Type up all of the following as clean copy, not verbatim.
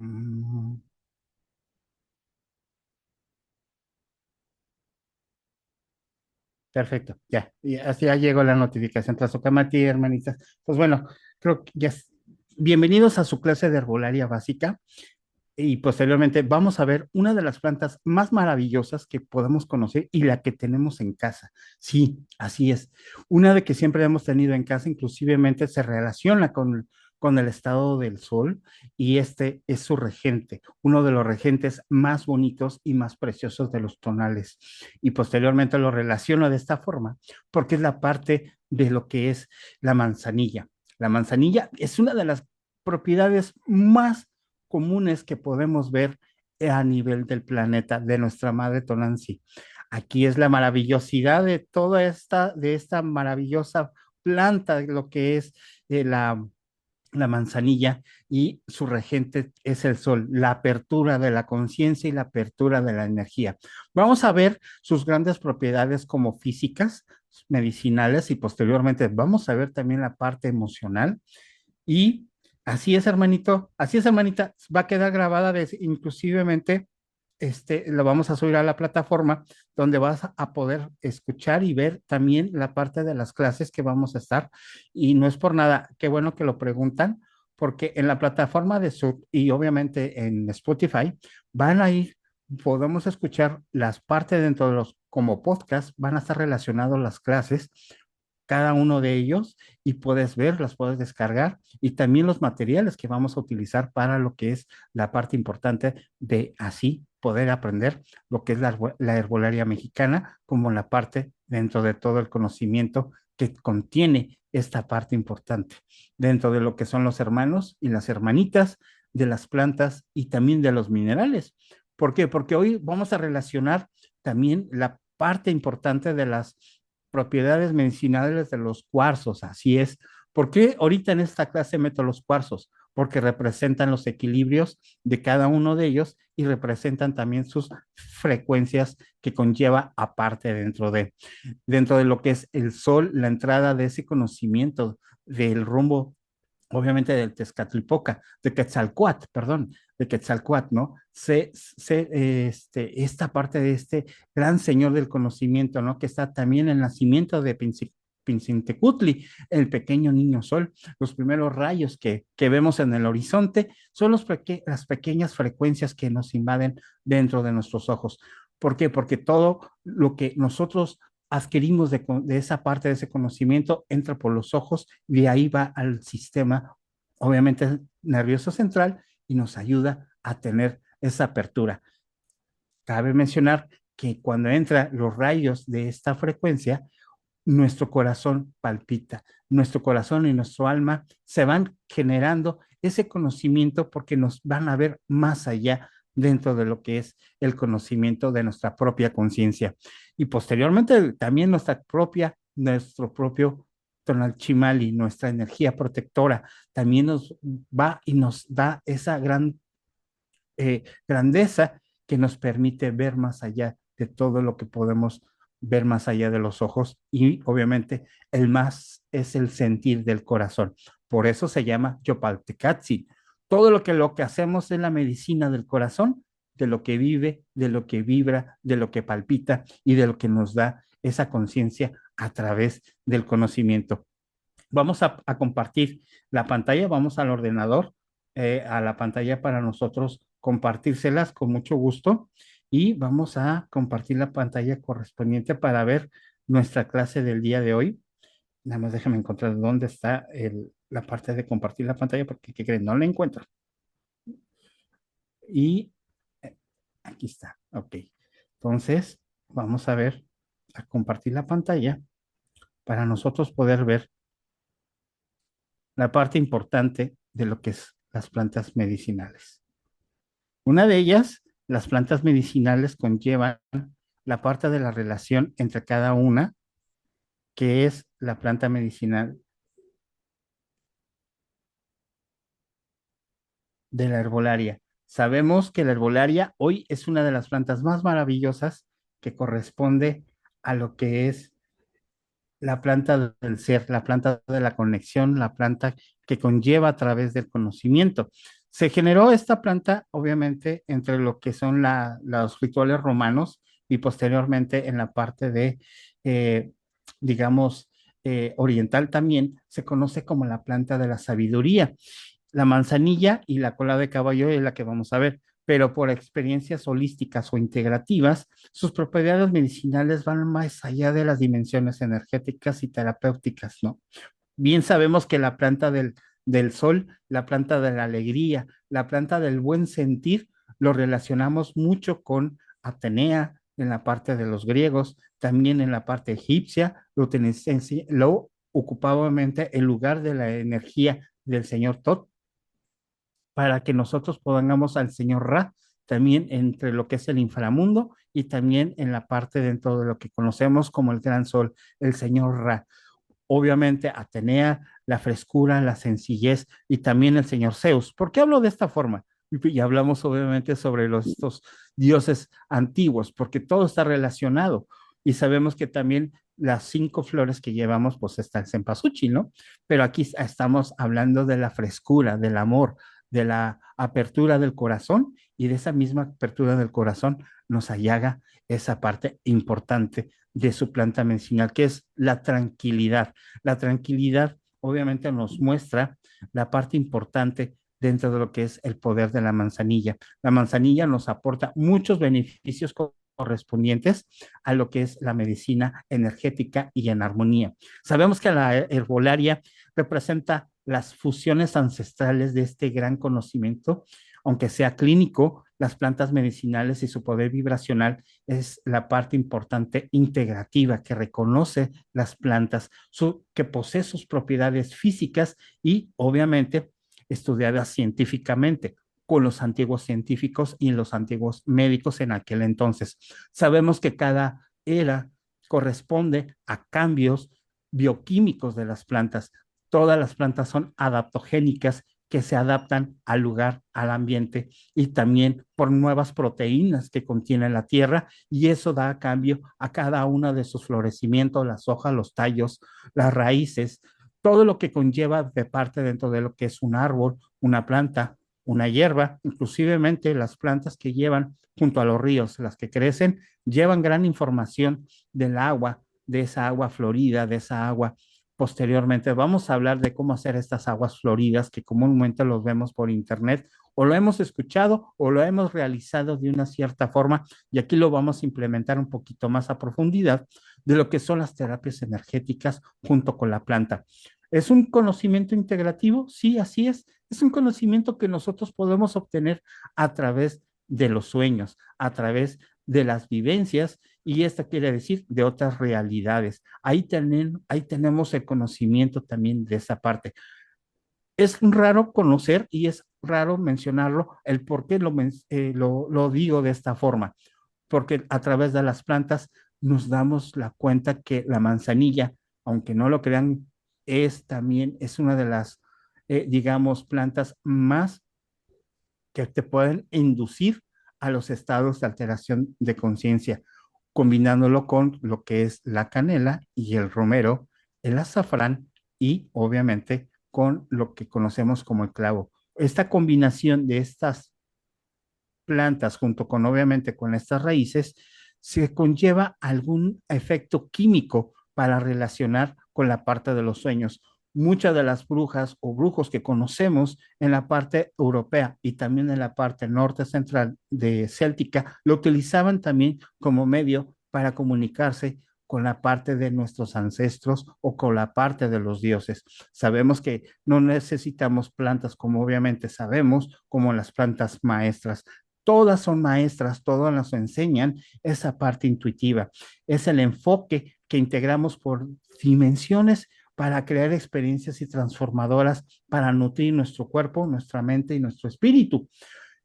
Mm, perfecto, ya, y así ya llegó la notificación tras su Tlazocamati, hermanitas. Pues bueno, creo que ya bienvenidos a su clase de herbolaria básica y posteriormente vamos a ver una de las plantas más maravillosas que podemos conocer y la que tenemos en casa. Sí, así es. Una de que siempre hemos tenido en casa, inclusivemente se relaciona con el estado del sol y este es su regente, uno de los regentes más bonitos y más preciosos de los tonales. Y posteriormente lo relaciono de esta forma porque es la parte de lo que es la manzanilla. La manzanilla es una de las propiedades más comunes que podemos ver a nivel del planeta, de nuestra madre Tonantzin. Aquí es la maravillosidad de toda de esta maravillosa planta, lo que es la manzanilla, y su regente es el sol, la apertura de la conciencia y la apertura de la energía. Vamos a ver sus grandes propiedades como físicas, medicinales, y posteriormente vamos a ver también la parte emocional y así es, hermanito, así es, hermanita, va a quedar grabada inclusivemente, lo vamos a subir a la plataforma donde vas a poder escuchar y ver también la parte de las clases que vamos a estar. Y no es por nada, qué bueno que lo preguntan, porque en la plataforma de Zoom y obviamente en Spotify van a ir, podemos escuchar las partes dentro de los, como podcast, van a estar relacionados las clases, cada uno de ellos, y puedes ver, las puedes descargar y también los materiales que vamos a utilizar para lo que es la parte importante de así poder aprender lo que es la herbolaria mexicana, como la parte dentro de todo el conocimiento que contiene esta parte importante, dentro de lo que son los hermanos y las hermanitas de las plantas y también de los minerales. ¿Por qué? Porque hoy vamos a relacionar también la parte importante de las propiedades medicinales de los cuarzos, así es. ¿Por qué ahorita en esta clase meto los cuarzos? Porque representan los equilibrios de cada uno de ellos y representan también sus frecuencias que conlleva aparte dentro de lo que es el sol, la entrada de ese conocimiento del rumbo, obviamente del Tezcatlipoca, de Quetzalcoatl, perdón, de Quetzalcoatl, ¿no? Esta parte de este gran señor del conocimiento, ¿no? Que está también el nacimiento de Pincintecutli, el pequeño niño sol. Los primeros rayos que vemos en el horizonte son las pequeñas frecuencias que nos invaden dentro de nuestros ojos. ¿Por qué? Porque todo lo que nosotros adquirimos de esa parte de ese conocimiento entra por los ojos, de ahí va al sistema, obviamente, nervioso central y nos ayuda a tener esa apertura. Cabe mencionar que cuando entran los rayos de esta frecuencia, nuestro corazón palpita, nuestro corazón y nuestro alma se van generando ese conocimiento porque nos van a ver más allá dentro de lo que es el conocimiento de nuestra propia conciencia. Y posteriormente también nuestro propio tonal chimali, nuestra energía protectora, también nos va y nos da esa gran grandeza que nos permite ver más allá de todo lo que podemos ver más allá de los ojos y obviamente el más es el sentir del corazón. Por eso se llama Yopaltecatzi. Todo lo que hacemos es la medicina del corazón, de lo que vive, de lo que vibra, de lo que palpita y de lo que nos da esa conciencia a través del conocimiento. Vamos a compartir la pantalla, vamos al ordenador, a la pantalla para nosotros compartírselas con mucho gusto y vamos a compartir la pantalla correspondiente para ver nuestra clase del día de hoy. Nada más déjame encontrar dónde está la parte de compartir la pantalla porque, ¿qué creen? No la encuentro. Y eh, aquí está, ok. Entonces, vamos a ver, a compartir la pantalla para nosotros poder ver la parte importante de lo que es las plantas medicinales. Una de ellas, las plantas medicinales conllevan la parte de la relación entre cada una, que es la planta medicinal de la herbolaria. Sabemos que la herbolaria hoy es una de las plantas más maravillosas que corresponde a lo que es la planta del ser, la planta de la conexión, la planta que conlleva a través del conocimiento. Se generó esta planta, obviamente, entre lo que son los rituales romanos y posteriormente en la parte de, eh, digamos, oriental también, se conoce como la planta de la sabiduría. La manzanilla y la cola de caballo es la que vamos a ver, pero por experiencias holísticas o integrativas, sus propiedades medicinales van más allá de las dimensiones energéticas y terapéuticas, ¿no? Bien sabemos que la planta del sol, la planta de la alegría, la planta del buen sentir, lo relacionamos mucho con Atenea en la parte de los griegos, también en la parte egipcia, lo ocupaba el lugar de la energía del señor Tot, para que nosotros podamos al señor Ra, también entre lo que es el inframundo y también en la parte dentro de lo que conocemos como el gran sol, el señor Ra. Obviamente Atenea, la frescura, la sencillez y también el señor Zeus. ¿Por qué hablo de esta forma? Y hablamos obviamente sobre estos dioses antiguos, porque todo está relacionado y sabemos que también las 5 flores que llevamos, pues está el cempasúchil, ¿no? Pero aquí estamos hablando de la frescura, del amor, de la apertura del corazón y de esa misma apertura del corazón nos allaga esa parte importante de su planta medicinal, que es la tranquilidad. La tranquilidad obviamente nos muestra la parte importante dentro de lo que es el poder de la manzanilla. La manzanilla nos aporta muchos beneficios correspondientes a lo que es la medicina energética y en armonía. Sabemos que la herbolaria representa las fusiones ancestrales de este gran conocimiento, aunque sea clínico, las plantas medicinales y su poder vibracional es la parte importante integrativa que reconoce las plantas, que posee sus propiedades físicas y obviamente estudiadas científicamente con los antiguos científicos y los antiguos médicos en aquel entonces. Sabemos que cada era corresponde a cambios bioquímicos de las plantas. Todas las plantas son adaptogénicas que se adaptan al lugar, al ambiente y también por nuevas proteínas que contiene la tierra y eso da a cambio a cada una de sus florecimientos, las hojas, los tallos, las raíces, todo lo que conlleva de parte dentro de lo que es un árbol, una planta, una hierba, inclusivemente las plantas que llevan junto a los ríos, las que crecen, llevan gran información del agua, de esa agua florida, de esa agua. Posteriormente vamos a hablar de cómo hacer estas aguas floridas que comúnmente los vemos por internet o lo hemos escuchado o lo hemos realizado de una cierta forma y aquí lo vamos a implementar un poquito más a profundidad de lo que son las terapias energéticas junto con la planta. ¿Es un conocimiento integrativo? Sí, así es. Es un conocimiento que nosotros podemos obtener a través de los sueños, a través de las vivencias y esta quiere decir de otras realidades. Ahí tenemos el conocimiento también de esa parte. Es raro conocer y es raro mencionarlo, el por qué lo digo de esta forma, porque a través de las plantas nos damos la cuenta que la manzanilla, aunque no lo crean, es una de las, digamos, plantas más que te pueden inducir a los estados de alteración de conciencia, combinándolo con lo que es la canela y el romero, el azafrán y obviamente con lo que conocemos como el clavo. Esta combinación de estas plantas junto con obviamente con estas raíces se conlleva algún efecto químico para relacionar con la parte de los sueños. Muchas de las brujas o brujos que conocemos en la parte europea y también en la parte norte central de Céltica lo utilizaban también como medio para comunicarse con la parte de nuestros ancestros o con la parte de los dioses. Sabemos que no necesitamos plantas como obviamente sabemos, como las plantas maestras. Todas son maestras, todas nos enseñan esa parte intuitiva. Es el enfoque que integramos por dimensiones para crear experiencias y transformadoras para nutrir nuestro cuerpo, nuestra mente y nuestro espíritu.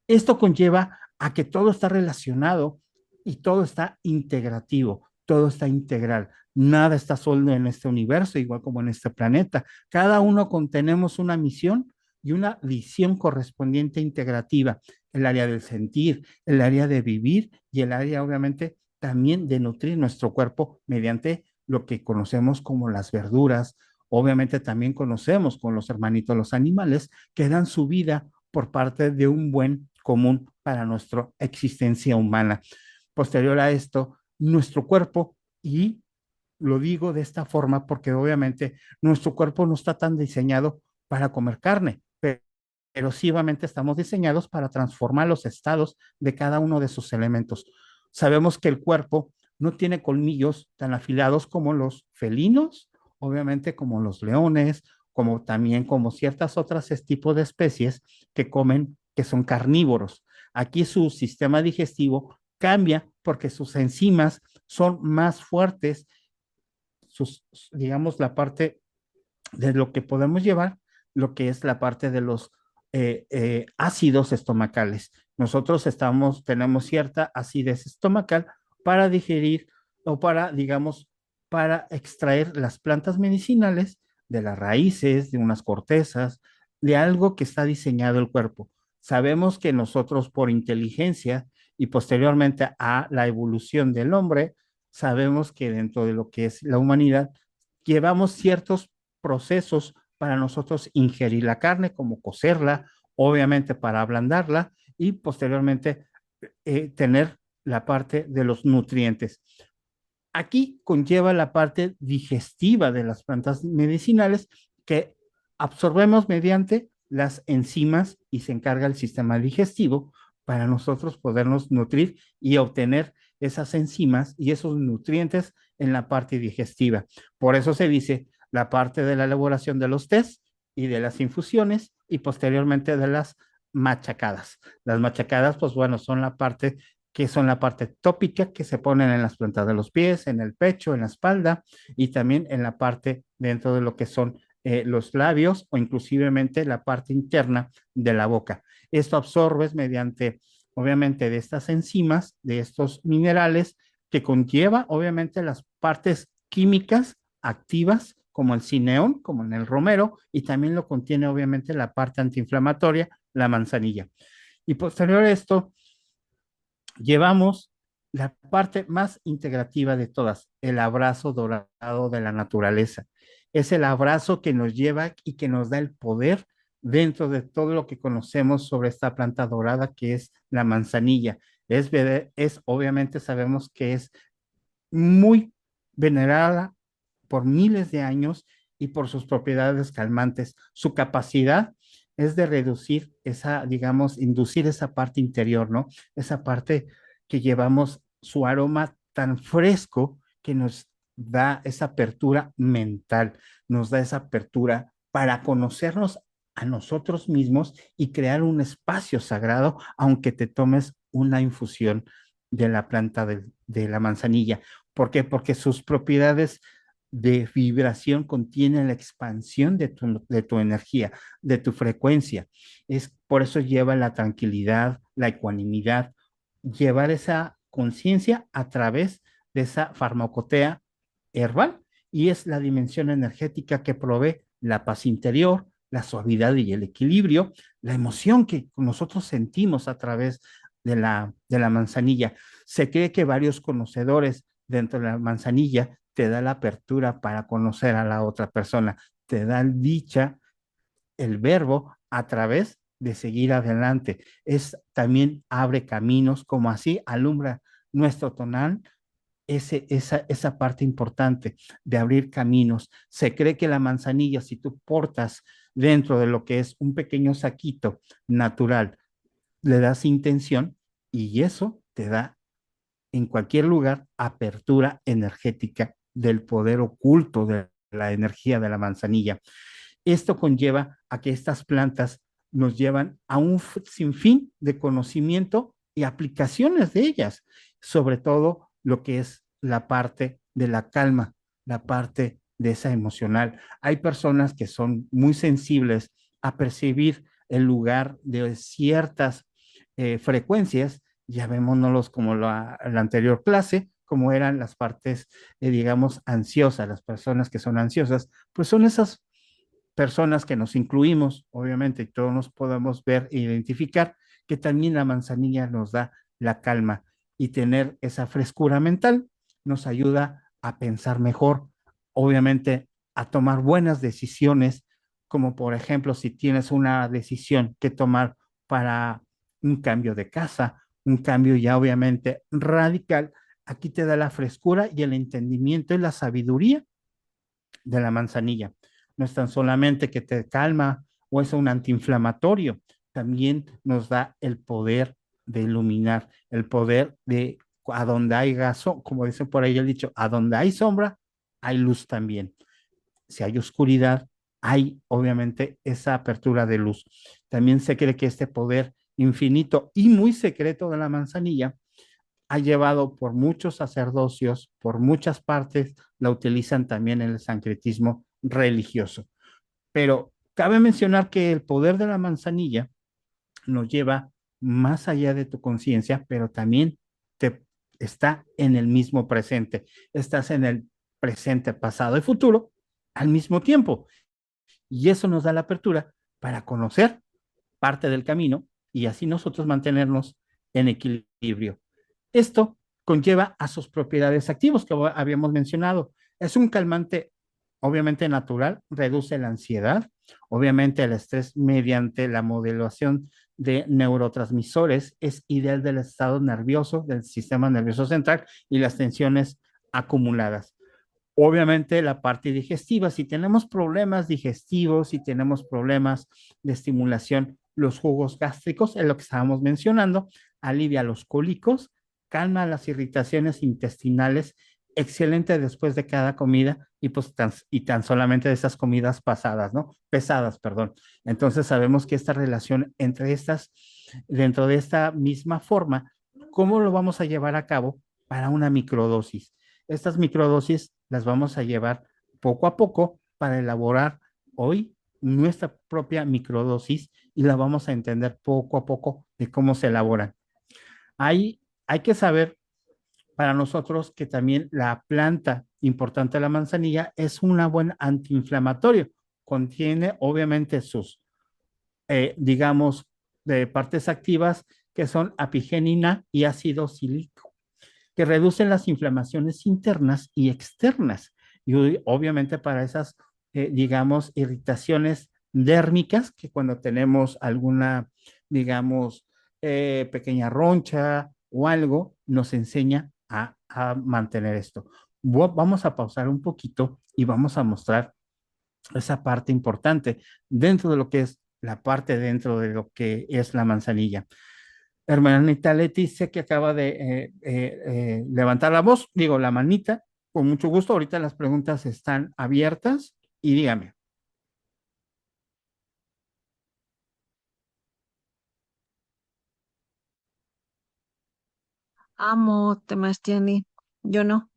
Esto conlleva a que todo está relacionado y todo está integrativo, todo está integral. Nada está solo en este universo, igual como en este planeta. Cada uno contenemos una misión y una visión correspondiente integrativa, el área del sentir, el área de vivir y el área obviamente también de nutrir nuestro cuerpo mediante lo que conocemos como las verduras. Obviamente también conocemos con los hermanitos los animales que dan su vida por parte de un buen común para nuestra existencia humana. Posterior a esto, nuestro cuerpo, y lo digo de esta forma porque obviamente nuestro cuerpo no está tan diseñado para comer carne, pero sí obviamente estamos diseñados para transformar los estados de cada uno de sus elementos. Sabemos que el cuerpo no tiene colmillos tan afilados como los felinos, obviamente como los leones, como también como ciertas otras tipos de especies que comen, que son carnívoros. Aquí su sistema digestivo cambia porque sus enzimas son más fuertes, digamos, la parte de lo que podemos llevar, lo que es la parte de los ácidos estomacales. Nosotros tenemos cierta acidez estomacal para digerir o para, digamos, para extraer las plantas medicinales de las raíces, de unas cortezas, de algo que está diseñado el cuerpo. Sabemos que nosotros por inteligencia y posteriormente a la evolución del hombre, sabemos que dentro de lo que es la humanidad, llevamos ciertos procesos para nosotros ingerir la carne, como cocerla, obviamente para ablandarla y posteriormente tener la parte de los nutrientes. Aquí conlleva la parte digestiva de las plantas medicinales que absorbemos mediante las enzimas y se encarga el sistema digestivo para nosotros podernos nutrir y obtener esas enzimas y esos nutrientes en la parte digestiva. Por eso se dice la parte de la elaboración de los tés y de las infusiones y posteriormente de las machacadas. Las machacadas, pues bueno, son la parte que son la parte tópica que se ponen en las plantas de los pies, en el pecho, en la espalda y también en la parte dentro de lo que son los labios o inclusivemente la parte interna de la boca. Esto absorbes mediante, obviamente, de estas enzimas, de estos minerales que conlleva, obviamente, las partes químicas activas como el cineón, como en el romero, y también lo contiene, obviamente, la parte antiinflamatoria, la manzanilla. Y posterior a esto, llevamos la parte más integrativa de todas, el abrazo dorado de la naturaleza. Es el abrazo que nos lleva y que nos da el poder dentro de todo lo que conocemos sobre esta planta dorada que es la manzanilla. Obviamente sabemos que es muy venerada por miles de años y por sus propiedades calmantes. Su capacidad es de reducir esa, digamos, inducir esa parte interior, ¿no? Esa parte que llevamos su aroma tan fresco que nos da esa apertura mental, nos da esa apertura para conocernos a nosotros mismos y crear un espacio sagrado, aunque te tomes una infusión de la planta de la manzanilla. ¿Por qué? Porque sus propiedades de vibración contienen la expansión de tu energía, de tu frecuencia. Por eso lleva la tranquilidad, la ecuanimidad, llevar esa conciencia a través de esa farmacotea herbal y es la dimensión energética que provee la paz interior, la suavidad y el equilibrio, la emoción que nosotros sentimos a través de la manzanilla. Se cree que varios conocedores dentro de la manzanilla te da la apertura para conocer a la otra persona, te da dicha, el verbo a través de seguir adelante. Es también abre caminos, como así alumbra nuestro tonal, esa parte importante de abrir caminos. Se cree que la manzanilla, si tú portas dentro de lo que es un pequeño saquito natural, le das intención y eso te da en cualquier lugar apertura energética del poder oculto de la energía de la manzanilla. Esto conlleva a que estas plantas nos llevan a un sinfín de conocimiento y aplicaciones de ellas, sobre todo lo que es la parte de la calma, la parte de esa emocional. Hay personas que son muy sensibles a percibir el lugar de ciertas frecuencias, llamémonos como la anterior clase, como eran las partes, digamos, ansiosas, las personas que son ansiosas, pues son esas personas que nos incluimos, obviamente, y todos nos podemos ver e identificar que también la manzanilla nos da la calma y tener esa frescura mental nos ayuda a pensar mejor, obviamente, a tomar buenas decisiones, como por ejemplo, si tienes una decisión que tomar para un cambio de casa, un cambio ya obviamente radical. Aquí te da la frescura y el entendimiento y la sabiduría de la manzanilla. No es tan solamente que te calma o es un antiinflamatorio, también nos da el poder de iluminar, el poder de a donde hay gaso, como dice por ahí el dicho, a donde hay sombra, hay luz también. Si hay oscuridad, hay obviamente esa apertura de luz. También se cree que este poder infinito y muy secreto de la manzanilla ha llevado por muchos sacerdocios, por muchas partes, la utilizan también en el sincretismo religioso. Pero cabe mencionar que el poder de la manzanilla nos lleva más allá de tu conciencia, pero también te está en el mismo presente. Estás en el presente, pasado y futuro al mismo tiempo. Y eso nos da la apertura para conocer parte del camino y así nosotros mantenernos en equilibrio. Esto conlleva a sus propiedades activas que habíamos mencionado. Es un calmante obviamente natural, reduce la ansiedad, obviamente el estrés mediante la modulación de neurotransmisores, es ideal del estado nervioso, del sistema nervioso central y las tensiones acumuladas. Obviamente la parte digestiva, si tenemos problemas digestivos, si tenemos problemas de estimulación, los jugos gástricos, es lo que estábamos mencionando, alivia los cólicos, calma las irritaciones intestinales, excelente después de cada comida y pues tan solamente de esas comidas pasadas, ¿no? Pesadas, perdón. Entonces sabemos que esta relación entre estas, dentro de esta misma forma, ¿cómo lo vamos a llevar a cabo para una microdosis? Estas microdosis las vamos a llevar poco a poco para elaborar hoy nuestra propia microdosis y la vamos a entender poco a poco de cómo se elaboran. Hay que saber para nosotros que también la planta importante de la manzanilla es una buena antiinflamatorio. Contiene obviamente sus, digamos, de partes activas que son apigénina y ácido cílico, que reducen las inflamaciones internas y externas. Y obviamente para esas, digamos, irritaciones dérmicas, que cuando tenemos alguna, digamos, pequeña roncha o algo, nos enseña a mantener esto. Vamos a pausar un poquito y vamos a mostrar esa parte importante dentro de lo que es la parte dentro de lo que es la manzanilla. Hermanita Leti, sé que acaba de levantar la voz, digo, la manita, con mucho gusto. Ahorita las preguntas están abiertas y dígame. Amo Temastiani. Yo no.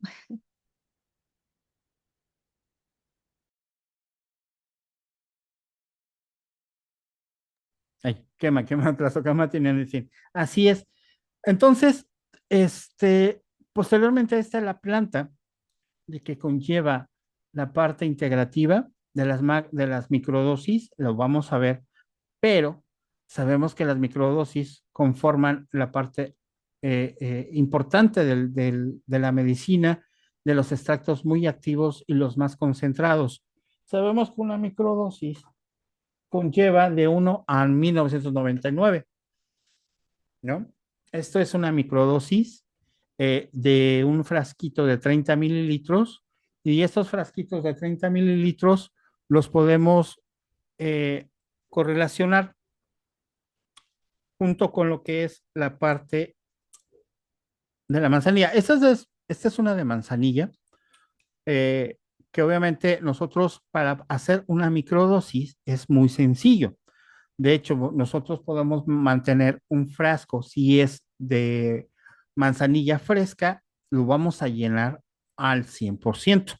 Ay, quema, trasocama tienen que decir. Así es. Entonces, este, posteriormente está la planta de que conlleva la parte integrativa de las microdosis, lo vamos a ver, pero sabemos que las microdosis conforman la parte importante de la medicina, de los extractos muy activos y los más concentrados. Sabemos que una microdosis conlleva de 1 a 1999, ¿no? Esto es una microdosis de un frasquito de 30 mililitros y estos frasquitos de 30 mililitros los podemos eh, correlacionar junto con lo que es la parte de la manzanilla. Esta es una de manzanilla, eh, que obviamente nosotros para hacer una microdosis es muy sencillo. De hecho, nosotros podemos mantener un frasco, si es de manzanilla fresca, lo vamos a llenar al 100%.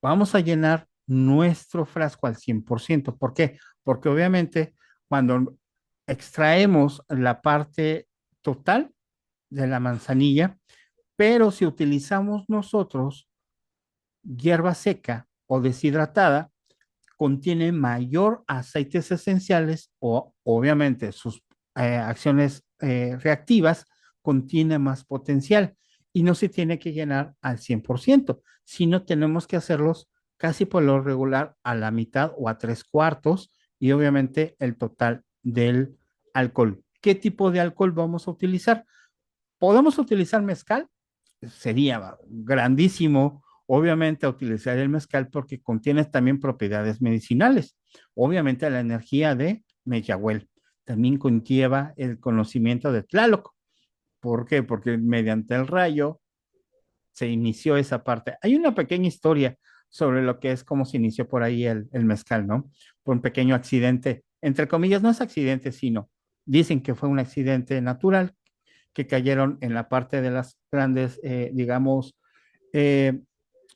Vamos a llenar nuestro frasco al 100%. ¿Por qué? Porque obviamente cuando extraemos la parte total de la manzanilla, pero si utilizamos nosotros hierba seca o deshidratada, contiene mayor aceites esenciales o obviamente sus acciones reactivas, contiene más potencial y no se tiene que llenar al 100%, sino tenemos que hacerlos casi por lo regular a la mitad o a tres cuartos y obviamente el total del alcohol. ¿Qué tipo de alcohol vamos a utilizar? Podemos utilizar mezcal, sería grandísimo, obviamente, utilizar el mezcal porque contiene también propiedades medicinales. Obviamente, la energía de Neyahuel también conlleva el conocimiento de Tlaloc. ¿Por qué? Porque mediante el rayo se inició esa parte. Hay una pequeña historia sobre lo que es cómo se inició por ahí el mezcal, ¿no? Por un pequeño accidente, entre comillas, no es accidente, sino dicen que fue un accidente natural, que cayeron en la parte de las grandes, digamos, eh,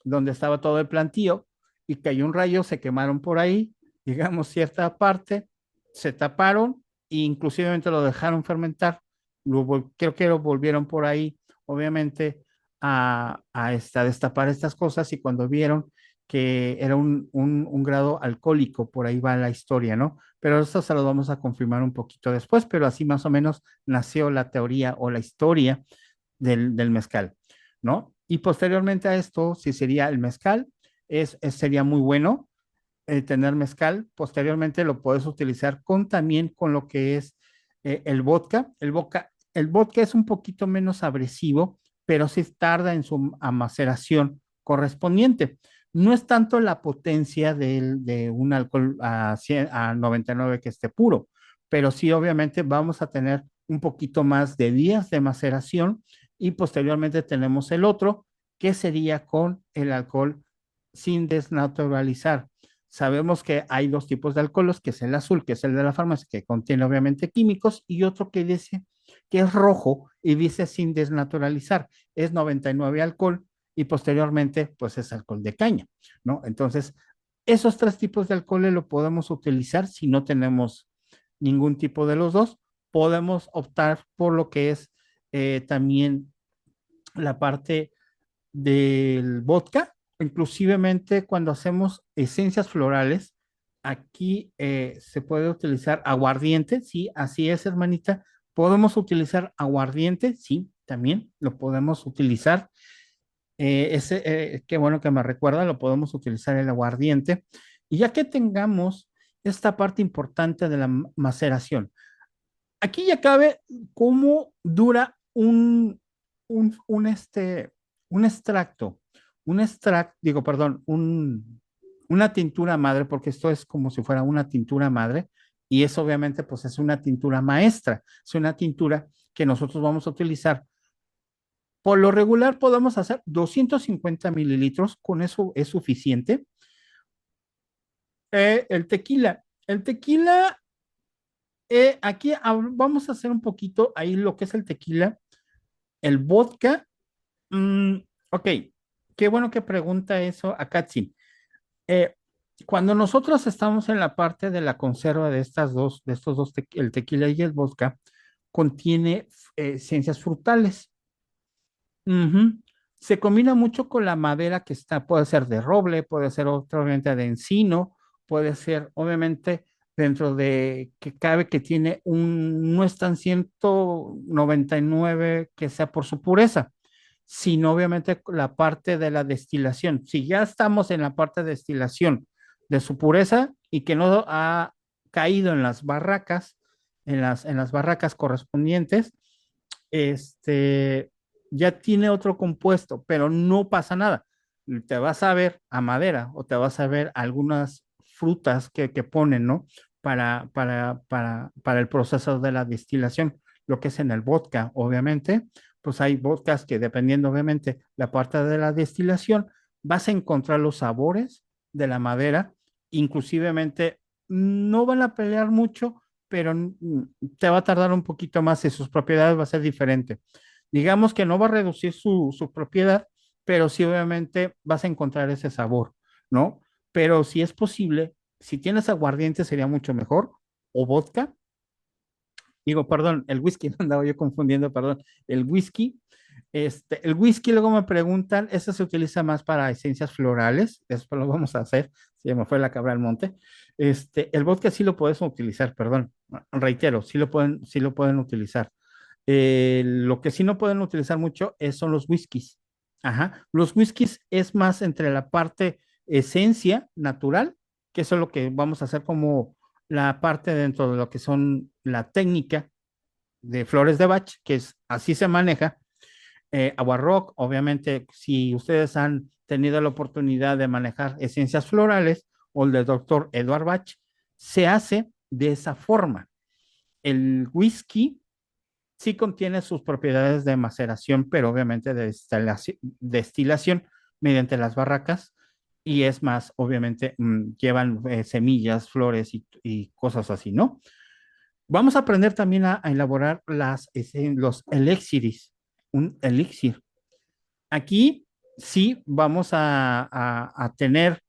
donde estaba todo el plantío, y cayó un rayo, se quemaron por ahí, digamos, cierta parte, se taparon e inclusivamente lo dejaron fermentar. Luego, creo que lo volvieron por ahí, obviamente, destapar estas cosas, y cuando vieron que era un grado alcohólico, por ahí va la historia, ¿no? Pero esto se lo vamos a confirmar un poquito después, pero así más o menos nació la teoría o la historia del mezcal, ¿no? Y posteriormente a esto, si sería el mezcal, sería muy bueno tener mezcal. Posteriormente lo puedes utilizar también con lo que es el vodka. El vodka es un poquito menos agresivo, pero sí tarda en su maceración correspondiente. No es tanto la potencia de un alcohol a 99 que esté puro, pero sí obviamente vamos a tener un poquito más de días de maceración, y posteriormente tenemos el otro, que sería con el alcohol sin desnaturalizar. Sabemos que hay dos tipos de alcoholes, que es el azul, que es el de la farmacia, que contiene obviamente químicos, y otro que dice que es rojo y dice sin desnaturalizar, es 99 alcohol, y posteriormente pues es alcohol de caña, ¿no? Entonces, esos tres tipos de alcoholes lo podemos utilizar si no tenemos ningún tipo de los dos. Podemos optar por lo que es también la parte del vodka, inclusivemente cuando hacemos esencias florales, aquí se puede utilizar aguardiente, sí, así es, hermanita. Podemos utilizar aguardiente, sí, también lo podemos utilizar. Qué bueno que me recuerda, lo podemos utilizar el aguardiente. Y ya que tengamos esta parte importante de la maceración, aquí ya cabe cómo dura un extracto, digo, perdón, una tintura madre, porque esto es como si fuera una tintura madre, y es obviamente, pues es una tintura maestra, es una tintura que nosotros vamos a utilizar. Por lo regular podemos hacer 250 mililitros, con eso es suficiente. El tequila, aquí vamos a hacer un poquito ahí lo que es el tequila. El vodka, mm, ok, qué bueno que pregunta eso a Katsin. Eh, Cuando nosotros estamos en la parte de la conserva de estos dos, el tequila y el vodka, contiene esencias frutales. Ujú. Se combina mucho con la madera que está, puede ser de roble, puede ser obviamente de encino, puede ser obviamente dentro de que cabe que tiene no es tan 199 que sea por su pureza, sino obviamente la parte de la destilación. Si ya estamos en la parte de destilación de su pureza y que no ha caído en las barracas, en las barracas correspondientes, este, ya tiene otro compuesto, pero no pasa nada. Te vas a ver a madera, o te vas a ver algunas frutas que ponen, ¿no? Para el proceso de la destilación, lo que es en el vodka, obviamente, pues hay vodkas que, dependiendo obviamente la parte de la destilación, vas a encontrar los sabores de la madera, inclusivemente no van a pelear mucho, pero te va a tardar un poquito más, y sus propiedades va a ser diferente. Digamos que no va a reducir su propiedad, pero sí obviamente vas a encontrar ese sabor, ¿no? Pero si es posible, si tienes aguardiente sería mucho mejor, o vodka, digo, perdón, el whisky, andaba yo confundiendo, perdón, el whisky. El whisky, luego me preguntan, ese se utiliza más para esencias florales, después lo vamos a hacer, se me fue la cabra al monte. El vodka sí lo puedes utilizar, perdón, reitero, sí lo pueden utilizar. Lo que sí no pueden utilizar mucho son los whiskies. Ajá. Los whiskies es más entre la parte esencia natural, que eso es lo que vamos a hacer como la parte dentro de lo que son la técnica de flores de Bach, que es así se maneja. Agua Rock, obviamente, si ustedes han tenido la oportunidad de manejar esencias florales o el del doctor Edward Bach, se hace de esa forma. El whisky sí contiene sus propiedades de maceración, pero obviamente de destilación mediante las barracas y es más, obviamente, llevan semillas, flores y cosas así, ¿no? Vamos a aprender también a elaborar los elixiris, un elixir. Aquí sí vamos a tener,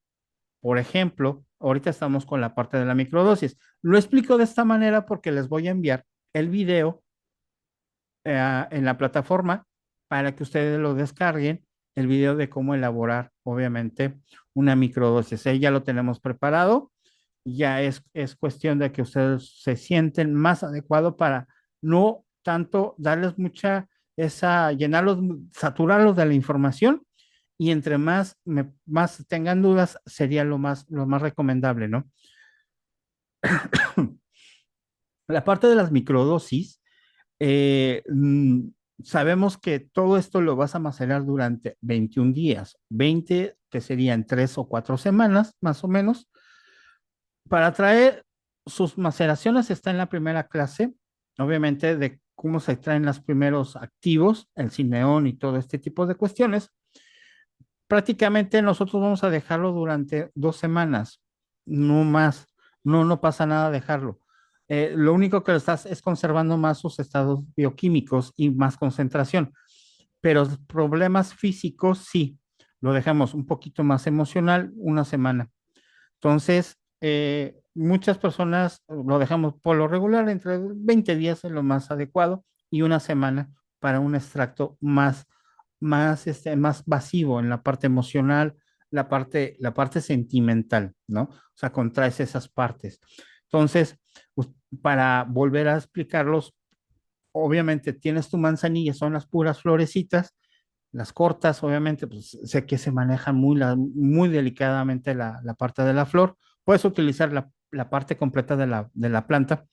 por ejemplo, ahorita estamos con la parte de la microdosis. Lo explico de esta manera porque les voy a enviar el video en la plataforma para que ustedes lo descarguen, el video de cómo elaborar, obviamente, una microdosis. Ahí ya lo tenemos preparado, ya es cuestión de que ustedes se sienten más adecuado para no tanto darles mucha llenarlos, saturarlos de la información y entre más tengan dudas sería lo más recomendable, ¿no? La parte de las microdosis, eh, mm, sabemos que todo esto lo vas a macerar durante 21 días, 20 que serían 3 o 4 semanas, más o menos. Para traer sus maceraciones está en la primera clase, obviamente de cómo se extraen los primeros activos, el cineón y todo este tipo de cuestiones. Prácticamente nosotros vamos a dejarlo durante 2 semanas, no más, no pasa nada dejarlo. Lo único que estás es conservando más sus estados bioquímicos y más concentración, pero problemas físicos sí, lo dejamos un poquito más emocional, 1 semana. Entonces, muchas personas lo dejamos por lo regular entre 20 días es lo más adecuado y 1 semana para un extracto más vasivo en la parte emocional, la parte sentimental, ¿no? O sea, contraes esas partes. Entonces, pues, para volver a explicarlos, obviamente tienes tu manzanilla, son las puras florecitas, las cortas, obviamente, pues sé que se maneja muy delicadamente la parte de la flor. Puedes utilizar la parte completa de la planta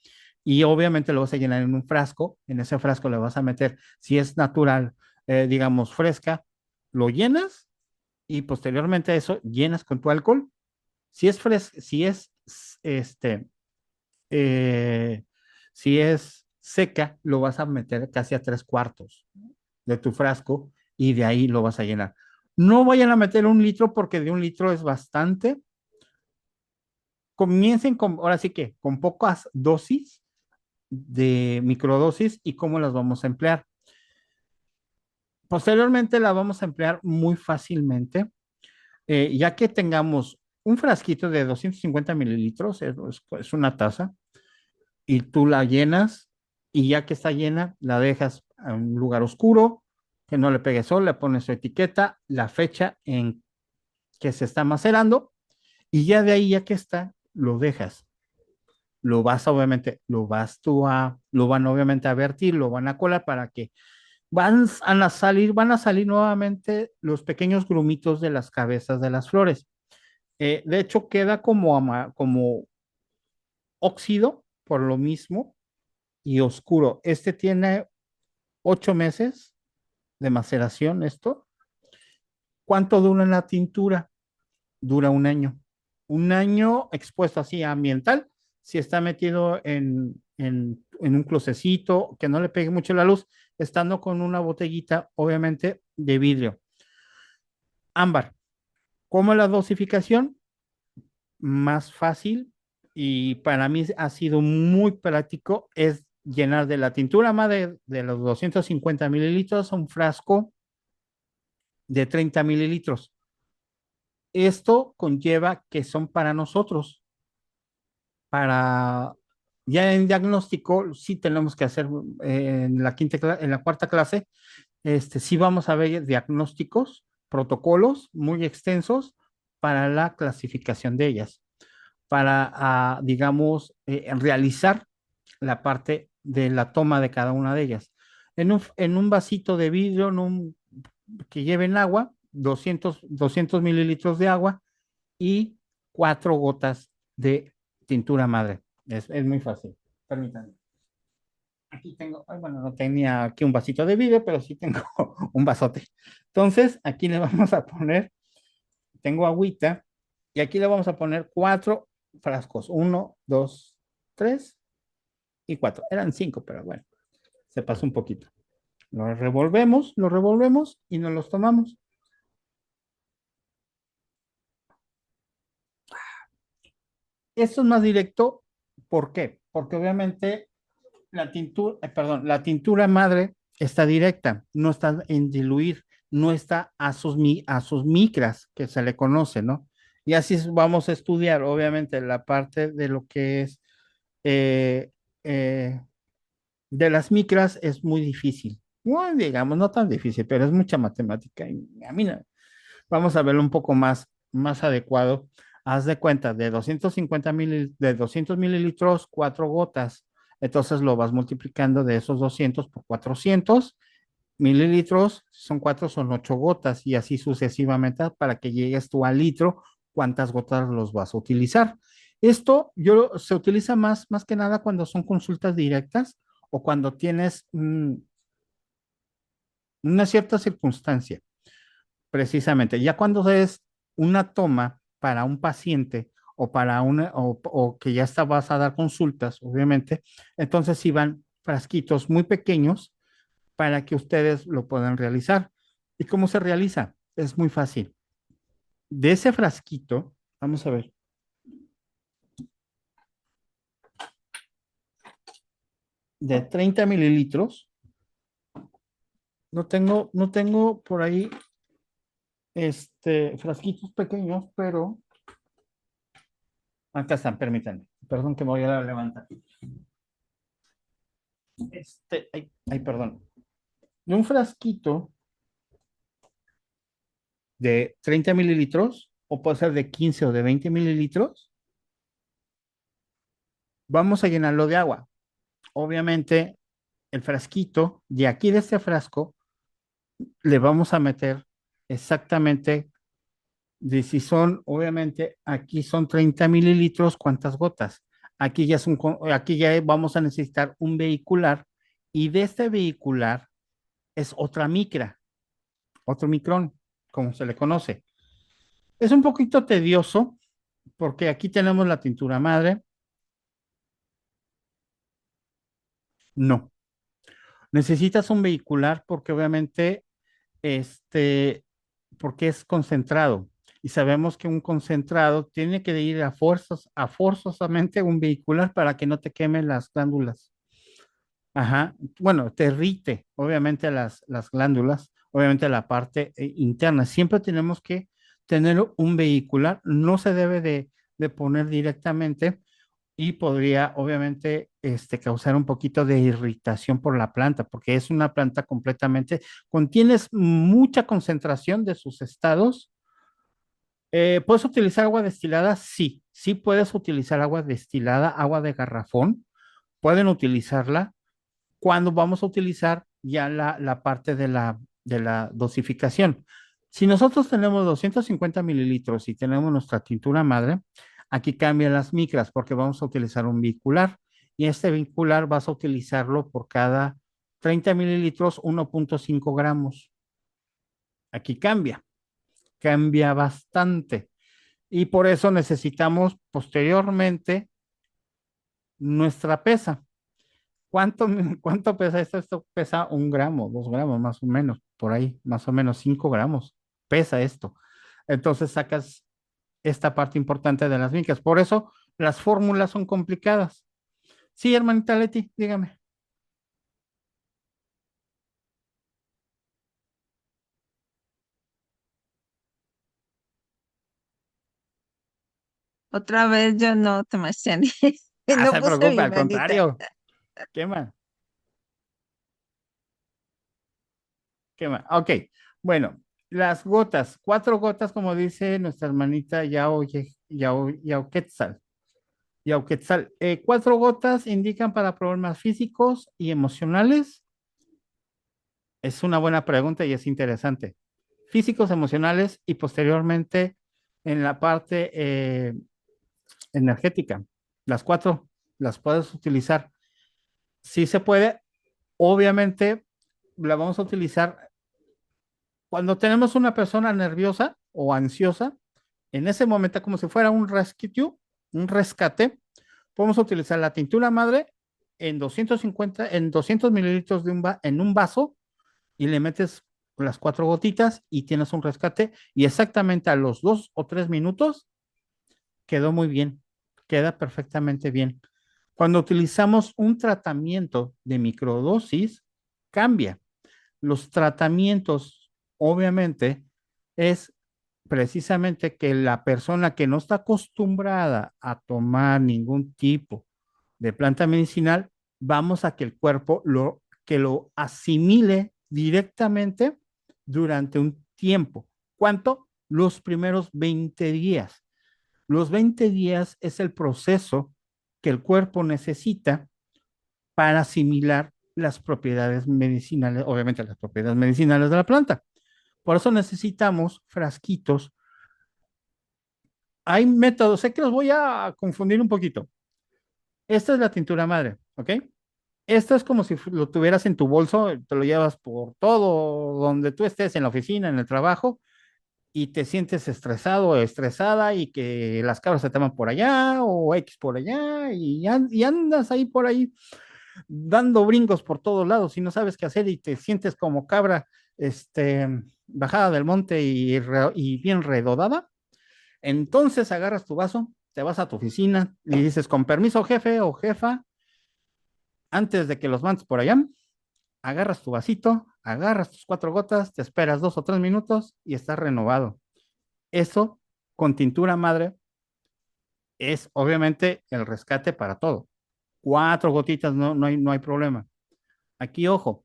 y obviamente lo vas a llenar en un frasco. En ese frasco le vas a meter, si es natural, digamos, fresca, lo llenas y posteriormente a eso llenas con tu alcohol. Si es, este, eh, si es seca, lo vas a meter casi a 3 cuartos de tu frasco y de ahí lo vas a llenar. No vayan a meter 1 litro porque de 1 litro es bastante. Comiencen ahora sí que, con pocas dosis de microdosis y cómo las vamos a emplear. Posteriormente la vamos a emplear muy fácilmente, ya que tengamos un frasquito de 250 mililitros, es una taza, y tú la llenas y ya que está llena, la dejas en un lugar oscuro, que no le pegue sol, le pones su etiqueta, la fecha en que se está macerando y ya de ahí, ya que está, lo dejas. Lo van obviamente a vertir, lo van a colar para que van a salir nuevamente los pequeños grumitos de las cabezas de las flores. De hecho, queda como óxido por lo mismo y oscuro. Este tiene 8 meses de maceración, esto. ¿Cuánto dura en la tintura? Dura un año. Un año expuesto así a ambiental, si está metido en un closecito, que no le pegue mucho la luz, estando con una botellita, obviamente, de vidrio. Ámbar, ¿cómo es la dosificación? Más fácil y para mí ha sido muy práctico, es llenar de la tintura madre de los 250 mililitros un frasco de 30 mililitros. Esto conlleva que son para nosotros, para ya en diagnóstico, sí tenemos que hacer en la cuarta clase, sí vamos a ver diagnósticos, protocolos muy extensos para la clasificación de ellas, para, digamos, realizar la parte de la toma de cada una de ellas. En un vasito de vidrio, que lleven agua, 200 mililitros de agua y 4 gotas de tintura madre. Es muy fácil. Permítanme. Aquí tengo, ay, bueno, no tenía aquí un vasito de vidrio, pero sí tengo un vasote. Entonces, aquí le vamos a poner, tengo agüita, y aquí le vamos a poner 4 frascos. Uno, dos, tres y cuatro. Eran 5, pero bueno, se pasó un poquito. Lo revolvemos y nos los tomamos. Esto es más directo, ¿por qué? Porque obviamente la tintura madre está directa, no está en diluir, no está a sus micras, que se le conoce, ¿no? Y así vamos a estudiar, obviamente, la parte de lo que es eh, eh, de las micras es muy difícil. Bueno, digamos, no tan difícil, pero es mucha matemática. Y a mí no. Vamos a verlo un poco más adecuado. Haz de cuenta, de 200 mililitros, 4 gotas. Entonces lo vas multiplicando de esos 200 por 400 mililitros, son 4, son 8 gotas y así sucesivamente para que llegues tú al litro, cuántas gotas los vas a utilizar. Se utiliza más que nada cuando son consultas directas o cuando tienes una cierta circunstancia. Precisamente, ya cuando es una toma para un paciente o que ya está, vas a dar consultas, obviamente, entonces sí van frasquitos muy pequeños para que ustedes lo puedan realizar. ¿Y cómo se realiza? Es muy fácil. De ese frasquito, vamos a ver, de 30 mililitros, no tengo por ahí frasquitos pequeños, pero acá están, permítanme. Perdón que me voy a levantar. Perdón. De un frasquito de 30 mililitros, o puede ser de 15 o de 20 mililitros, vamos a llenarlo de agua. Obviamente, el frasquito, de aquí de este frasco, le vamos a meter exactamente, de si son, obviamente, aquí son 30 mililitros, ¿cuántas gotas? Aquí ya vamos a necesitar un vehicular, y de este vehicular es otra micra, otro micrón, como se le conoce. Es un poquito tedioso porque aquí tenemos la tintura madre. No, necesitas un vehicular porque obviamente, este, porque es concentrado. Y sabemos que un concentrado tiene que ir a forzosamente un vehicular para que no te quemen las glándulas. Ajá, bueno, te irrite, obviamente, las glándulas, obviamente la parte interna. Siempre tenemos que tener un vehicular, no se debe de poner directamente y podría, obviamente, causar un poquito de irritación por la planta, porque es una planta completamente, contienes mucha concentración de sus estados. ¿Puedes utilizar agua destilada? Sí, sí puedes utilizar agua destilada, agua de garrafón, pueden utilizarla cuando vamos a utilizar ya la parte de la dosificación. Si nosotros tenemos 250 mililitros y tenemos nuestra tintura madre, aquí cambian las micras porque vamos a utilizar un vehicular y este vehicular vas a utilizarlo por cada 30 mililitros, 1.5 gramos. Aquí cambia bastante y por eso necesitamos posteriormente nuestra pesa. ¿Cuánto, cuánto pesa esto? Esto pesa 1 gramo, 2 gramos, más o menos, por ahí, más o menos 5 gramos. Pesa esto. Entonces sacas esta parte importante de las micas. Por eso las fórmulas son complicadas. Sí, hermanita Leti, dígame. Otra vez yo no, Sebastián. Ah, No se puse preocupe, mi al manita. contrario. ¿Qué más? ¿Qué más? Ok, bueno, las gotas, 4 gotas, como dice nuestra hermanita Yao Quetzal. Quetzal. 4 gotas indican para problemas físicos y emocionales. Es una buena pregunta y es interesante. Físicos, emocionales y posteriormente en la parte energética. Las 4. las puedes utilizar. Sí se puede, obviamente la vamos a utilizar cuando tenemos una persona nerviosa o ansiosa, en ese momento, como si fuera un rescate, podemos utilizar la tintura madre en 250, en 200 mililitros en un vaso y le metes las 4 gotitas y tienes un rescate y exactamente a los 2 o 3 minutos quedó muy bien, queda perfectamente bien. Cuando utilizamos un tratamiento de microdosis, cambia. Los tratamientos, obviamente, es precisamente que la persona que no está acostumbrada a tomar ningún tipo de planta medicinal, vamos a que el cuerpo que lo asimile directamente durante un tiempo. ¿Cuánto? Los primeros 20 días. Los 20 días es el proceso que el cuerpo necesita para asimilar las propiedades medicinales, obviamente las propiedades medicinales de la planta. Por eso necesitamos frasquitos. Hay métodos, sé que los voy a confundir un poquito. Esta es la tintura madre, ¿ok? Esto es como si lo tuvieras en tu bolso, te lo llevas por todo, donde tú estés, en la oficina, en el trabajo, y te sientes estresado o estresada y que las cabras se te van por allá o X por allá y andas ahí por ahí dando brincos por todos lados y no sabes qué hacer y te sientes como cabra, este, bajada del monte y bien redodada. Entonces agarras tu vaso, te vas a tu oficina y dices, con permiso, jefe o jefa, antes de que los mandes por allá, agarras tu vasito, agarras tus 4 gotas, te esperas 2 o 3 minutos y estás renovado. Eso con tintura madre es obviamente el rescate para todo. 4 gotitas, no hay problema. Aquí, ojo,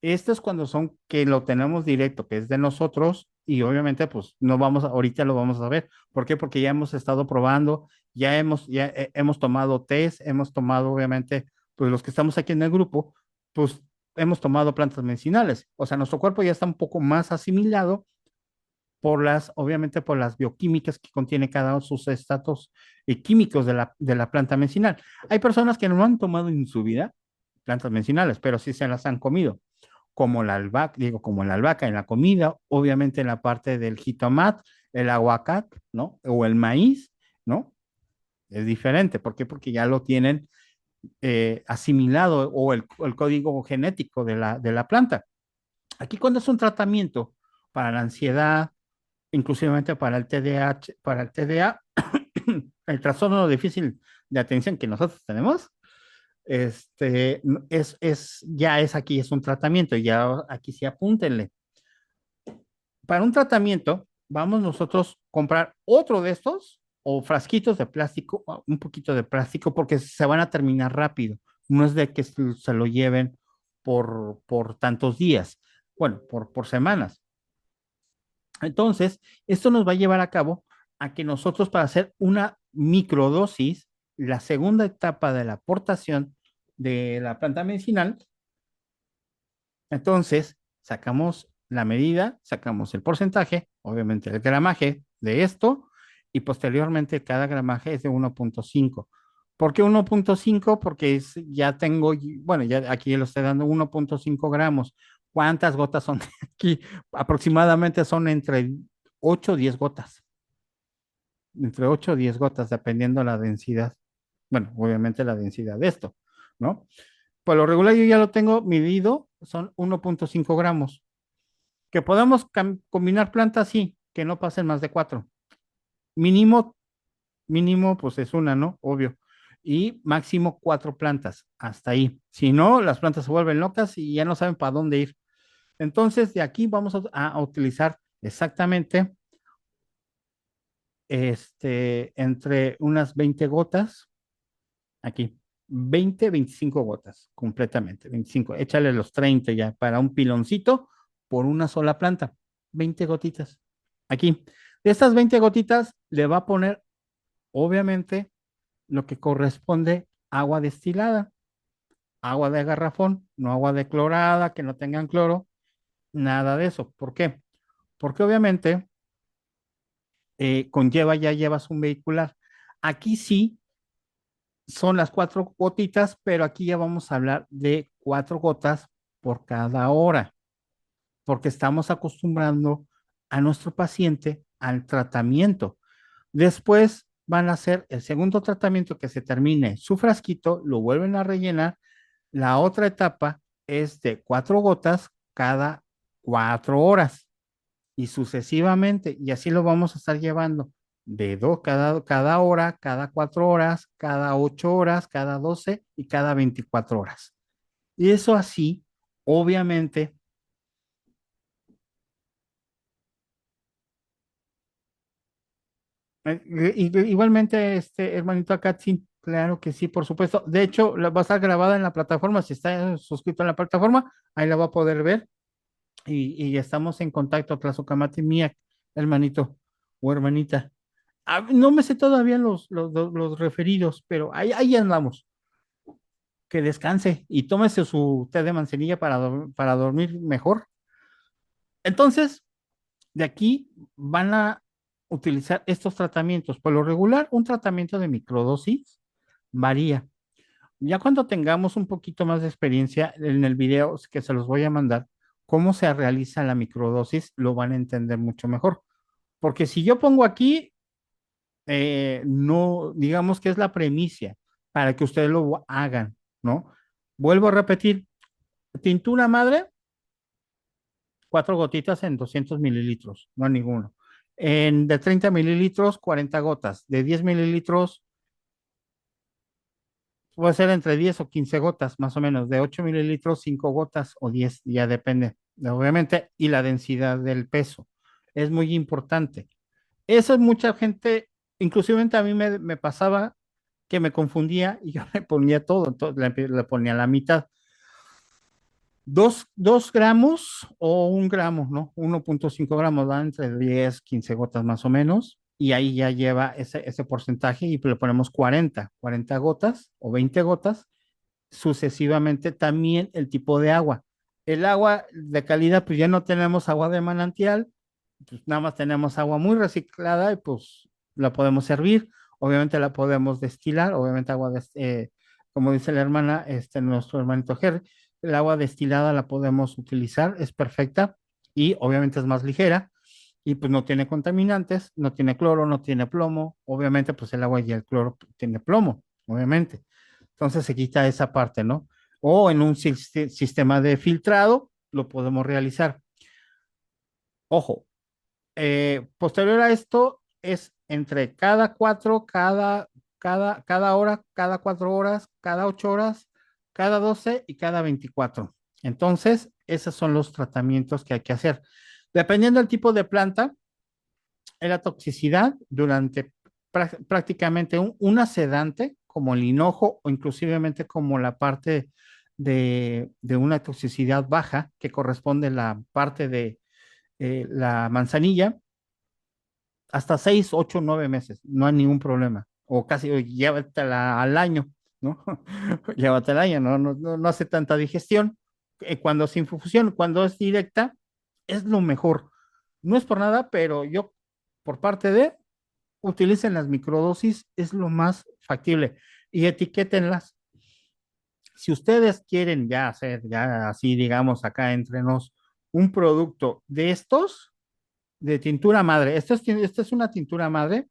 esto es cuando son que lo tenemos directo, que es de nosotros, y obviamente, pues no vamos, ahorita lo vamos a ver. ¿Por qué? Porque ya hemos estado probando, hemos tomado test, hemos tomado, obviamente, pues los que estamos aquí en el grupo, pues hemos tomado plantas medicinales. O sea, nuestro cuerpo ya está un poco más asimilado obviamente por las bioquímicas que contiene cada uno de sus estados químicos de la planta medicinal. Hay personas que no han tomado en su vida plantas medicinales, pero sí se las han comido, como la albahaca, digo, como la albahaca en la comida, obviamente en la parte del jitomate, el aguacate, ¿no? O el maíz, ¿no? Es diferente. ¿Por qué? Porque ya lo tienen asimilado o el código genético de la planta. Aquí cuando es un tratamiento para la ansiedad, inclusivamente para el TDAH, para el TDA, el trastorno difícil de atención que nosotros tenemos, ya es aquí, es un tratamiento, ya aquí sí apúntenle. Para un tratamiento, vamos nosotros a comprar otro de estos o frasquitos de plástico, un poquito de plástico, porque se van a terminar rápido. No es de que se lo lleven por tantos días, bueno, por semanas. Entonces, esto nos va a llevar a cabo a que nosotros para hacer una microdosis, la segunda etapa de la aportación de la planta medicinal, entonces sacamos la medida, sacamos el porcentaje, obviamente el gramaje de esto, y posteriormente cada gramaje es de 1.5. ¿Por qué 1.5? Porque ya tengo, bueno, ya aquí lo estoy dando 1.5 gramos. ¿Cuántas gotas son aquí? Aproximadamente son entre 8 o 10 gotas. Entre 8 o 10 gotas, dependiendo la densidad. Bueno, obviamente la densidad de esto, ¿no? Por lo regular yo ya lo tengo medido, son 1.5 gramos. Que podamos combinar plantas, sí, que no pasen más de 4. Mínimo, mínimo, pues es una, ¿no? Obvio. Y máximo 4 plantas, hasta ahí. Si no, las plantas se vuelven locas y ya no saben para dónde ir. Entonces, de aquí vamos a utilizar exactamente entre unas 20 gotas, aquí, 25 gotas, completamente, 25. Échale los 30 ya para un piloncito por una sola planta, 20 gotitas. Aquí, de estas 20 gotitas le va a poner, obviamente, lo que corresponde agua destilada, agua de garrafón, no agua de clorada, que no tengan cloro, nada de eso. ¿Por qué? Porque obviamente ya llevas un vehicular. Aquí sí son las 4 gotitas, pero aquí ya vamos a hablar de 4 gotas por cada hora, porque estamos acostumbrando a nuestro paciente al tratamiento. Después van a hacer el segundo tratamiento que se termine su frasquito, lo vuelven a rellenar. La otra etapa es de 4 gotas cada 4 horas y sucesivamente, y así lo vamos a estar llevando de dos cada hora, cada 4 horas, cada 8 horas, cada 12 y cada 24 horas. Y eso así, obviamente, igualmente, hermanito acá, sí, claro que sí, por supuesto. De hecho, va a estar grabada en la plataforma. Si está suscrito a la plataforma, ahí la va a poder ver. Y estamos en contacto, Tlazocamati mía, hermanito o hermanita. No me sé todavía los referidos, pero ahí andamos. Que descanse y tómese su té de manzanilla para dormir mejor. Entonces, de aquí van a utilizar estos tratamientos. Por lo regular, un tratamiento de microdosis varía. Ya cuando tengamos un poquito más de experiencia en el video que se los voy a mandar, cómo se realiza la microdosis, lo van a entender mucho mejor. Porque si yo pongo aquí, no, digamos que es la premisa para que ustedes lo hagan, ¿no? Vuelvo a repetir, tintura madre, 4 gotitas en 200 mililitros, no ninguno. De 30 mililitros, 40 gotas. De 10 mililitros, puede ser entre 10 o 15 gotas, más o menos. De 8 mililitros, 5 gotas o 10, ya depende, obviamente, y la densidad del peso. Es muy importante. Eso es mucha gente, inclusive a mí me pasaba que me confundía y yo le ponía todo, entonces le ponía la mitad. 2 gramos o 1 gramo, ¿no? 1,5 gramos, da entre 10, 15 gotas más o menos, y ahí ya lleva ese porcentaje y le ponemos 40 gotas o 20 gotas, sucesivamente también el tipo de agua. El agua de calidad, pues ya no tenemos agua de manantial, pues nada más tenemos agua muy reciclada y pues la podemos servir, obviamente la podemos destilar, obviamente como dice la hermana, nuestro hermanito Jerry, el agua destilada la podemos utilizar, es perfecta y obviamente es más ligera y pues no tiene contaminantes, no tiene cloro, no tiene plomo, obviamente pues el agua y el cloro tiene plomo, obviamente. Entonces se quita esa parte, ¿no? O en un sistema de filtrado lo podemos realizar. Ojo, posterior a esto es entre cada hora, cada 4 horas, cada 8 horas, cada 12 y cada 24. Entonces, esos son los tratamientos que hay que hacer. Dependiendo del tipo de planta, la toxicidad durante prácticamente una sedante, como el hinojo o inclusivemente como la parte de una toxicidad baja, que corresponde a la parte de la manzanilla, hasta 6, 8, 9 meses, no hay ningún problema. O casi, llévatela al año, ¿no? Llévatela al año, no hace tanta digestión. Cuando es infusión, cuando es directa, es lo mejor. No es por nada, pero yo, por parte de, utilicen las microdosis, es lo más factible. Y etiquétenlas. Si ustedes quieren ya hacer, ya así digamos acá entre nos, un producto de estos, de tintura madre, esta es una tintura madre,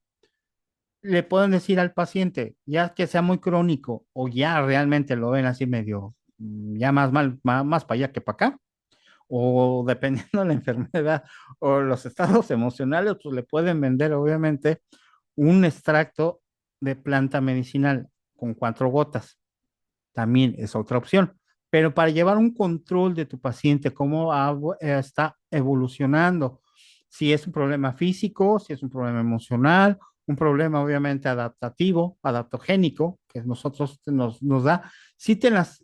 le pueden decir al paciente, ya que sea muy crónico o ya realmente lo ven así medio, ya más mal, más para allá que para acá, o dependiendo de la enfermedad o los estados emocionales, pues le pueden vender obviamente un extracto de planta medicinal con 4 gotas. También es otra opción. Pero para llevar un control de tu paciente, cómo está evolucionando, si es un problema físico, si es un problema emocional, un problema obviamente adaptativo, adaptogénico, que nosotros nos da,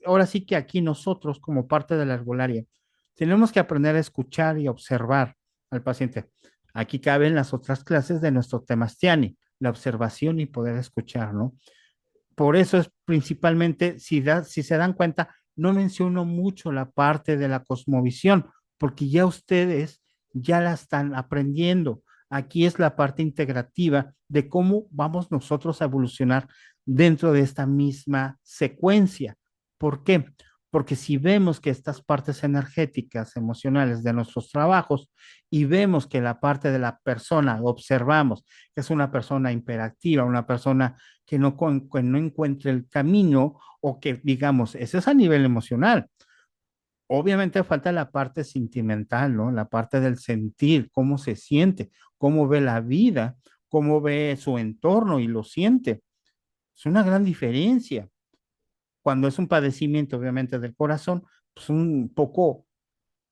ahora sí que aquí nosotros como parte de la herbolaria, tenemos que aprender a escuchar y observar al paciente. Aquí caben las otras clases de nuestro tema Stiani, la observación y poder escuchar, ¿no? Por eso es principalmente, si se dan cuenta, no menciono mucho la parte de la cosmovisión, porque ya ustedes ya la están aprendiendo. Aquí es la parte integrativa de cómo vamos nosotros a evolucionar dentro de esta misma secuencia. ¿Por qué? Porque si vemos que estas partes energéticas, emocionales de nuestros trabajos y vemos que la parte de la persona, observamos que es una persona hiperactiva, una persona que no encuentre el camino o que digamos, ese es a nivel emocional. Obviamente falta la parte sentimental, ¿no? La parte del sentir, cómo se siente, cómo ve la vida, cómo ve su entorno y lo siente. Es una gran diferencia. Cuando es un padecimiento, obviamente, del corazón, pues un poco,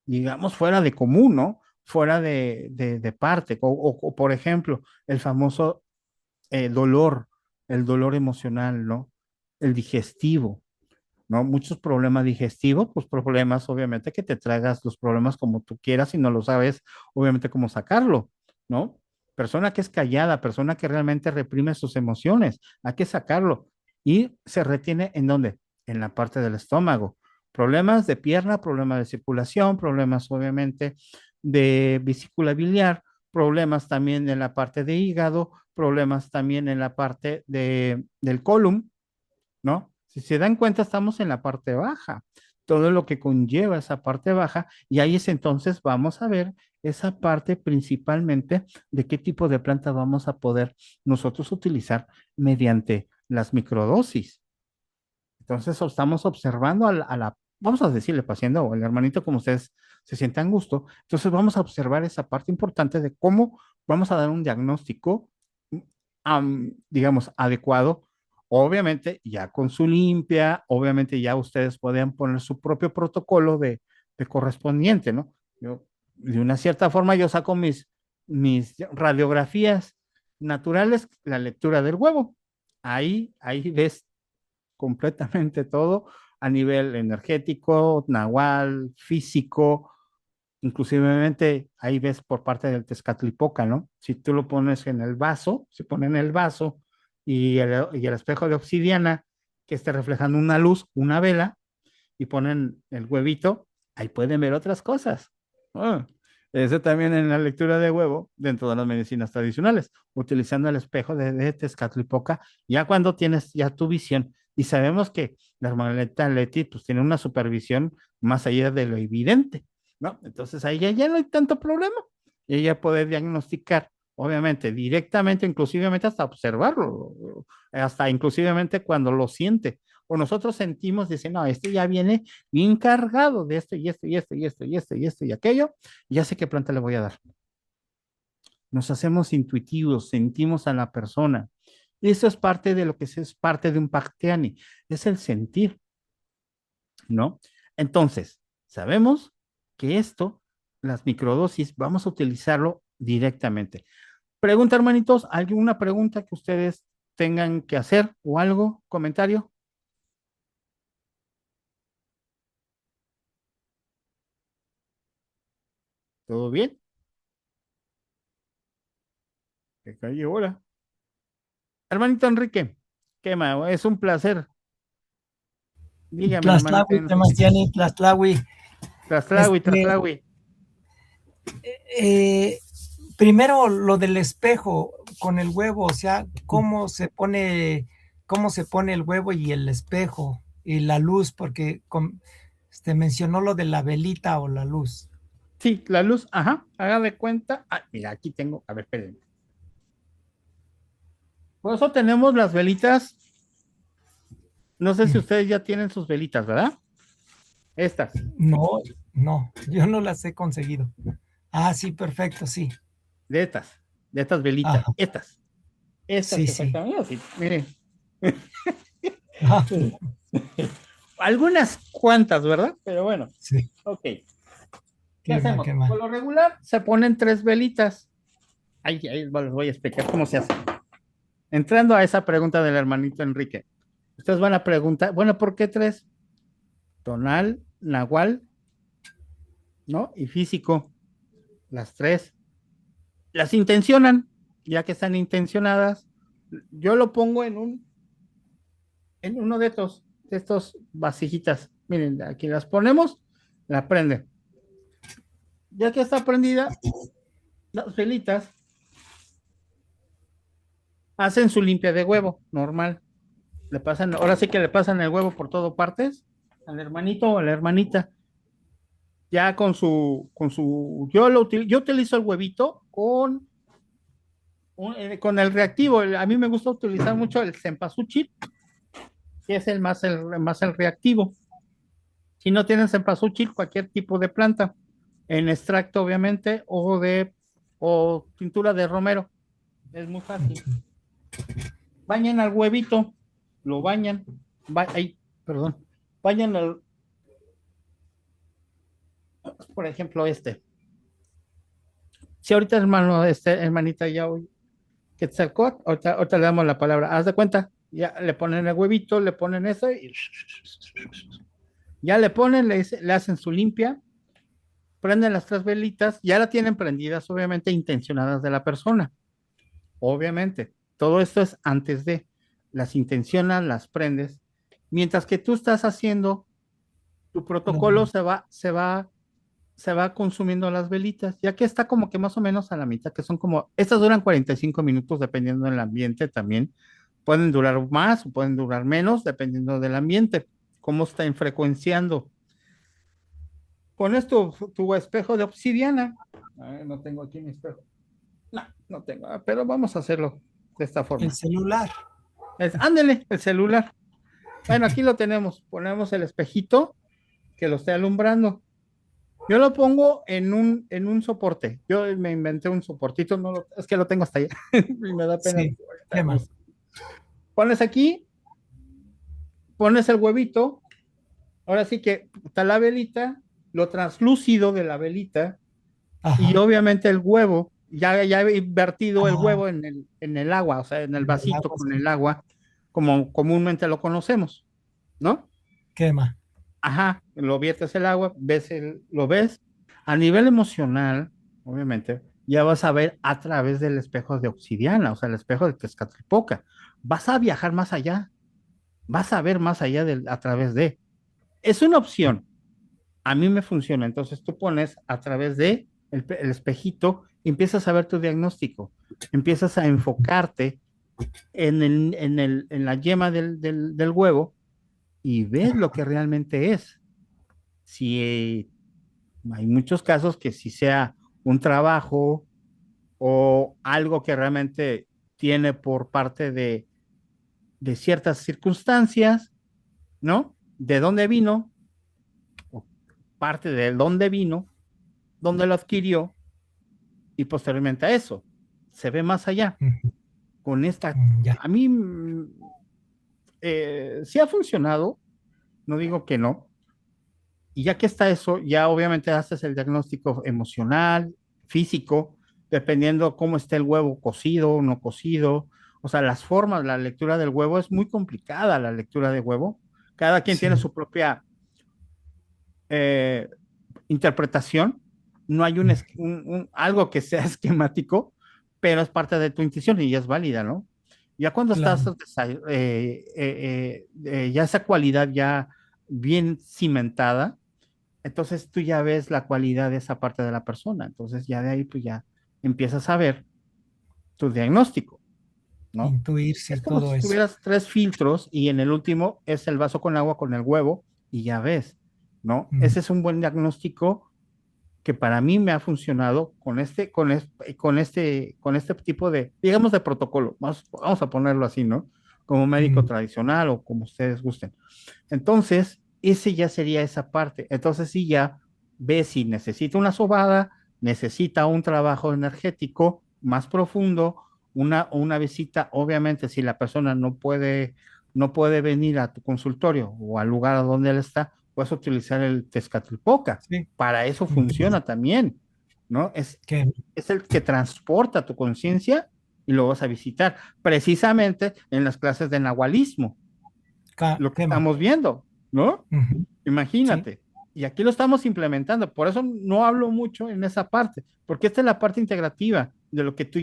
digamos, fuera de común, ¿no? Fuera de parte. O, por ejemplo, el famoso dolor, el dolor emocional, ¿no? El digestivo. ¿No? Muchos problemas digestivos, pues problemas, obviamente, que te tragas los problemas como tú quieras y no lo sabes, obviamente, cómo sacarlo, ¿no? Persona que es callada, persona que realmente reprime sus emociones, hay que sacarlo. Y se retiene ¿en dónde? En la parte del estómago. Problemas de pierna, problemas de circulación, problemas, obviamente, de vesícula biliar, problemas también en la parte de hígado, problemas también en la parte del colon, ¿no? Si se dan cuenta, estamos en la parte baja, todo lo que conlleva esa parte baja, y ahí es entonces vamos a ver esa parte principalmente de qué tipo de planta vamos a poder nosotros utilizar mediante las microdosis. Entonces estamos observando vamos a decirle paciente o el hermanito como ustedes se sientan gusto. Entonces vamos a observar esa parte importante de cómo vamos a dar un diagnóstico, digamos, adecuado. Obviamente ya con su limpia, obviamente ya ustedes pueden poner su propio protocolo de correspondiente, ¿no? Yo, de una cierta forma, yo saco mis radiografías naturales, la lectura del huevo. Ahí ves completamente todo a nivel energético, nahual, físico, inclusivemente ahí ves por parte del Tezcatlipoca, ¿no? Si tú lo pones en el vaso, se pone en el vaso y el espejo de obsidiana que esté reflejando una luz, una vela, y ponen el huevito, ahí pueden ver otras cosas. Ah, eso también en la lectura de huevo dentro de las medicinas tradicionales, utilizando el espejo de Tezcatlipoca, ya cuando tienes ya tu visión, y sabemos que la hermanita Leti pues tiene una supervisión más allá de lo evidente, ¿no? Entonces ahí ya no hay tanto problema, y ella puede diagnosticar, obviamente, directamente, inclusivamente hasta observarlo, hasta inclusivamente cuando lo siente, o nosotros sentimos, dice, no, este ya viene bien cargado de esto y esto y esto y esto y esto y esto y aquello, ya sé qué planta le voy a dar. Nos hacemos intuitivos, sentimos a la persona. Y eso es parte de lo que es parte de un Pactiani, es el sentir, ¿no? Entonces, sabemos que esto, las microdosis, vamos a utilizarlo directamente. Pregunta, hermanitos, ¿alguna pregunta que ustedes tengan que hacer o algo? ¿Comentario? ¿Todo bien? ¿Qué calle, hola? Hermanito Enrique, qué más, es un placer. Dígame, hermanito Tlaxtlahui, Enrique. Temastiani, Tlaxtlahui. Traslawi, Este, traslawi. eh, Primero lo del espejo con el huevo, o sea, cómo se pone el huevo y el espejo y la luz, porque mencionó lo de la velita o la luz. Sí, la luz, ajá, haga de cuenta. Ah, mira, aquí tengo, a ver, espérenme. Por eso tenemos las velitas. No sé si ustedes ya tienen sus velitas, ¿verdad? Estas, No, no, yo no las he conseguido. Ah, sí, perfecto, sí. de estas, de estas velitas, Ajá, estas sí, sí. exactamente. Así, miren, Ah, algunas cuantas, ¿verdad? Pero bueno, sí, ok. ¿Qué qué mal, hacemos? qué Por mal. lo regular se ponen tres velitas. Ahí les voy a explicar cómo se hace. Entrando a esa pregunta del hermanito Enrique, ustedes van a preguntar, bueno, ¿por qué tres? Tonal, nahual, ¿no? Y físico, las tres. Las intencionan, ya que están intencionadas. Yo lo pongo en uno de estos vasijitas. Miren, aquí las ponemos, la prenden. Ya que está prendida, las velitas hacen su limpia de huevo, normal. Le pasan, ahora sí que le pasan el huevo por todas partes al hermanito o a la hermanita. Ya yo utilizo el huevito con el reactivo. A mí me gusta utilizar mucho el cempasúchil, que es el reactivo. Si no tienen cempasúchil, cualquier tipo de planta, en extracto obviamente, o tintura de romero, es muy fácil. Bañan al huevito, lo bañan, ay, perdón, bañan por ejemplo, si ahorita hermano, hermanita ya hoy, Quetzalcóatl, ahorita le damos la palabra, haz de cuenta, ya le ponen el huevito, le ponen eso y ya le ponen, le hacen su limpia, prenden las tres velitas, ya la tienen prendidas, obviamente intencionadas de la persona, obviamente. Todo esto es antes de, las intencionas, las prendes, mientras que tú estás haciendo tu protocolo, se va consumiendo las velitas, ya que está como que más o menos a la mitad, que son como, estas duran 45 minutos dependiendo del ambiente también, pueden durar más o pueden durar menos dependiendo del ambiente, cómo está frecuenciando. Pones tu espejo de obsidiana. No tengo aquí mi espejo. No, no tengo, pero vamos a hacerlo de esta forma. El celular. Ándele, el celular. Bueno, aquí lo tenemos. Ponemos el espejito que lo esté alumbrando. Yo lo pongo en un soporte. Yo me inventé un soportito, es que lo tengo hasta allá. Y me da pena. Sí, qué mal. Pones aquí, pones el huevito. Ahora sí que está la velita, lo translúcido de la velita, Ajá. y obviamente el huevo, ya he vertido el Ajá. huevo en el agua, o sea, en el En el vasito agua, con sí. el agua, como comúnmente lo conocemos, ¿no? Quema. Ajá, lo viertes el agua, lo ves. A nivel emocional, obviamente, ya vas a ver a través del espejo de obsidiana, o sea, el espejo de Tezcatlipoca. Vas a viajar más allá, vas a ver más allá a través de. Es una opción, a mí me funciona. Entonces tú pones a través de el espejito, empiezas a ver tu diagnóstico, empiezas a enfocarte en la yema del huevo y ves lo que realmente es. Si hay muchos casos que si sea un trabajo o algo que realmente tiene por parte de ciertas circunstancias, ¿no? De dónde vino, o parte de dónde vino, dónde lo adquirió, y posteriormente a eso, se ve más allá. Con esta, Ya. a mí sí ha funcionado, no digo que no, y ya que está eso, ya obviamente haces el diagnóstico emocional, físico, dependiendo cómo esté el huevo cocido o no cocido. O sea, las formas, la lectura del huevo es muy complicada, la lectura de huevo. Cada quien tiene Sí. su propia eh, interpretación. No hay algo que sea esquemático, pero es parte de tu intuición y es válida, ¿no? Ya cuando estás, Claro. ya esa cualidad ya bien cimentada, entonces tú ya ves la cualidad de esa parte de la persona. Entonces ya de ahí pues ya empiezas a ver tu diagnóstico, ¿no? Intuir, Es sí, como todo si eso. tuvieras tres filtros y en el último es el vaso con agua con el huevo y ya ves, ¿no? Mm. Ese es un buen diagnóstico que para mí me ha funcionado con este tipo de, digamos, de protocolo. Vamos a ponerlo así, ¿no? Como médico Mm. tradicional o como ustedes gusten. Entonces, ese ya sería esa parte. Entonces, sí, ya ves si necesita una sobada, necesita un trabajo energético más profundo, una visita, obviamente, si la persona no puede venir a tu consultorio o al lugar a donde él está, puedes utilizar el Tezcatlipoca. Sí. Para eso Ujú. funciona también, ¿no? Es, Que es el que transporta tu conciencia y lo vas a visitar, precisamente en las clases de nahualismo, lo que quema. estamos viendo, ¿no? Ujú. Sí. Imagínate. Y aquí lo estamos implementando. Por eso no hablo mucho en esa parte, porque esta es la parte integrativa de lo que tú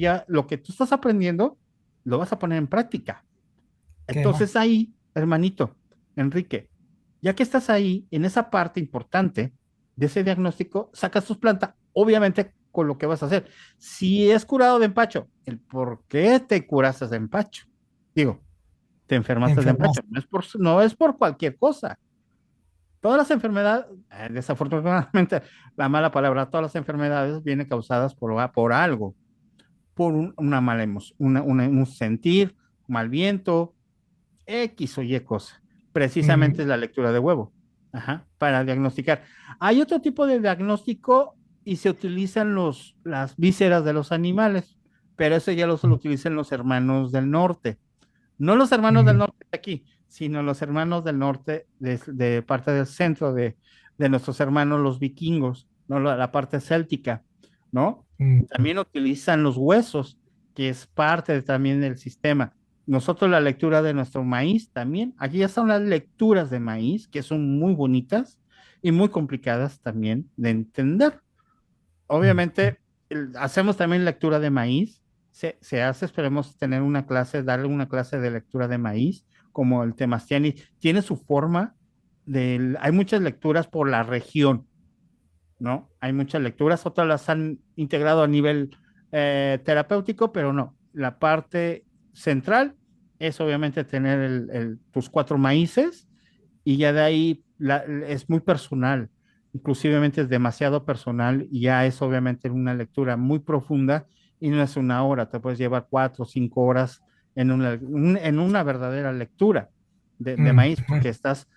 estás aprendiendo, lo vas a poner en práctica. Quema. Entonces ahí, hermanito, Enrique, ya que estás ahí en esa parte importante de ese diagnóstico, sacas tus plantas, obviamente con lo que vas a hacer. Si es curado de empacho, el por qué te curaste de empacho. Digo, te enfermaste de empacho. Enfermaste. No es por cualquier cosa. Todas las enfermedades, desafortunadamente, la mala palabra, todas las enfermedades vienen causadas por algo, por una mala emoción, un sentir, mal viento, X o Y cosa. Precisamente Ujú, es la lectura de huevo, ajá, para diagnosticar. Hay otro tipo de diagnóstico y se utilizan las vísceras de los animales, pero eso ya lo utilizan los hermanos del norte. No los hermanos del ujú, norte de aquí, sino los hermanos del norte de parte del centro de nuestros hermanos, los vikingos, ¿no? La parte céltica, ¿no? ujú, También utilizan los huesos, que es parte también del sistema. Nosotros la lectura de nuestro maíz también, aquí ya están las lecturas de maíz, que son muy bonitas y muy complicadas también de entender. ujú. Obviamente, hacemos también lectura de maíz. Se hace, esperemos tener una clase, darle una clase de lectura de maíz, como el Temastiani. Tiene su forma hay muchas lecturas por la región, ¿no? Hay muchas lecturas, otras las han integrado a nivel terapéutico, pero no. La parte central es obviamente tener tus cuatro maíces y ya de ahí es muy personal, inclusivemente es demasiado personal y ya es obviamente una lectura muy profunda y no es una hora, te puedes llevar 4 o 5 horas en una verdadera lectura de maíz, Ujú. porque estás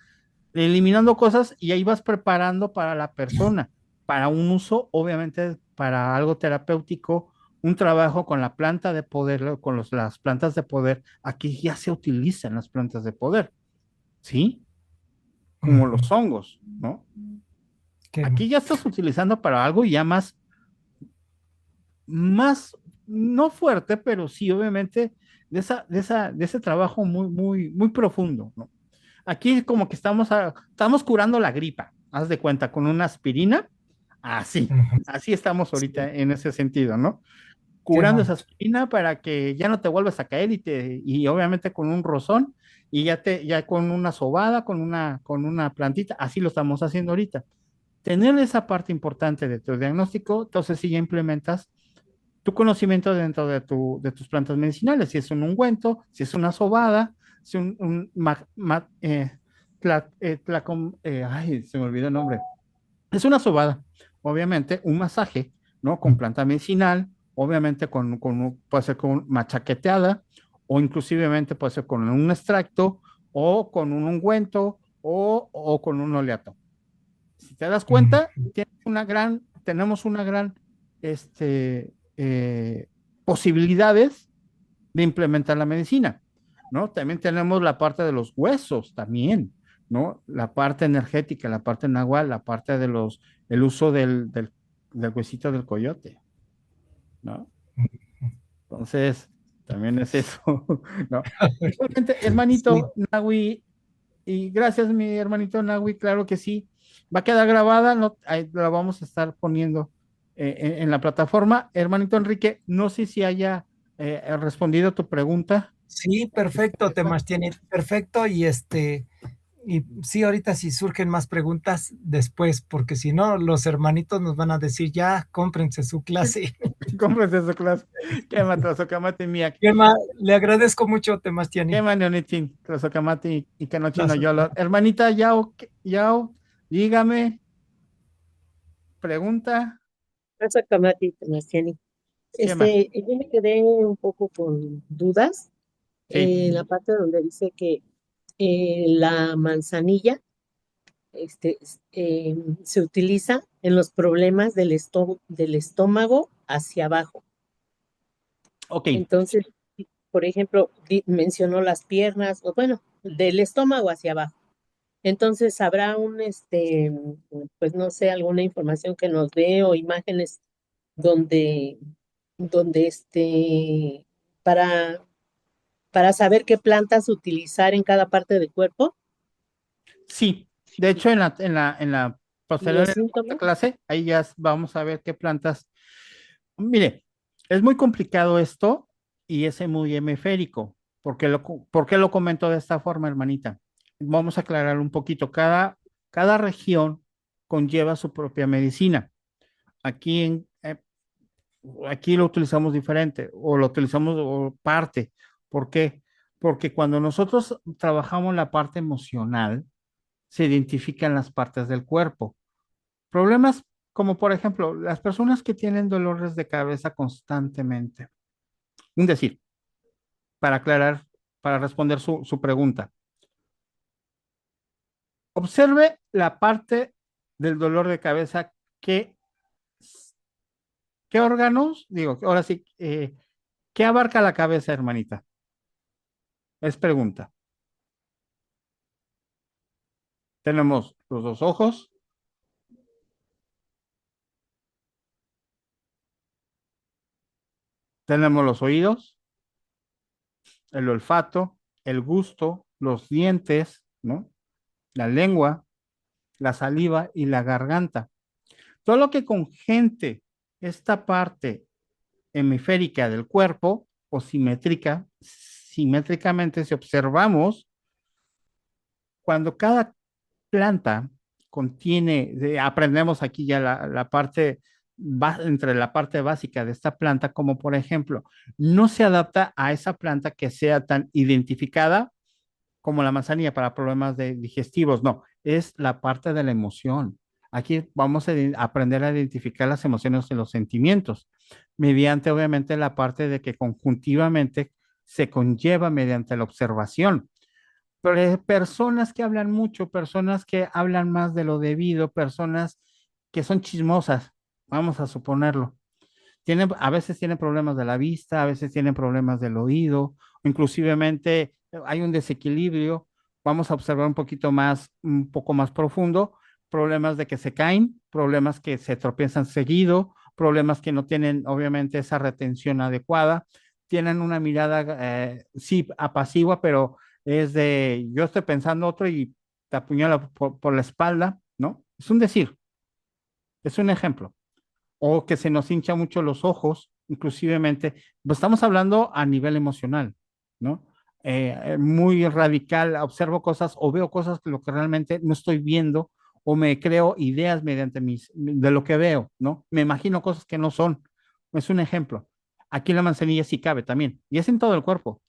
eliminando cosas y ahí vas preparando para la persona, para un uso, obviamente para algo terapéutico, un trabajo con la planta de poder, con las plantas de poder. Aquí ya se utilizan las plantas de poder, ¿sí? Como Ujú. los hongos, ¿no? Que, Aquí ya estás utilizando para algo ya más, no fuerte, pero sí, obviamente, de ese trabajo muy, muy, muy profundo, ¿no? Aquí como que estamos curando la gripa, haz de cuenta, con una aspirina, así, ujú. así estamos Sí, ahorita en ese sentido, ¿no? qué Curando esa bonito. aspirina para que ya no te vuelvas a caer y obviamente con un rozón y ya con una sobada, con una plantita, así lo estamos haciendo ahorita. Tener esa parte importante de tu diagnóstico, entonces sí ya implementas tu conocimiento dentro de tus plantas medicinales, si es un ungüento, si es una sobada, si ay, se me olvidó el nombre. Es una sobada, obviamente, un masaje, ¿no? Con planta medicinal, obviamente puede ser con machaqueteada, o inclusivemente puede ser con un extracto, o con un ungüento, o con un oleato. Si te das cuenta, Ujú. tenemos una gran este, posibilidades de implementar la medicina, ¿no? También tenemos la parte de los huesos, también, ¿no? La parte energética, la parte nahual, la parte el uso del huesito del coyote, ¿no? Entonces, también es eso, ¿no? Igualmente, Sí, hermanito Nahui, y gracias, mi hermanito Nahui, claro que sí. Va a quedar grabada, no, ahí la vamos a estar poniendo en la plataforma. Hermanito Enrique, no sé si haya respondido a tu pregunta. sí, perfecto, Temas tiene perfecto y sí, ahorita si surgen más preguntas después, porque si no, los hermanitos nos van a decir ya, cómprense su clase. Cómprese su clase. Quema, Tlazocamati, Miak. Gemma, le agradezco mucho, Temastiani. Quema, Neonitzin, Tlazocamati y Canochino Las- Yolo. Hermanita Yao, Yao, dígame, pregunta. Casa Camati, Sebastiani. Quema. Yo me quedé un poco con dudas Sí, en la parte donde dice que la manzanilla se utiliza en los problemas del estómago hacia abajo. ok. Entonces, por ejemplo, mencionó las piernas, o bueno, del estómago hacia abajo. Entonces, habrá pues no sé, alguna información que nos dé o imágenes donde, donde para, para saber qué plantas utilizar en cada parte del cuerpo Sí, de hecho en la y posterior los en la cuarta síntomas. clase, ahí ya vamos a ver qué plantas. Mire, es muy complicado esto y es muy hemisférico. ¿Por qué lo comento de esta forma, hermanita? Vamos a aclarar un poquito. Cada región conlleva su propia medicina. Aquí, aquí lo utilizamos diferente o lo utilizamos o parte. ¿Por qué? porque cuando nosotros trabajamos la parte emocional, se identifican las partes del cuerpo. Problemas como, por ejemplo, las personas que tienen dolores de cabeza constantemente. Un decir, para aclarar, para responder su pregunta. Observe la parte del dolor de cabeza que, ¿qué órganos? Digo, ahora sí, ¿qué abarca la cabeza, hermanita? Es pregunta. Tenemos los dos ojos, tenemos los oídos, el olfato, el gusto, los dientes, ¿no? La lengua, la saliva y la garganta. Todo lo que congente esta parte hemisférica del cuerpo o simétricamente, si observamos, cuando cada planta contiene, aprendemos aquí ya la parte, entre la parte básica de esta planta, como por ejemplo, no se adapta a esa planta que sea tan identificada como la manzanilla para problemas digestivos, no, es la parte de la emoción. Aquí vamos a aprender a identificar las emociones y los sentimientos, mediante obviamente la parte de que conjuntivamente se conlleva mediante la observación. Personas que hablan mucho, personas que hablan más de lo debido, personas que son chismosas, vamos a suponerlo. A veces tienen problemas de la vista, a veces tienen problemas del oído, inclusivemente hay un desequilibrio. Vamos a observar un poquito más, un poco más profundo, problemas de que se caen, problemas que se tropiezan seguido, problemas que no tienen obviamente esa retención adecuada, tienen una mirada, sí, apacigua, pero es de yo estoy pensando otro y te apuñala por la espalda, ¿no? Es un decir, es un ejemplo o que se nos hincha mucho los ojos, inclusivemente, pues estamos hablando a nivel emocional, ¿no? Muy radical, observo cosas o veo cosas que lo que realmente no estoy viendo o me creo ideas mediante de lo que veo, ¿no? Me imagino cosas que no son. Es un ejemplo. Aquí la manzanilla sí cabe también, y es en todo el cuerpo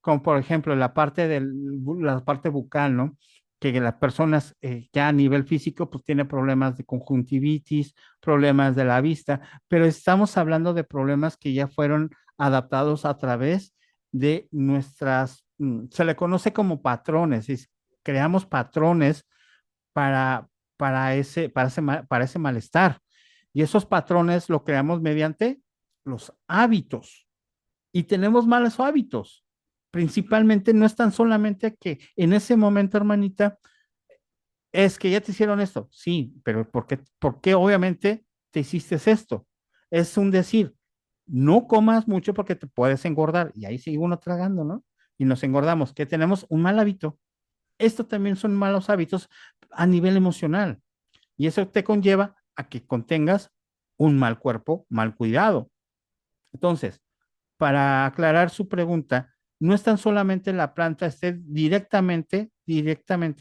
como por ejemplo la parte bucal, ¿no? Que las personas ya a nivel físico pues tienen problemas de conjuntivitis, problemas de la vista, pero estamos hablando de problemas que ya fueron adaptados a través de se le conoce como patrones, creamos patrones para, para ese malestar. Y esos patrones lo creamos mediante los hábitos y tenemos malos hábitos. Principalmente no es tan solamente que en ese momento, hermanita, es que ya te hicieron esto. Sí, pero por qué obviamente te hiciste esto? Es un decir, no comas mucho porque te puedes engordar. Y ahí sigue uno tragando, ¿no? Y nos engordamos, que tenemos un mal hábito. Esto también son malos hábitos a nivel emocional. Y eso te conlleva a que contengas un mal cuerpo, mal cuidado. Entonces, para aclarar su pregunta, no es tan solamente la planta esté directamente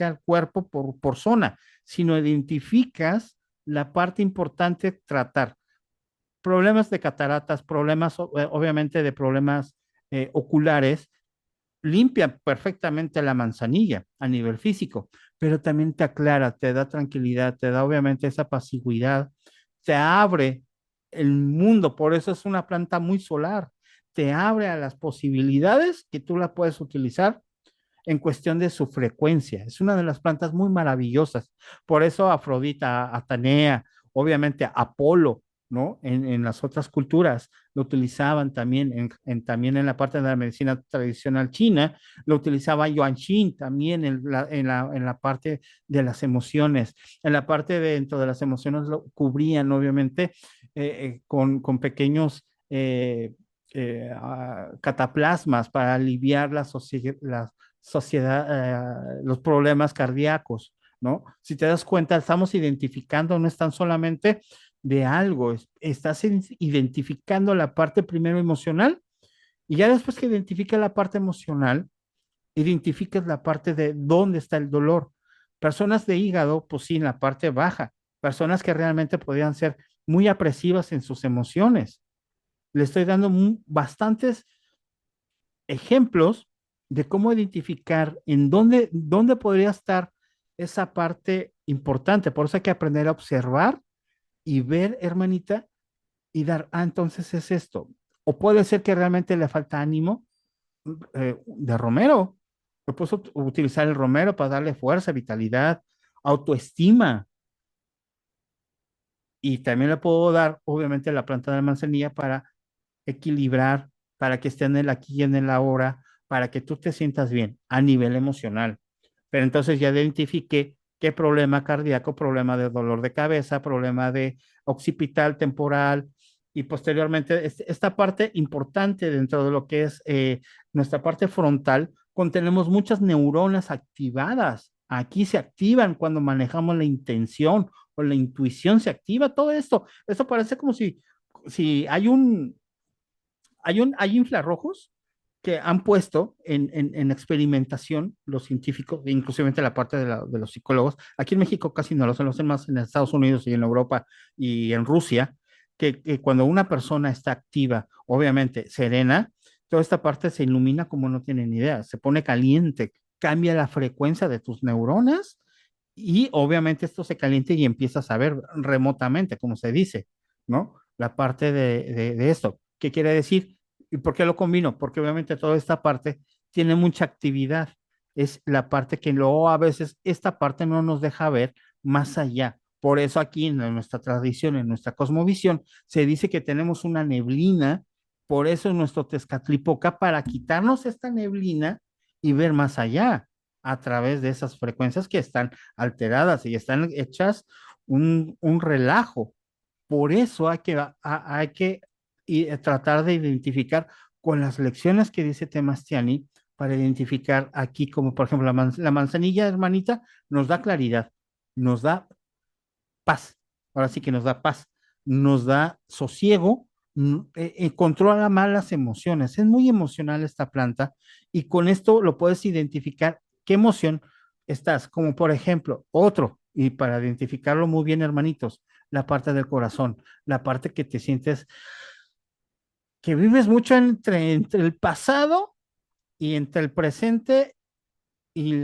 al cuerpo por zona, sino identificas la parte importante tratar. Problemas de cataratas, problemas obviamente de problemas oculares, limpia perfectamente la manzanilla a nivel físico, pero también te aclara, te da tranquilidad, te da obviamente esa pasividad, te abre el mundo, por eso es una planta muy solar, te abre a las posibilidades que tú la puedes utilizar en cuestión de su frecuencia. Es una de las plantas muy maravillosas. Por eso Afrodita, Atenea, obviamente Apolo, ¿no? En las otras culturas lo utilizaban también también en la parte de la medicina tradicional china, lo utilizaba Yuan Shin también en la parte de las emociones, en la parte dentro de las emociones lo cubrían obviamente con pequeños cataplasmas para aliviar la los problemas cardíacos, ¿no? Si te das cuenta, estamos identificando, no están solamente de algo, estás identificando la parte primero emocional y ya después que identificas la parte emocional, identificas la parte de dónde está el dolor. Personas de hígado, pues sí, en la parte baja, personas que realmente podrían ser muy apresivas en sus emociones. Le estoy dando bastantes ejemplos de cómo identificar dónde podría estar esa parte importante. Por eso hay que aprender a observar y ver, hermanita, y dar, entonces es esto. O puede ser que realmente le falta ánimo de romero. Yo puedo utilizar el romero para darle fuerza, vitalidad, autoestima. Y también le puedo dar, obviamente, la planta de la manzanilla para equilibrar, para que esté en el aquí y en el ahora, para que tú te sientas bien a nivel emocional. Pero entonces ya identifiqué qué problema cardíaco, problema de dolor de cabeza, problema de occipital temporal y posteriormente esta parte importante dentro de lo que es nuestra parte frontal, contenemos muchas neuronas activadas. Aquí se activan cuando manejamos la intención o la intuición, se activa todo esto. Esto parece como si hay infrarrojos que han puesto en experimentación los científicos, inclusive la parte de los psicólogos. Aquí en México casi no lo hacen más en Estados Unidos y en Europa y en Rusia, que cuando una persona está activa, obviamente serena, toda esta parte se ilumina como no tienen idea, se pone caliente, cambia la frecuencia de tus neuronas y obviamente esto se calienta y empiezas a ver remotamente, como se dice, ¿no? La parte de esto. ¿Qué quiere decir? ¿Y por qué lo combino? Porque obviamente toda esta parte tiene mucha actividad. Es la parte que luego a veces esta parte no nos deja ver más allá. Por eso aquí en nuestra tradición, en nuestra cosmovisión, se dice que tenemos una neblina, por eso nuestro Tezcatlipoca, para quitarnos esta neblina y ver más allá a través de esas frecuencias que están alteradas y están hechas un relajo. Por eso hay que tratar de identificar con las lecciones que dice Temastiani para identificar aquí, como por ejemplo la manzanilla, hermanita, nos da claridad, nos da paz. Ahora sí que nos da paz, nos da sosiego, controla más las emociones. Es muy emocional esta planta y con esto lo puedes identificar qué emoción estás, como por ejemplo, otro, y para identificarlo muy bien, hermanitos, la parte del corazón, la parte que te sientes, que vives mucho entre el pasado y entre el presente y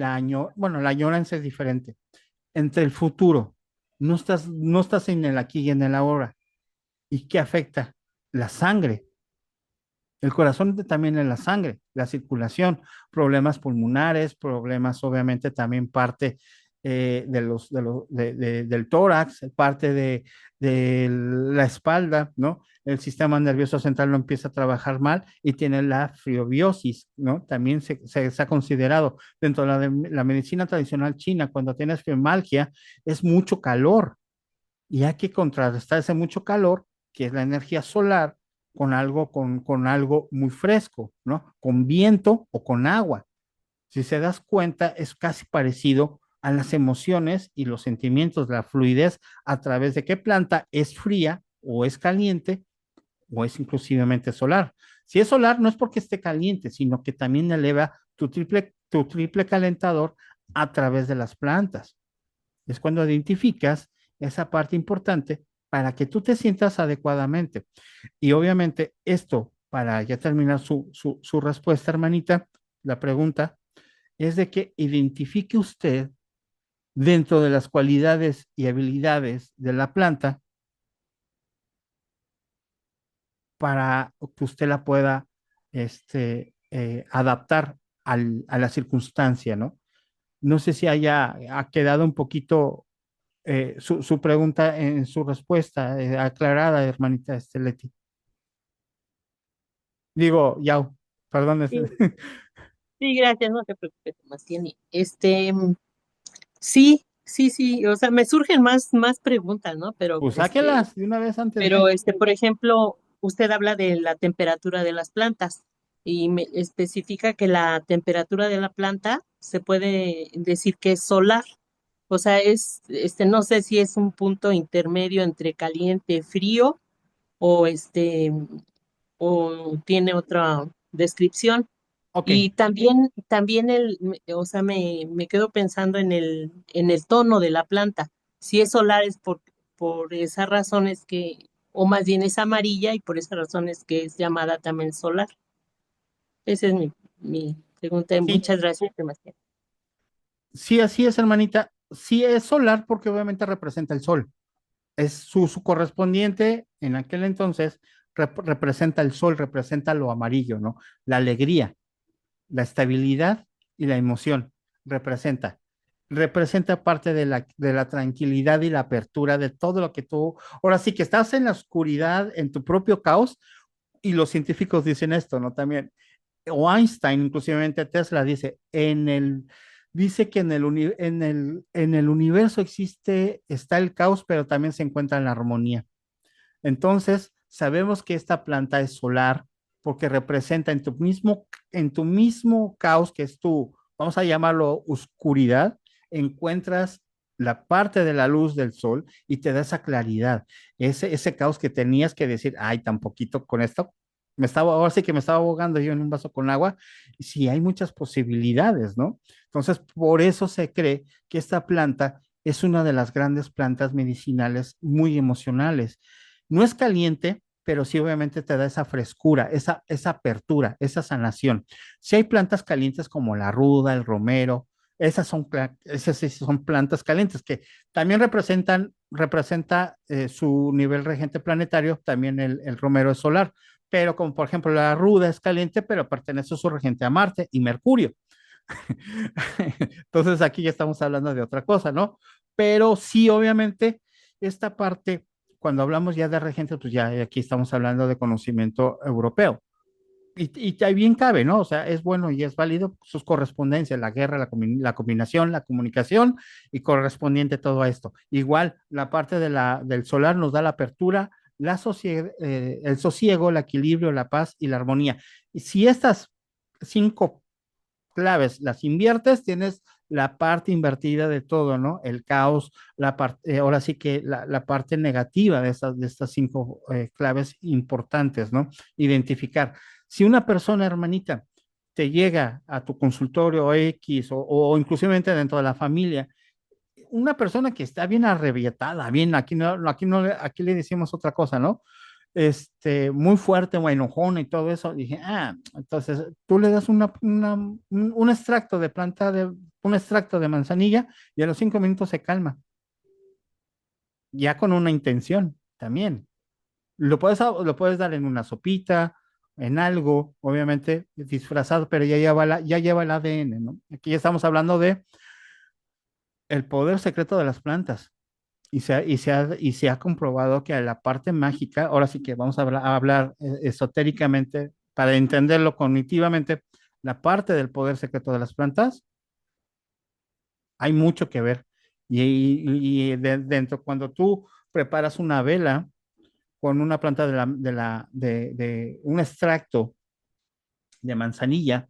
bueno, la añoranza es diferente, entre el futuro. No estás en el aquí y en el ahora. ¿Y qué afecta? La sangre. El corazón también es la sangre, la circulación, problemas pulmonares, problemas obviamente también parte del tórax, parte de la espalda, ¿no? El sistema nervioso central no empieza a trabajar mal y tiene la friobiosis, ¿no? También se ha considerado dentro de la medicina tradicional china, cuando tienes fibromialgia, es mucho calor y hay que contrarrestar ese mucho calor, que es la energía solar, con algo muy fresco, ¿no? Con viento o con agua. Si se das cuenta, es casi parecido a las emociones y los sentimientos, la fluidez a través de qué planta es fría o es caliente o es inclusivamente solar. Si es solar, no es porque esté caliente, sino que también eleva tu triple calentador a través de las plantas. Es cuando identificas esa parte importante para que tú te sientas adecuadamente. Y obviamente esto, para ya terminar su respuesta, hermanita, la pregunta es de que identifique usted dentro de las cualidades y habilidades de la planta para que usted la pueda adaptar a la circunstancia, ¿no? No sé si ha quedado un poquito su pregunta en su respuesta aclarada, hermanita Leti. Digo, Yao, perdón. Sí, sí, gracias, no te preocupes, más tiene. Sí, sí, sí, o sea, me surgen más preguntas, ¿no? Pero, Pues sáquelas de una vez antes de. por ejemplo, usted habla de la temperatura de las plantas y me especifica que la temperatura de la planta se puede decir que es solar. O sea, no sé si es un punto intermedio entre caliente, frío o o tiene otra descripción. Ok, Y también o sea, me quedo pensando en el tono de la planta. Si es solar es por esas razones o más bien es amarilla y por esas razones que es llamada también solar. Esa es mi Pregunté, Sí, muchas gracias, Sebastián. sí, así es, hermanita. Sí es solar porque obviamente representa el sol. Es su correspondiente en aquel entonces, representa el sol, representa lo amarillo, ¿no? La alegría, la estabilidad y la emoción. Representa. Representa parte de la tranquilidad y la apertura de todo lo que tú. Ahora sí que estás en la oscuridad, en tu propio caos, y los científicos dicen esto, ¿no? También o Einstein, inclusivemente Tesla, dice que en el universo está el caos, pero también se encuentra la armonía. Entonces, sabemos que esta planta es solar porque representa en tu mismo caos, que es tu, vamos a llamarlo oscuridad, encuentras la parte de la luz del sol y te da esa claridad, ese caos que tenías que decir, ay, tan poquito con esto, ahora sí que me estaba ahogando yo en un vaso con agua, y sí hay muchas posibilidades, ¿no? Entonces, por eso se cree que esta planta es una de las grandes plantas medicinales muy emocionales. No es caliente, pero sí obviamente te da esa frescura, esa apertura, esa sanación. Si hay plantas calientes como la ruda, el romero, esas sí son plantas calientes que también representa su nivel regente planetario, también el romero es solar, pero como por ejemplo la ruda es caliente, pero pertenece a su regente a Marte y Mercurio. Entonces aquí ya estamos hablando de otra cosa, ¿no? Pero sí, obviamente, esta parte, cuando hablamos ya de regentes, pues ya aquí estamos hablando de conocimiento europeo. Y ahí bien cabe, ¿no? O sea, es bueno y es válido sus correspondencias, la guerra, la combinación, la comunicación y correspondiente todo a esto. Igual, la parte del solar nos da la apertura, el sosiego, el equilibrio, la paz y la armonía. Y si estas 5 claves las inviertes, tienes la parte invertida de todo, ¿no? El caos, ahora sí que la parte negativa de estas 5 claves importantes, ¿no? Identificar. Si una persona, hermanita, te llega a tu consultorio X o inclusivamente dentro de la familia, una persona que está bien arrebietada, bien, aquí le decimos otra cosa, ¿no? Muy fuerte o enojona y todo eso, dije, entonces tú le das un extracto de un extracto de manzanilla y a los 5 minutos se calma, ya con una intención también. Lo puedes dar en una sopita, en algo, obviamente disfrazado, pero ya lleva el ADN, ¿no? Aquí ya estamos hablando de el poder secreto de las plantas. Y se ha comprobado que a la parte mágica, ahora sí que vamos a hablar esotéricamente, para entenderlo cognitivamente, la parte del poder secreto de las plantas, hay mucho que ver. Dentro, cuando tú preparas una vela con una planta de un extracto de manzanilla,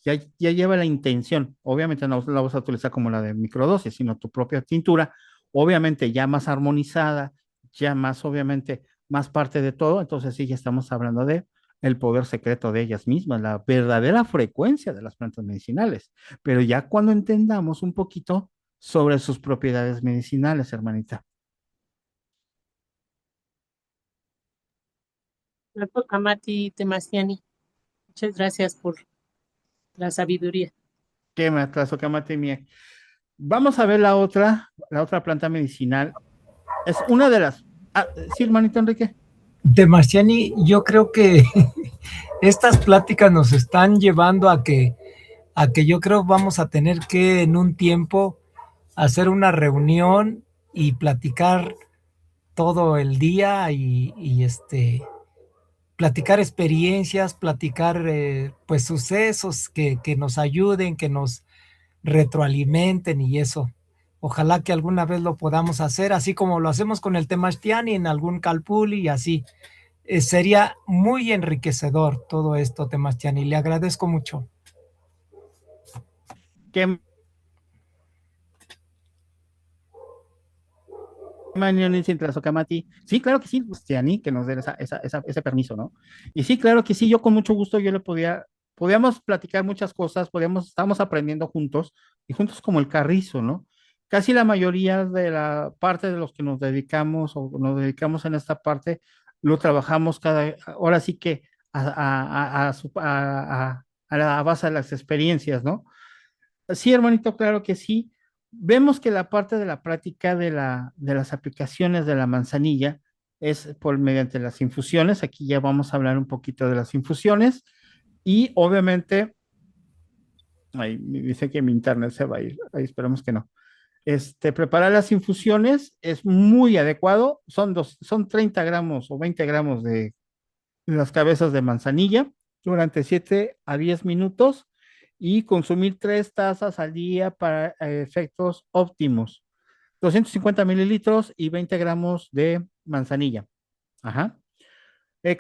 ya lleva la intención. Obviamente no la vas a utilizar como la de microdosis, sino tu propia tintura, obviamente ya más armonizada, ya más, obviamente, más parte de todo. Entonces sí, ya estamos hablando de el poder secreto de ellas mismas, la verdadera frecuencia de las plantas medicinales. Pero ya cuando entendamos un poquito sobre sus propiedades medicinales, hermanita. Kamati Temasiani, muchas gracias por la sabiduría. ¿Qué me atraso, Kamate Mie? Vamos a ver la otra planta medicinal. Es una de las. Sí, hermanito Enrique. De Marciani, yo creo que estas pláticas nos están llevando a que yo creo vamos a tener que en un tiempo hacer una reunión y platicar todo el día y platicar experiencias, platicar pues sucesos que nos ayuden, que nos retroalimenten y eso. Ojalá que alguna vez lo podamos hacer, así como lo hacemos con el Temachtiani en algún Calpuli y así. Sería muy enriquecedor todo esto, Temachtiani. Le agradezco mucho. ¿Qué mañana sin Tlazocamati? Sí, claro que sí, Cristiani, que nos den ese permiso, ¿no? Y sí, claro que sí, yo con mucho gusto yo podíamos platicar muchas cosas, estábamos aprendiendo juntos, y juntos como el carrizo, ¿no? Casi la mayoría de la parte de los que nos dedicamos o nos dedicamos en esta parte, lo trabajamos ahora sí que a a base de las experiencias, ¿no? Sí, hermanito, claro que sí. Vemos que la parte de la práctica de las aplicaciones de la manzanilla es por mediante las infusiones. Aquí ya vamos a hablar un poquito de las infusiones y obviamente, ay, me dice que mi internet se va a ir. Ahí esperemos que no. Preparar las infusiones es muy adecuado. Son 30 gramos o 20 gramos de las cabezas de manzanilla durante 7 a 10 minutos y consumir 3 tazas al día para efectos óptimos. 250 mililitros y 20 gramos de manzanilla. Ajá.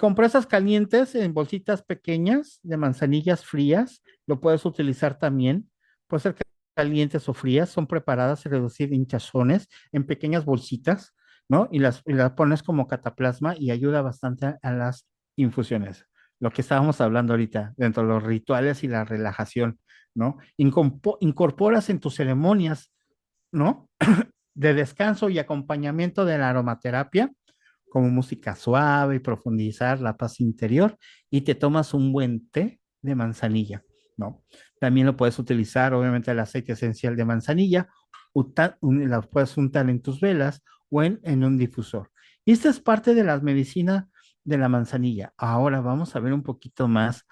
Compresas calientes en bolsitas pequeñas de manzanillas frías, lo puedes utilizar también. Puede ser calientes o frías, son preparadas y reducir hinchazones en pequeñas bolsitas, ¿no? Y las pones como cataplasma y ayuda bastante a las infusiones. Lo que estábamos hablando ahorita, dentro de los rituales y la relajación, ¿no? Incorporas en tus ceremonias, ¿no? De descanso y acompañamiento de la aromaterapia como música suave y profundizar la paz interior y te tomas un buen té de manzanilla, ¿no? También lo puedes utilizar, obviamente, el aceite esencial de manzanilla, la puedes untar en tus velas o en un difusor. Y esta es parte de las medicinas de la manzanilla. Ahora vamos a ver un poquito más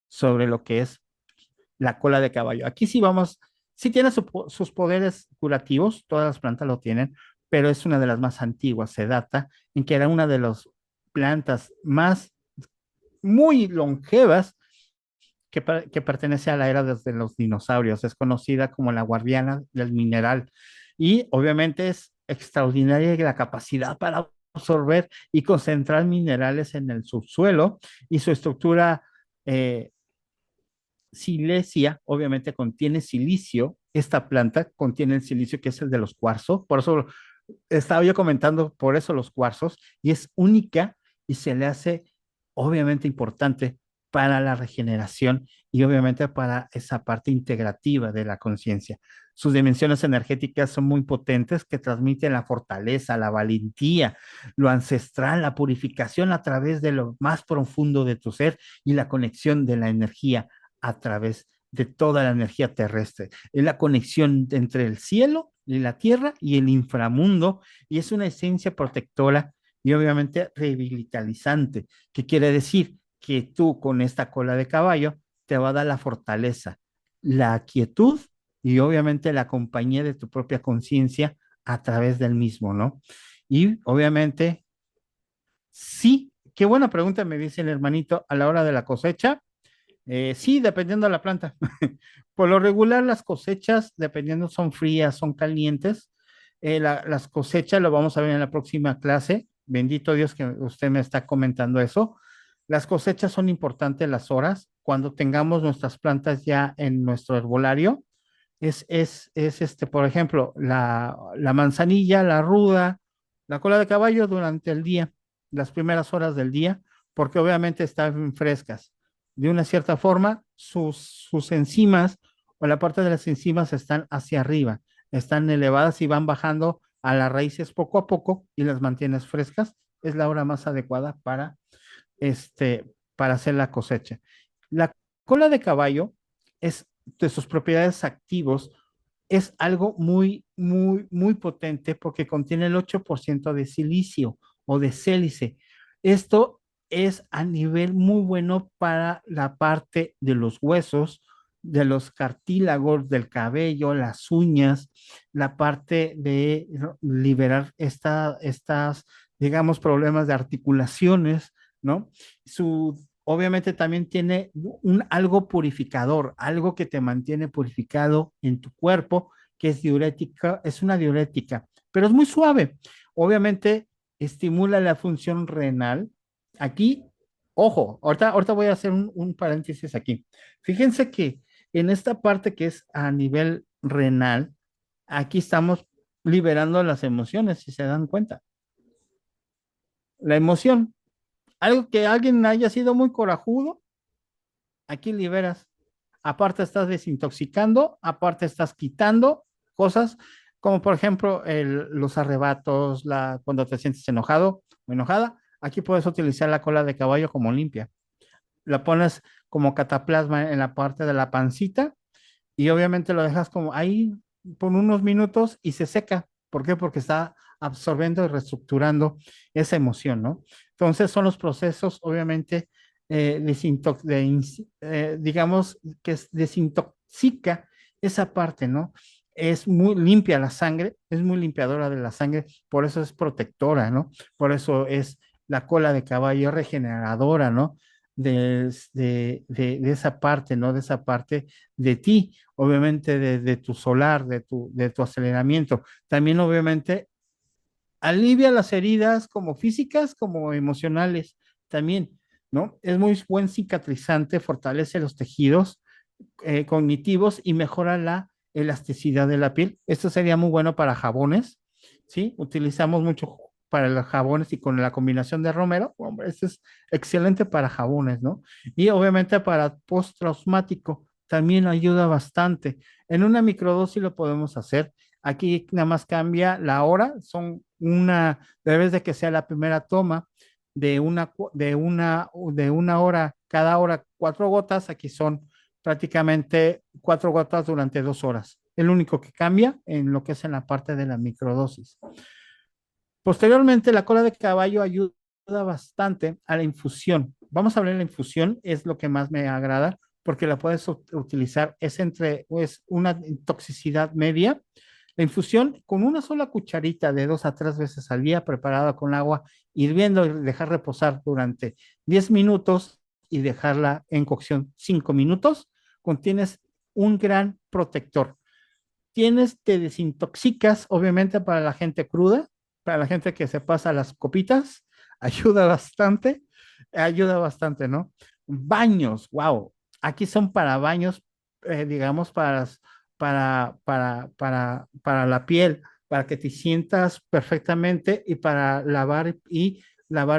sobre lo que es la cola de caballo. Aquí sí vamos, sí tiene sus poderes curativos, todas las plantas lo tienen, pero es una de las más antiguas, se data en que era una de las plantas más, muy longevas que pertenece a la era desde los dinosaurios. Es conocida como la guardiana del mineral y obviamente es extraordinaria la capacidad para absorber y concentrar minerales en el subsuelo y su estructura silesia, obviamente contiene silicio. Esta planta contiene el silicio que es el de los cuarzos. Por eso estaba yo comentando, por eso los cuarzos, y es única y se le hace obviamente importante para la regeneración y obviamente para esa parte integrativa de la conciencia. Sus dimensiones energéticas son muy potentes que transmiten la fortaleza, la valentía, lo ancestral, la purificación a través de lo más profundo de tu ser y la conexión de la energía a través de toda la energía terrestre. Es la conexión entre el cielo y la tierra y el inframundo y es una esencia protectora y obviamente revitalizante, que quiere decir que tú con esta cola de caballo te va a dar la fortaleza, la quietud y obviamente la compañía de tu propia conciencia a través del mismo, ¿no? Y obviamente, sí, qué buena pregunta me dice el hermanito a la hora de la cosecha. Sí, dependiendo de la planta. Por lo regular, las cosechas, dependiendo, son frías, son calientes. Las cosechas lo vamos a ver en la próxima clase. Bendito Dios que usted me está comentando eso. Las cosechas son importantes las horas. Cuando tengamos nuestras plantas ya en nuestro herbolario, por ejemplo, la manzanilla, la ruda, la cola de caballo durante el día, las primeras horas del día, porque obviamente están frescas. De una cierta forma, sus enzimas o la parte de las enzimas están hacia arriba, están elevadas y van bajando a las raíces poco a poco y las mantienes frescas. Es la hora más adecuada para hacer la cosecha. La cola de caballo es de sus propiedades activos, es algo muy, muy, muy potente porque contiene el 8% de silicio o de sílice. Esto es a nivel muy bueno para la parte de los huesos, de los cartílagos del cabello, las uñas, la parte de liberar estas, digamos, problemas de articulaciones, ¿no? Obviamente también tiene algo purificador, algo que te mantiene purificado en tu cuerpo, que es diurética, es una diurética, pero es muy suave. Obviamente estimula la función renal. Aquí, ojo, ahorita voy a hacer un paréntesis aquí. Fíjense que en esta parte que es a nivel renal, aquí estamos liberando las emociones, si se dan cuenta. La emoción, algo que alguien haya sido muy corajudo, aquí liberas. Aparte estás desintoxicando, aparte estás quitando cosas como por ejemplo los arrebatos, cuando te sientes enojado o enojada, aquí puedes utilizar la cola de caballo como limpia. La pones como cataplasma en la parte de la pancita y obviamente lo dejas como ahí por unos minutos y se seca. ¿Por qué? Porque está absorbiendo y reestructurando esa emoción, ¿no? Entonces son los procesos, obviamente, digamos que desintoxica esa parte, ¿no? Es muy limpia la sangre, es muy limpiadora de la sangre, por eso es protectora, ¿no? Por eso es la cola de caballo regeneradora, ¿no? De esa parte, ¿no? De esa parte de ti, obviamente de tu solar, de tu aceleramiento. También, obviamente, alivia las heridas como físicas como emocionales también, ¿no? Es muy buen cicatrizante, fortalece los tejidos cognitivos y mejora la elasticidad de la piel. Esto sería muy bueno para jabones, ¿sí? Utilizamos mucho para los jabones y con la combinación de romero, hombre, esto es excelente para jabones, ¿no? Y obviamente para postraumático también ayuda bastante. En una microdosis lo podemos hacer. Aquí nada más cambia la hora, debes de que sea la primera toma de una hora, cada hora 4 gotas, aquí son prácticamente 4 gotas durante 2 horas. El único que cambia en lo que es en la parte de la microdosis. Posteriormente, la cola de caballo ayuda bastante a la infusión. Vamos a hablar de la infusión, es lo que más me agrada, porque la puedes utilizar, es una toxicidad media. La infusión con una sola cucharita de 2 a 3 veces al día, preparada con agua hirviendo y dejar reposar durante 10 minutos y dejarla en cocción 5 minutos, contienes un gran protector. Te desintoxicas, obviamente, para la gente cruda, para la gente que se pasa las copitas, ayuda bastante, ¿no? Baños, wow, aquí son para baños, digamos, para la piel, para que te sientas perfectamente y para lavar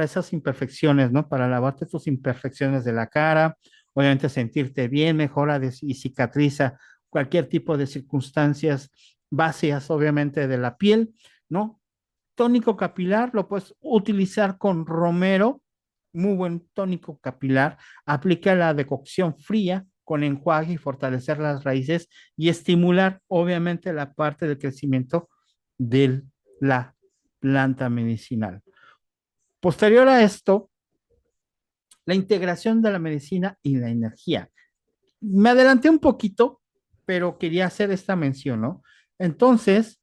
esas imperfecciones, ¿no? Para lavarte tus imperfecciones de la cara, obviamente sentirte bien, mejora y cicatriza cualquier tipo de circunstancias básicas, obviamente, de la piel, ¿no? Tónico capilar lo puedes utilizar con romero, muy buen tónico capilar. Aplica la decocción fría con enjuague y fortalecer las raíces y estimular, obviamente, la parte del crecimiento de la planta medicinal. Posterior a esto, la integración de la medicina y la energía. Me adelanté un poquito, pero quería hacer esta mención, ¿no? Entonces,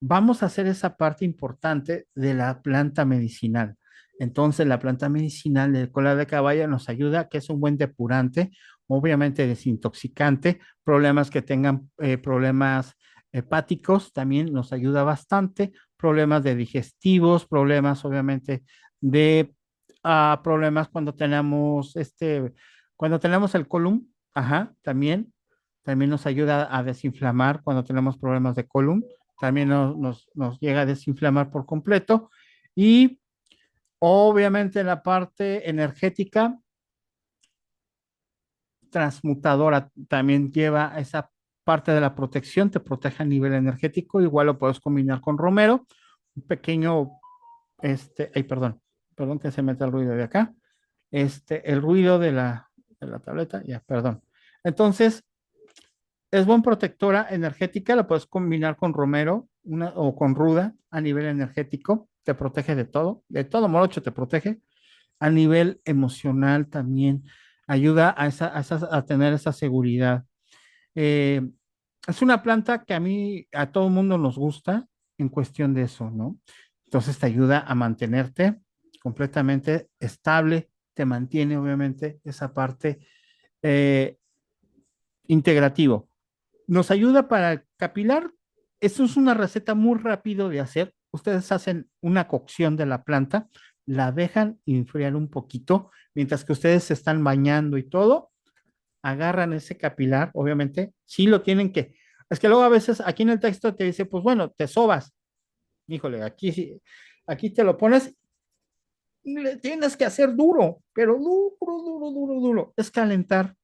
vamos a hacer esa parte importante de la planta medicinal. Entonces, la planta medicinal de cola de caballo nos ayuda, que es un buen depurante, obviamente desintoxicante, problemas que tengan problemas hepáticos, también nos ayuda bastante, problemas de digestivos, problemas obviamente de problemas cuando tenemos el colon, ajá, también nos ayuda a desinflamar cuando tenemos problemas de colon, también nos llega a desinflamar por completo. Y obviamente la parte energética transmutadora también lleva esa parte de la protección, te protege a nivel energético, igual lo puedes combinar con romero, un pequeño, ay, perdón que se meta el ruido de acá, el ruido de la tableta, ya, perdón. Entonces, es buena protectora energética, la puedes combinar con romero o con ruda a nivel energético, te protege de todo morocho te protege. A nivel emocional también ayuda a tener esa seguridad. Eh, es una planta que a todo mundo nos gusta en cuestión de eso, ¿no? Entonces te ayuda a mantenerte completamente estable, te mantiene obviamente esa parte eh, integrativo. Nos ayuda para el capilar. Eso es una receta muy rápido de hacer. Ustedes hacen una cocción de la planta, la dejan enfriar un poquito, mientras que ustedes se están bañando y todo, agarran ese capilar, obviamente, sí lo tienen que. Es que luego a veces aquí en el texto te dice, pues bueno, te sobas. Híjole, aquí te lo pones y le tienes que hacer duro, pero duro, duro, duro, duro. Es calentar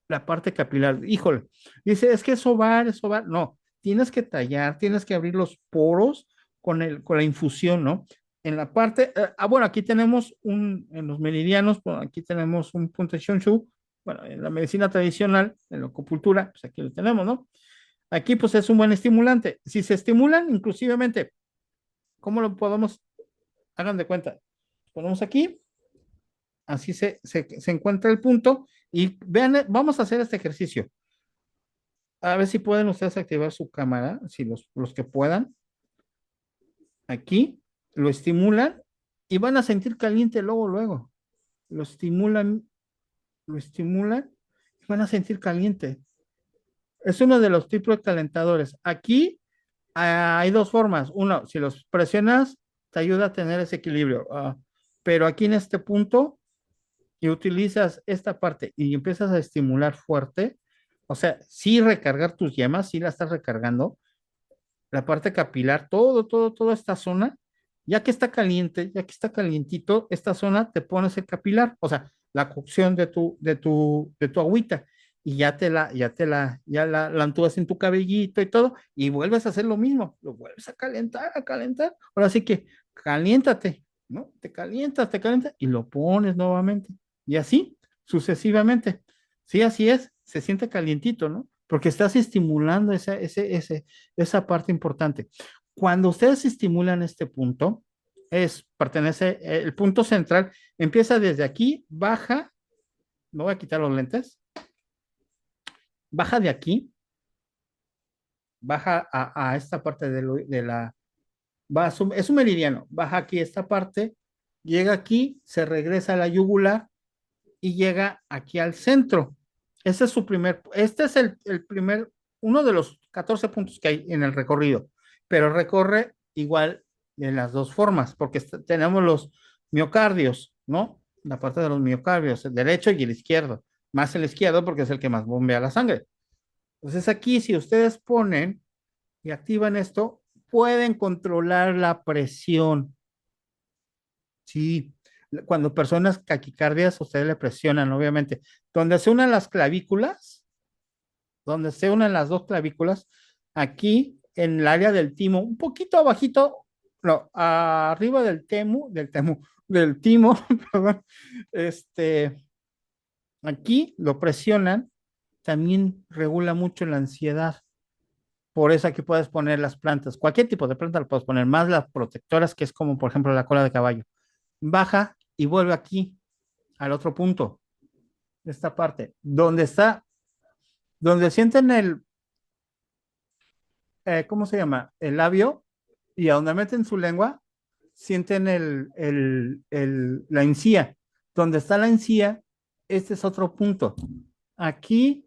la parte capilar. Híjole, dice, es que es sobar. No, tienes que tallar, tienes que abrir los poros con la infusión, ¿no? En la parte, bueno, aquí tenemos en los meridianos, bueno, aquí tenemos un punto de Shonshu, bueno, en la medicina tradicional, en la acupuntura, pues aquí lo tenemos, ¿no? Aquí pues es un buen estimulante. Si se estimulan, inclusivamente, ¿cómo lo podemos? Hagan de cuenta. Ponemos aquí, así se encuentra el punto y vean, vamos a hacer este ejercicio. A ver si pueden ustedes activar su cámara, si los que puedan. Aquí lo estimulan y van a sentir caliente luego, luego. Lo estimulan, lo estimulan y van a sentir caliente. Es uno de los tipos de calentadores. Aquí hay dos formas. Uno, si los presionas, te ayuda a tener ese equilibrio. Pero aquí en este punto, y utilizas esta parte y empiezas a estimular fuerte, o sea, sí recargar tus yemas, sí la estás recargando, la parte capilar, toda esta zona, ya que está caliente, ya que está calientito, esta zona te pones el capilar, o sea, la cocción de tu agüita, y ya la entubas en tu cabellito y todo, y vuelves a hacer lo mismo, lo vuelves a calentar, ahora sí que caliéntate, ¿no? Te calientas, y lo pones nuevamente, y así, sucesivamente. Sí, así es, se siente calientito, ¿no? Porque estás estimulando esa parte importante. Cuando ustedes estimulan este punto, pertenece, el punto central empieza desde aquí, baja, me voy a quitar los lentes, baja de aquí, baja a esta parte es un meridiano, baja aquí esta parte, llega aquí, se regresa a la yugular y llega aquí al centro. Este es el primer, uno de los 14 puntos que hay en el recorrido, pero recorre igual en las dos formas, porque tenemos los miocardios, ¿no? La parte de los miocardios, el derecho y el izquierdo, más el izquierdo porque es el que más bombea la sangre. Entonces aquí, si ustedes ponen y activan esto, pueden controlar la presión. Sí, cuando personas taquicardias, ustedes le presionan, obviamente. Donde se unen las clavículas, donde se unen las dos clavículas, aquí en el área del timo, un poquito abajito, no, arriba del timo, perdón, aquí lo presionan, también regula mucho la ansiedad. Por eso aquí puedes poner las plantas, cualquier tipo de planta lo puedes poner, más las protectoras, que es como por ejemplo la cola de caballo. Baja y vuelve aquí, al otro punto, esta parte, donde sienten ¿cómo se llama? El labio, y a donde meten su lengua, sienten la encía. Donde está la encía, este es otro punto. Aquí,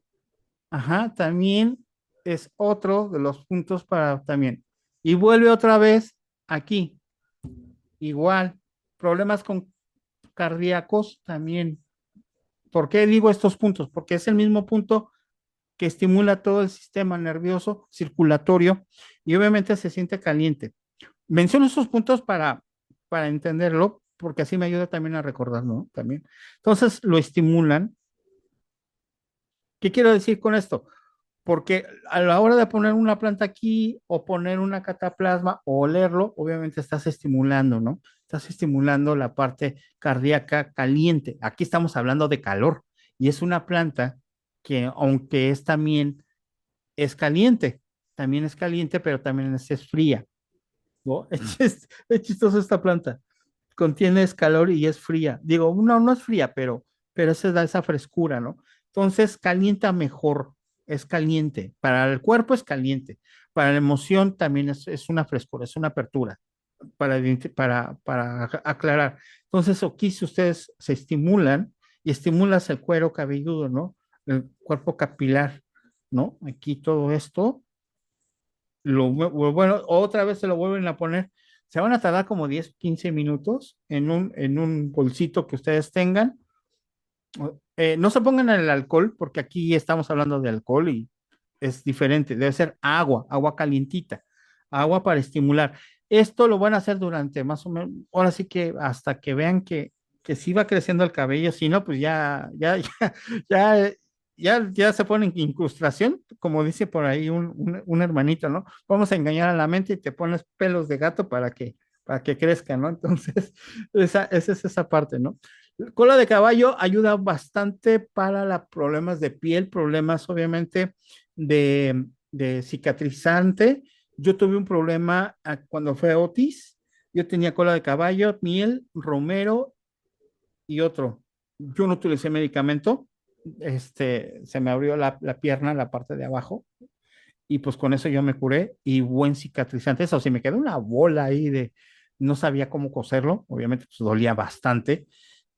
ajá, también es otro de los puntos para también. Y vuelve otra vez aquí. Igual, problemas con cardíacos también. ¿Por qué digo estos puntos? Porque es el mismo punto que estimula todo el sistema nervioso circulatorio y obviamente se siente caliente. Menciono estos puntos para entenderlo, porque así me ayuda también a recordarlo, ¿no? También. Entonces lo estimulan. ¿Qué quiero decir con esto? Porque a la hora de poner una planta aquí o poner una cataplasma o olerlo, obviamente estás estimulando, ¿no? Estás estimulando la parte cardíaca caliente. Aquí estamos hablando de calor y es una planta que aunque también es caliente, pero también es fría, ¿no? Es chistoso esta planta. Contiene calor y es fría. Digo, no es fría, pero se da esa frescura, ¿no? Entonces calienta mejor, es caliente. Para el cuerpo es caliente. Para la emoción también es una frescura, es una apertura para aclarar. Entonces, aquí si ustedes se estimulan y estimulas el cuero cabelludo, ¿no? El cuerpo capilar, ¿no? Aquí todo esto, bueno, otra vez se lo vuelven a poner. Se van a tardar como 10 o 15 minutos en un bolsito que ustedes tengan. No se pongan el alcohol, porque aquí estamos hablando de alcohol y es diferente. Debe ser agua calientita, agua para estimular. Esto lo van a hacer durante más o menos, ahora sí que hasta que vean que sí va creciendo el cabello, si no, pues ya, ya se pone en incrustación, como dice por ahí un hermanito, ¿no? Vamos a engañar a la mente y te pones pelos de gato para que crezca, ¿no? Entonces, esa es esa parte, ¿no? Cola de caballo ayuda bastante para los problemas de piel, problemas obviamente de cicatrizante. Yo tuve un problema cuando fue Otis. Yo tenía cola de caballo, miel, romero y otro. Yo no utilicé medicamento. Se me abrió la pierna, la parte de abajo, y pues con eso yo me curé y buen cicatrizante. Eso sí, me quedó una bola ahí no sabía cómo coserlo, obviamente pues dolía bastante,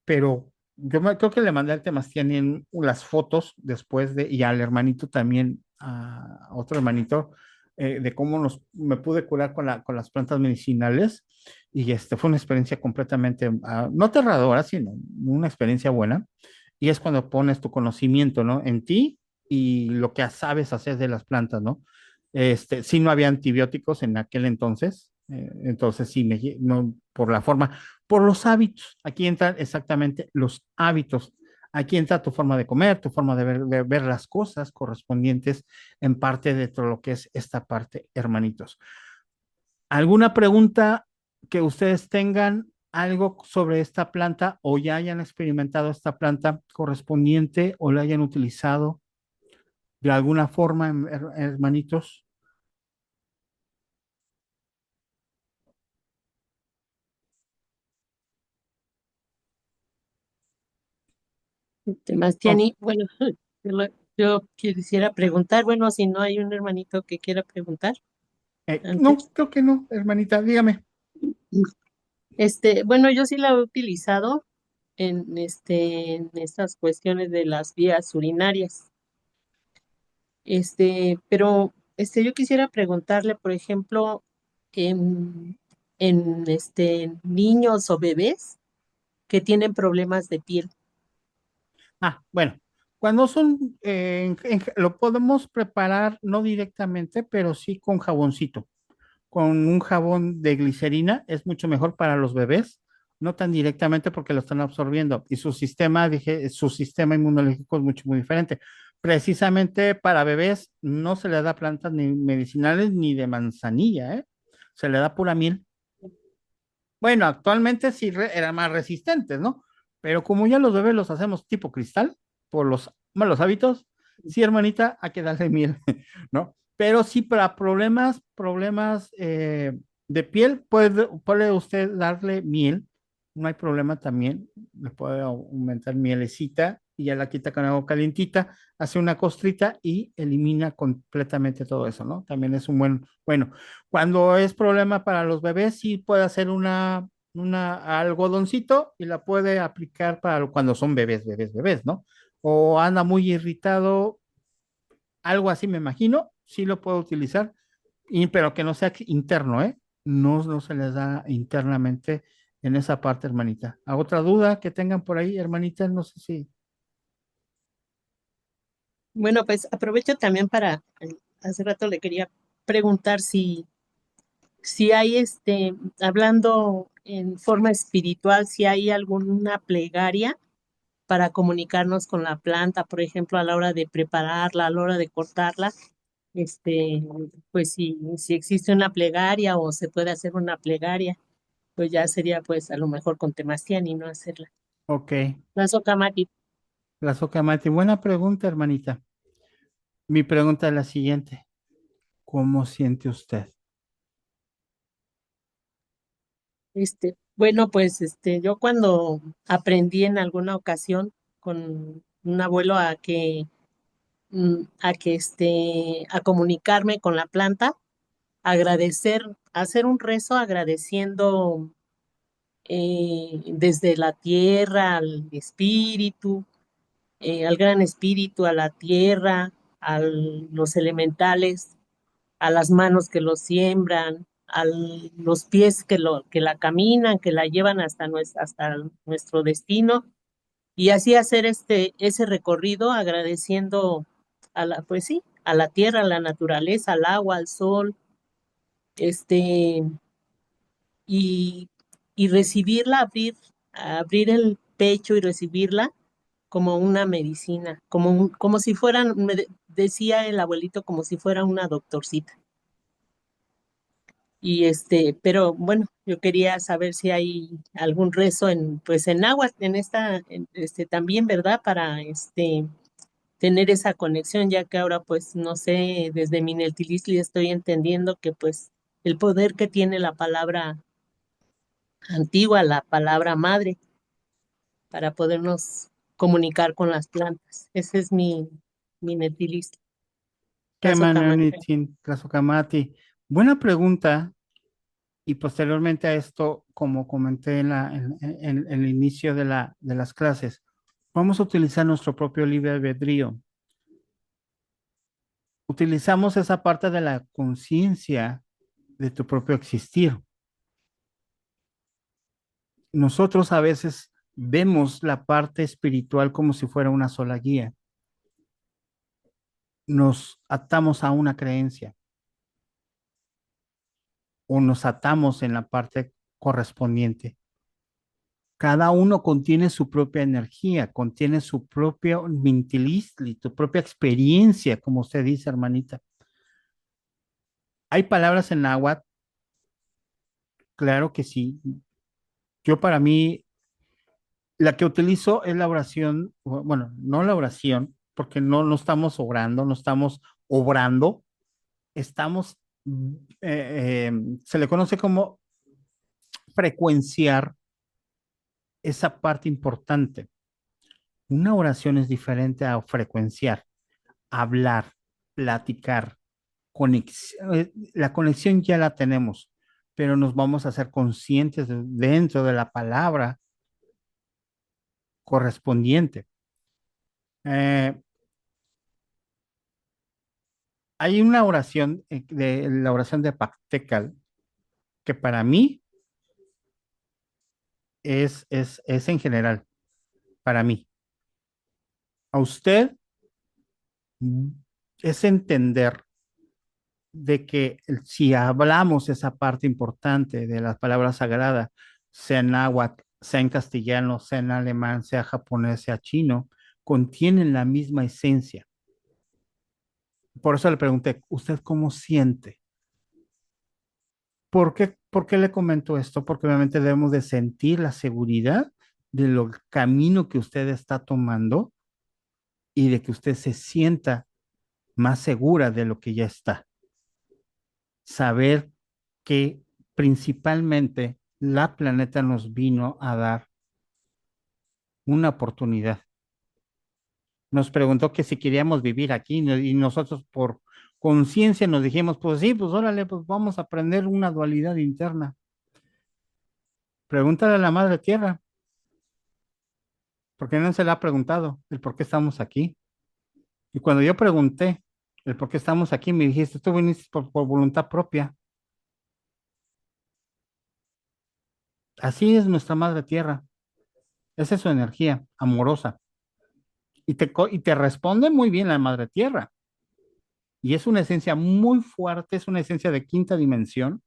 pero creo que le mandé al Temastián en las fotos después y al hermanito también, a otro hermanito, de cómo me pude curar con las plantas medicinales. Y fue una experiencia completamente, no aterradora, sino una experiencia buena. Y es cuando pones tu conocimiento, ¿no? En ti y lo que sabes hacer de las plantas, ¿no? Sí, no había antibióticos en aquel entonces, entonces sí, no, por la forma, por los hábitos. Aquí entran exactamente los hábitos. Aquí entra tu forma de comer, tu forma de ver las cosas correspondientes en parte de todo lo que es esta parte, hermanitos. ¿Alguna pregunta que ustedes tengan, algo sobre esta planta o ya hayan experimentado esta planta correspondiente o la hayan utilizado de alguna forma, hermanitos? Oh, Temastiani, bueno, yo quisiera preguntar, bueno, si no hay un hermanito que quiera preguntar no, antes. creo que no, hermanita, dígame. Bueno, yo sí la he utilizado en estas cuestiones de las vías urinarias. Pero yo quisiera preguntarle, por ejemplo, en, niños o bebés que tienen problemas de piel. Bueno, cuando son, lo podemos preparar no directamente, pero sí con jaboncito. Con un jabón de glicerina es mucho mejor para los bebés, no tan directamente porque lo están absorbiendo y su sistema inmunológico es mucho muy diferente. Precisamente para bebés no se le da plantas ni medicinales ni de manzanilla, ¿eh? Se le da pura miel. Bueno, actualmente sí eran más resistentes, ¿no? Pero como ya los bebés los hacemos tipo cristal por los malos hábitos, sí, hermanita, hay que darle miel, ¿no? Pero sí para problemas de piel, puede usted darle miel, no hay problema también, le puede aumentar mielecita y ya la quita con agua calientita, hace una costrita y elimina completamente todo eso, ¿no? También es un bueno, cuando es problema para los bebés, sí puede hacer una algodoncito y la puede aplicar para cuando son bebés, ¿no? O anda muy irritado, algo así me imagino, sí lo puedo utilizar, pero que no sea interno, ¿eh? No, no se les da internamente en esa parte, hermanita. ¿A otra duda que tengan por ahí, hermanita? No sé si. Bueno, pues aprovecho también para, hace rato le quería preguntar si hay, hablando en forma espiritual, si hay alguna plegaria para comunicarnos con la planta, por ejemplo, a la hora de prepararla, a la hora de cortarla, este, pues si existe una plegaria o se puede hacer una plegaria, pues ya sería pues a lo mejor con Temastián y no hacerla. Ok, La Socamati. la Socamati. Buena pregunta, hermanita. Mi pregunta es la siguiente. ¿Cómo siente usted? Bueno, pues yo cuando aprendí en alguna ocasión con un abuelo a comunicarme con la planta, agradecer, hacer un rezo agradeciendo desde la tierra al espíritu, al gran espíritu, a la tierra, a los elementales, a las manos que lo siembran, a los pies que la caminan, que la llevan hasta nuestro destino, y así hacer ese recorrido agradeciendo pues sí, a la tierra, a la naturaleza, al agua, al sol, este, y, y recibirla, abrir el pecho y recibirla como una medicina, como si fueran, decía el abuelito, como si fuera una doctorcita. Y pero bueno, yo quería saber si hay algún rezo pues en náhuatl, también, ¿verdad? Para tener esa conexión, ya que ahora pues no sé, desde mi Neltilisli estoy entendiendo que pues el poder que tiene la palabra antigua, la palabra madre, para podernos comunicar con las plantas. Ese es mi Neltilisli. ¿Qué Tlazocamatl. Manonitzin, Tlazocamati? Buena pregunta. Y posteriormente a esto, como comenté en el inicio de las clases, vamos a utilizar nuestro propio libre albedrío. Utilizamos esa parte de la conciencia de tu propio existir. Nosotros a veces vemos la parte espiritual como si fuera una sola guía. Nos atamos a una creencia o nos atamos en la parte correspondiente. Cada uno contiene su propia energía, contiene su propio mintilistli, tu propia experiencia, como usted dice, hermanita. Hay palabras en náhuatl, claro que sí. Yo para mí, la que utilizo es la oración, bueno, no la oración, porque no estamos obrando, no estamos obrando, estamos, se le conoce como frecuenciar esa parte importante. Una oración es diferente a frecuenciar, hablar, platicar, la conexión ya la tenemos, pero nos vamos a hacer conscientes dentro de la palabra correspondiente. Eh, Hay una oración de la oración de Pactecal que para mí es en general, para mí. A usted mm, es entender de que si hablamos esa parte importante de las palabras sagradas, sea en náhuatl, sea en castellano, sea en alemán, sea japonés, sea chino, contienen la misma esencia. Por eso le pregunté, ¿usted cómo siente? Por qué le comento esto? Porque obviamente debemos de sentir la seguridad de lo camino que usted está tomando y de que usted se sienta más segura de lo que ya está. Saber que principalmente la planeta nos vino a dar una oportunidad. Nos preguntó que si queríamos vivir aquí y nosotros por conciencia nos dijimos, pues sí, pues órale, pues vamos a aprender una dualidad interna. Pregúntale a la Madre Tierra, porque no se le ha preguntado el por qué estamos aquí. Y cuando yo pregunté el por qué estamos aquí, me dijiste, tú viniste por voluntad propia. Así es nuestra Madre Tierra. Esa es su energía amorosa. Y te responde muy bien la Madre Tierra. Y es una esencia muy fuerte, es una esencia de quinta dimensión.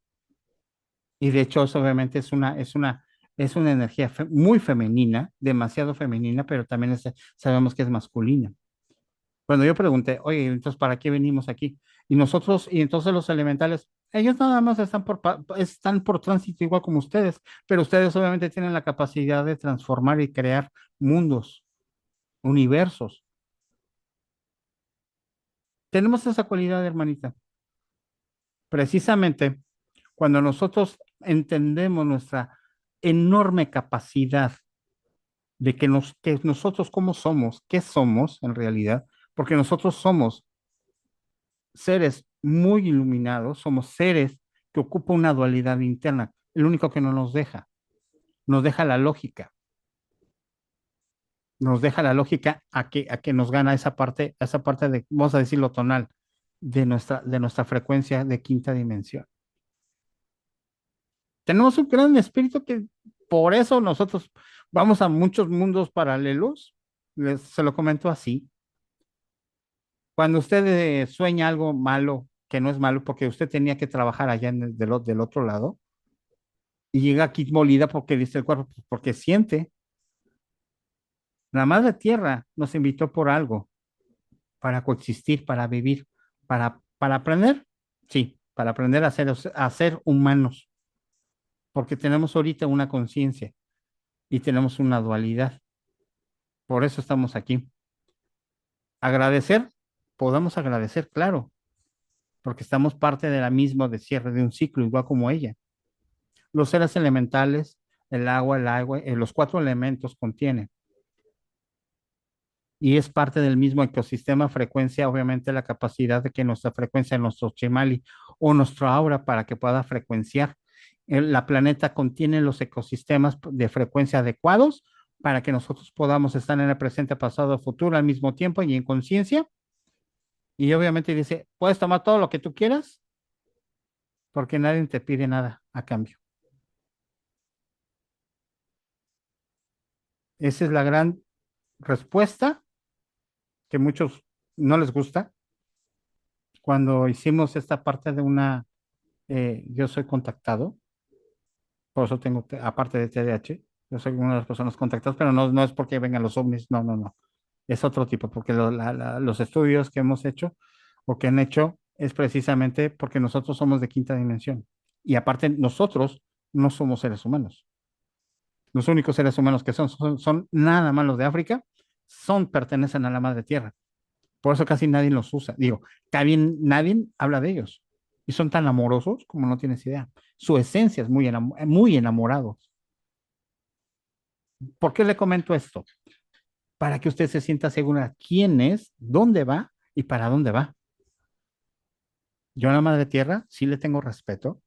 Y de hecho, eso obviamente es una energía muy femenina, demasiado femenina, pero también sabemos que es masculina. Cuando yo pregunté, oye, entonces, ¿para qué venimos aquí? Y entonces los elementales, ellos nada más están por tránsito igual como ustedes, pero ustedes obviamente tienen la capacidad de transformar y crear mundos, universos. Tenemos esa cualidad, hermanita. Precisamente cuando nosotros entendemos nuestra enorme capacidad de que nosotros cómo somos, qué somos en realidad, porque nosotros somos seres muy iluminados, somos seres que ocupan una dualidad interna, el único que no nos deja la lógica, nos deja la lógica a que nos gana esa parte de, vamos a decirlo, tonal, de nuestra frecuencia de quinta dimensión. Tenemos un gran espíritu que por eso nosotros vamos a muchos mundos paralelos, se lo comento así. Cuando usted sueña algo malo, que no es malo, porque usted tenía que trabajar allá del otro lado, y llega aquí molida porque dice el cuerpo, pues, porque siente. La madre tierra nos invitó por algo, para coexistir, para vivir, para aprender, sí, para aprender a ser humanos, porque tenemos ahorita una conciencia y tenemos una dualidad. Por eso estamos aquí. Agradecer, podemos agradecer, claro, porque estamos parte de la misma de cierre de un ciclo, igual como ella. Los seres elementales, el agua, los cuatro elementos contienen. Y es parte del mismo ecosistema, frecuencia, obviamente la capacidad de que nuestra frecuencia, nuestro chemali o nuestro aura para que pueda frecuenciar. La planeta contiene los ecosistemas de frecuencia adecuados para que nosotros podamos estar en el presente, pasado, futuro al mismo tiempo y en conciencia. Y obviamente dice, puedes tomar todo lo que tú quieras porque nadie te pide nada a cambio. Esa es la gran respuesta que muchos no les gusta. Cuando hicimos esta parte de yo soy contactado, por eso tengo, aparte de TDAH, yo soy una de las personas contactadas, pero no es porque vengan los ovnis, no, no, no. Es otro tipo, porque los estudios que hemos hecho o que han hecho es precisamente porque nosotros somos de quinta dimensión. Y aparte, nosotros no somos seres humanos. Los únicos seres humanos que son nada más los de África, pertenecen a la madre tierra. Por eso casi nadie los usa. Digo, nadie habla de ellos. Y son tan amorosos como no tienes idea. Su esencia es muy enamorados. ¿Por qué le comento esto? Para que usted se sienta segura quién es, dónde va y para dónde va. Yo a la madre tierra sí le tengo respeto.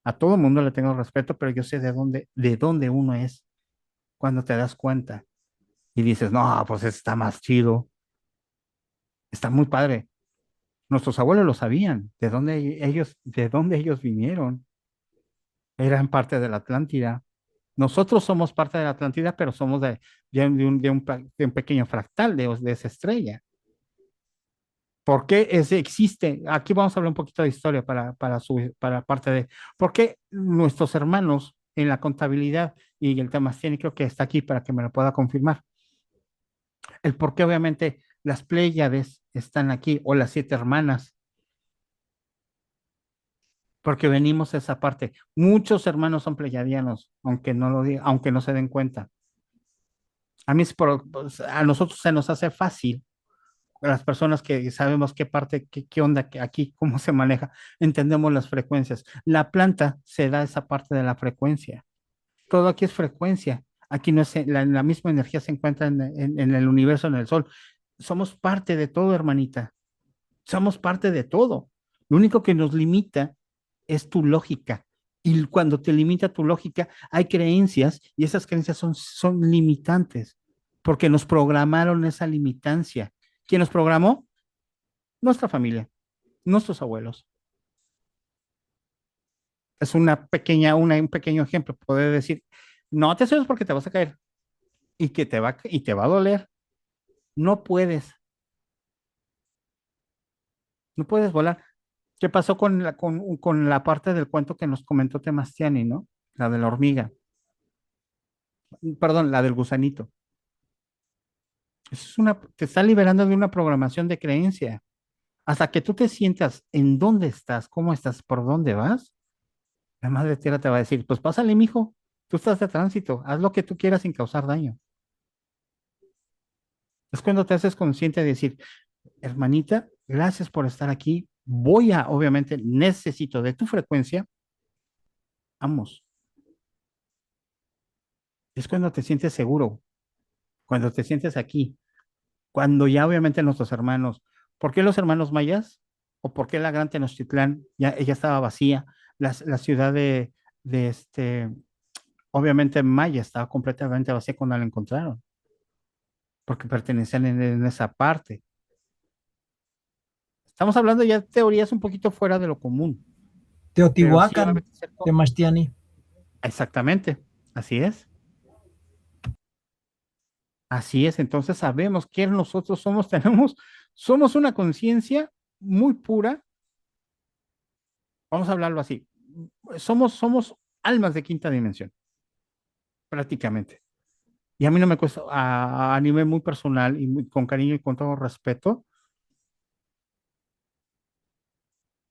A todo mundo le tengo respeto, pero yo sé de dónde uno es cuando te das cuenta y dices, no, pues está más chido, está muy padre. Nuestros abuelos lo sabían, de dónde ellos vinieron. Eran parte de la Atlántida. Nosotros somos parte de la Atlántida, pero somos de un pequeño fractal de esa estrella. ¿Por qué existe? Aquí vamos a hablar un poquito de historia para parte de, ¿por qué nuestros hermanos en la contabilidad y el Tamastiani creo que está aquí para que me lo pueda confirmar? El por qué obviamente las Pléyades están aquí o las siete hermanas, porque venimos a esa parte. Muchos hermanos son pleyadianos, aunque no lo digan, aunque no se den cuenta. Pues, a nosotros se nos hace fácil, a las personas que sabemos qué parte, qué onda, aquí, cómo se maneja, entendemos las frecuencias. La planta se da esa parte de la frecuencia. Todo aquí es frecuencia. Aquí no es, la misma energía se encuentra en el universo, en el sol. Somos parte de todo, hermanita. Somos parte de todo. Lo único que nos limita es tu lógica. Y cuando te limita tu lógica, hay creencias y esas creencias son limitantes porque nos programaron esa limitancia. ¿Quién nos programó? Nuestra familia, nuestros abuelos. Es un pequeño ejemplo. Poder decir, no te subes porque te vas a caer y te va a doler. No puedes, no puedes volar. ¿Qué pasó con la parte del cuento que nos comentó Temastiani, ¿no? La de la hormiga. Perdón, la del gusanito. Te está liberando de una programación de creencia. Hasta que tú te sientas en dónde estás, cómo estás, por dónde vas, la madre tierra te va a decir, pues pásale, mijo, tú estás de tránsito, haz lo que tú quieras sin causar daño. Es cuando te haces consciente de decir, hermanita, gracias por estar aquí, obviamente, necesito de tu frecuencia, vamos. Es cuando te sientes seguro, cuando te sientes aquí, cuando ya obviamente nuestros hermanos, ¿por qué los hermanos mayas? ¿O por qué la gran Tenochtitlán ella estaba vacía? La ciudad obviamente Maya estaba completamente vacía cuando la encontraron, porque pertenecían en esa parte. Estamos hablando ya de teorías un poquito fuera de lo común, pero sí, Teotihuacán, obviamente Temastiani. exactamente, así es. Así es, entonces sabemos que nosotros somos una conciencia muy pura, vamos a hablarlo así, somos almas de quinta dimensión, prácticamente. Y a mí no me cuesta, a nivel muy personal y con cariño y con todo respeto,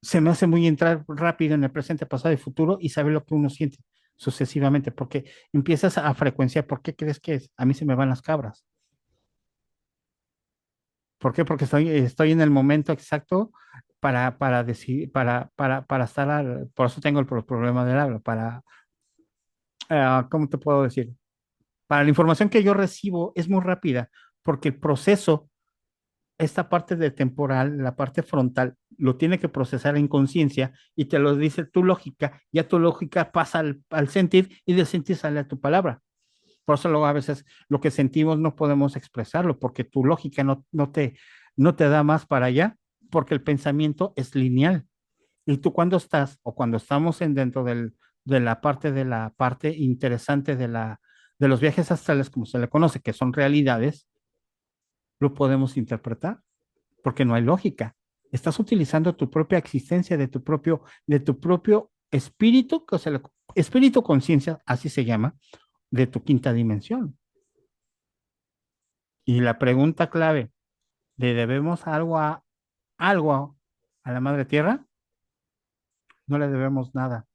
se me hace muy entrar rápido en el presente, pasado y futuro y saber lo que uno siente sucesivamente, porque empiezas a frecuenciar. ¿Por qué crees que es? A mí se me van las cabras. ¿Por qué? Porque estoy en el momento exacto para decir, para estar por eso tengo el problema del habla, ¿cómo te puedo decir? Para la información que yo recibo es muy rápida, porque el proceso, esta parte de temporal, la parte frontal, lo tiene que procesar en conciencia y te lo dice tu lógica, ya tu lógica pasa al sentir y del sentir sale a tu palabra. Por eso luego a veces lo que sentimos no podemos expresarlo, porque tu lógica no te da más para allá, porque el pensamiento es lineal. Y tú cuando estás, o cuando estamos dentro de la parte interesante de los viajes astrales, como se le conoce, que son realidades, lo podemos interpretar, porque no hay lógica. Estás utilizando tu propia existencia de tu propio espíritu, que se le, espíritu conciencia, así se llama, de tu quinta dimensión. Y la pregunta clave, ¿le debemos algo a la Madre Tierra? No le debemos nada.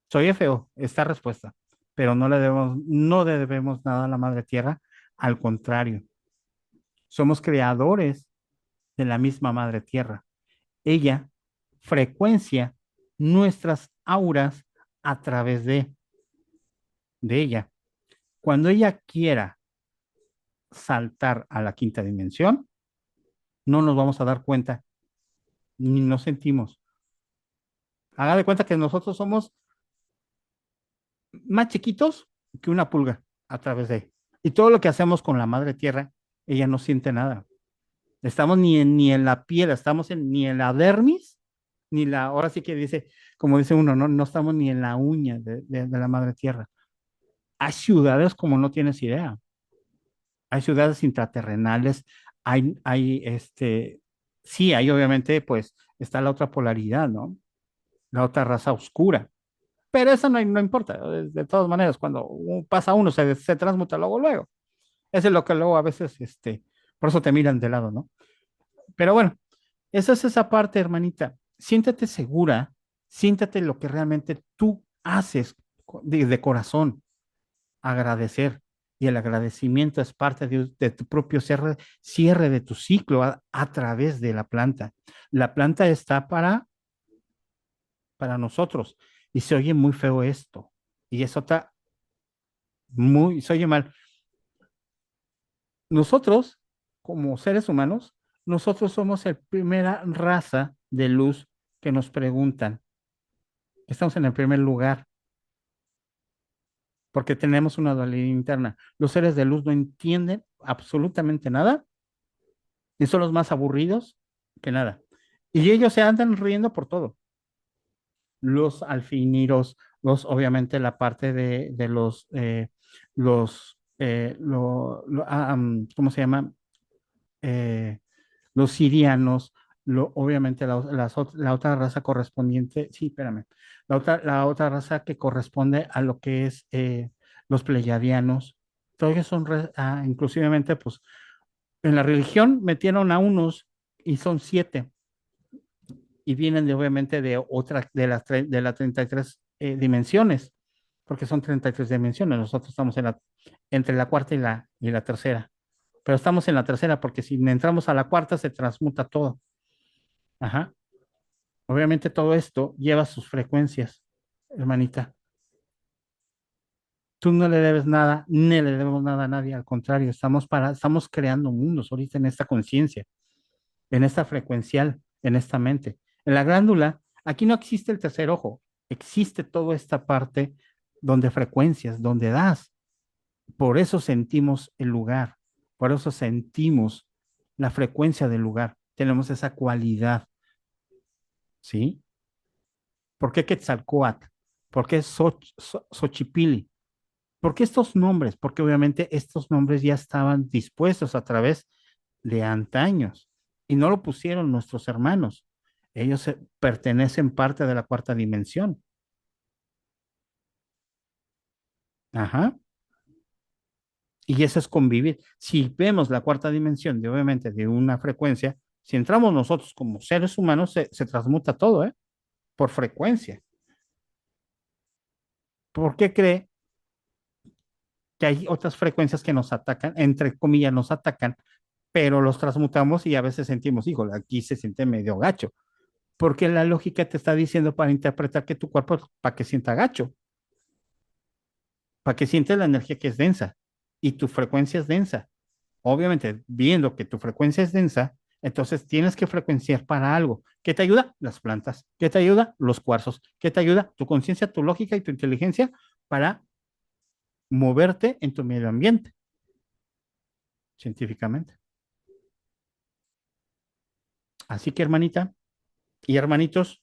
Soy feo, esta respuesta, pero no le debemos nada a la Madre Tierra. Al contrario, somos creadores de la misma Madre Tierra. Ella frecuencia nuestras auras a través de ella. Cuando ella quiera saltar a la quinta dimensión, no nos vamos a dar cuenta, ni nos sentimos. Haga de cuenta que nosotros somos más chiquitos que una pulga a través de. Y todo lo que hacemos con la madre tierra, ella no siente nada. Estamos ni en la piel, estamos ni en la dermis, ahora sí que dice, como dice uno, no estamos ni en la uña de la madre tierra. Hay ciudades como no tienes idea. Hay ciudades intraterrenales, sí, hay obviamente, pues, está la otra polaridad, ¿no? La otra raza oscura. Pero eso no importa. De todas maneras, cuando pasa uno, se transmuta luego. Eso es lo que luego a veces, por eso te miran de lado, ¿no? Pero bueno, esa es esa parte, hermanita. Siéntate segura, siéntate lo que realmente tú haces de corazón, agradecer. Y el agradecimiento es parte de tu propio cierre de tu ciclo a través de la planta. La planta está para nosotros. Y se oye muy feo esto. Y eso está se oye mal. Nosotros, como seres humanos, nosotros somos la primera raza de luz que nos preguntan. Estamos en el primer lugar porque tenemos una dualidad interna. Los seres de luz no entienden absolutamente nada y son los más aburridos que nada. Y ellos se andan riendo por todo. Los alfiniros, obviamente la parte de ¿cómo se llama? Eh, los sirianos, obviamente la otra raza correspondiente, sí, espérame, la otra raza que corresponde a lo que es los pleyadianos, todos ellos son, inclusivemente, pues, en la religión metieron a unos y son 7, y vienen obviamente de las 33 dimensiones, porque son 33 dimensiones. Nosotros estamos entre la cuarta y la tercera, pero estamos en la tercera porque si entramos a la cuarta se transmuta todo. Ajá. Obviamente todo esto lleva sus frecuencias, hermanita. Tú no le debes nada, ni le debemos nada a nadie, al contrario, estamos creando mundos ahorita en esta conciencia, en esta frecuencial, en esta mente. En la glándula, aquí no existe el tercer ojo, existe toda esta parte donde frecuencias, donde das. Por eso sentimos el lugar, por eso sentimos la frecuencia del lugar. Tenemos esa cualidad, ¿sí? ¿Por qué Quetzalcóatl? ¿Por qué Xochipilli? ¿Por qué estos nombres? Porque obviamente estos nombres ya estaban dispuestos a través de antaños y no lo pusieron nuestros hermanos. Ellos pertenecen parte de la cuarta dimensión. Ajá. Y eso es convivir. Si vemos la cuarta dimensión, obviamente, de una frecuencia, Si entramos nosotros como seres humanos, se transmuta todo, ¿eh? Por frecuencia. ¿Por qué cree que hay otras frecuencias que nos atacan, entre comillas, nos atacan, pero los transmutamos y a veces sentimos, híjole, aquí se siente medio gacho? Porque la lógica te está diciendo para interpretar que tu cuerpo, para que sienta gacho, para que sientes la energía que es densa y tu frecuencia es densa. Obviamente, viendo que tu frecuencia es densa, entonces tienes que frecuenciar para algo. ¿Qué te ayuda? Las plantas. ¿Qué te ayuda? Los cuarzos. ¿Qué te ayuda? Tu conciencia, tu lógica y tu inteligencia para moverte en tu medio ambiente, científicamente. Así que, hermanita y hermanitos,